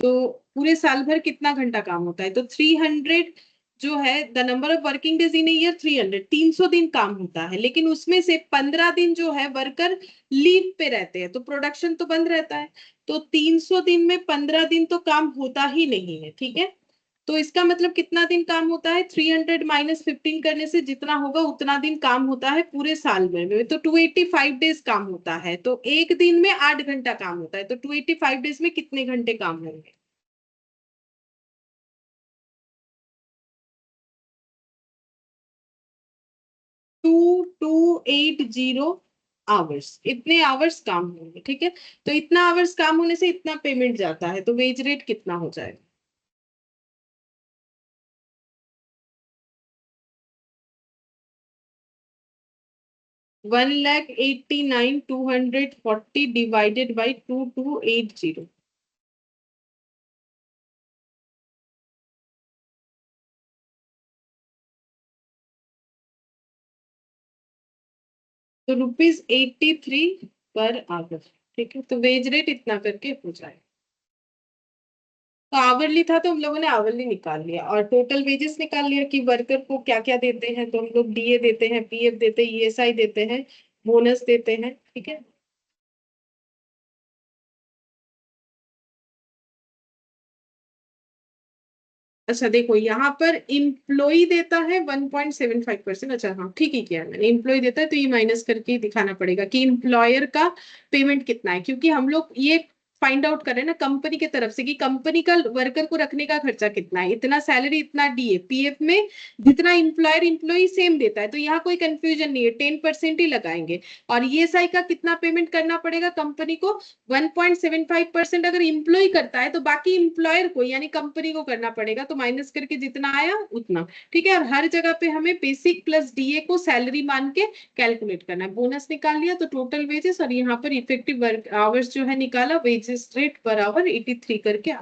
तो पूरे साल भर कितना घंटा काम होता है, तो 300 जो है the number of working days in year 300, 300 दिन काम होता है, लेकिन उसमें से 15 दिन जो है वर्कर लीव पे रहते हैं, तो प्रोडक्शन तो बंद रहता है। तो 300 दिन में 15 दिन तो काम होता ही नहीं है, ठीक है। तो इसका मतलब कितना दिन काम होता है, 300 माइनस 15 करने से जितना होगा उतना दिन काम होता है पूरे साल में, तो 285 डेज काम होता है। तो एक दिन में 8 घंटा काम होता है, तो 285 डेज में कितने घंटे काम होंगे? 2280 आवर्स, इतने आवर्स काम होंगे, ठीक है। तो इतना आवर्स काम होने से इतना पेमेंट जाता है, तो वेज रेट कितना हो जाएगा? 1,89,240 डिवाइडेड बाई 2280। तो ₹83 पर आवर, ठीक है। तो वेज रेट इतना करके हो जाएगा। तो आवरली था तो हम लोगों ने आवरली निकाल लिया, और टोटल वेजेस निकाल लिया कि वर्कर को क्या क्या देते हैं। तो हम लोग डीए देते हैं, पीएफ देते हैं, ईएसआई देते हैं, बोनस देते हैं, ठीक है। अच्छा देखो, यहाँ पर इम्प्लॉय देता है 1.75%। अच्छा हाँ, ठीक ही किया मैंने, इम्प्लॉय देता है तो ये माइनस करके ही दिखाना पड़ेगा कि इम्प्लॉयर का पेमेंट कितना है, क्योंकि हम लोग ये फाइंड आउट कर रहे हैं ना कंपनी की तरफ से कि कंपनी का वर्कर को रखने का खर्चा कितना है, इतना सैलरी इतना डीए पीएफ में, जितना इम्प्लॉयर इम्प्लॉय सेम देता है, तो यहाँ कोई कंफ्यूजन नहीं है, 10% ही लगाएंगे। और ईएसआई का कितना पेमेंट करना पड़ेगा कंपनी को, 1.75% अगर इम्प्लॉय करता है तो बाकी इम्प्लॉयर को यानी कंपनी को करना पड़ेगा, तो माइनस करके जितना आया उतना, ठीक है। और हर जगह पे हमें बेसिक प्लस डीए को सैलरी मान के कैलकुलेट करना है। बोनस निकाल लिया तो टोटल वेजेस, और यहाँ पर इफेक्टिव वर्क आवर्स जो है निकाला, वेजेस रेट पर आवर 83 करके आ,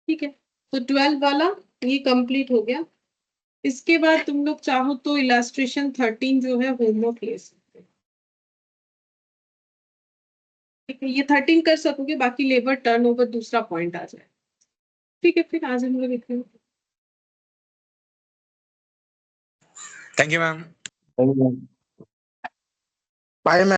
ठीक है। तो 12 वाला ये कंप्लीट हो गया। इसके बाद तुम लोग चाहो तो इलास्ट्रेशन 13 जो है होमवर्क ले सकते हो, ठीक है। ये 13 कर सकोगे, बाकी लेबर टर्नओवर दूसरा पॉइंट आ जाए, ठीक है। फिर आज हम लोग इतने thank you ma'am. Bye ma'am.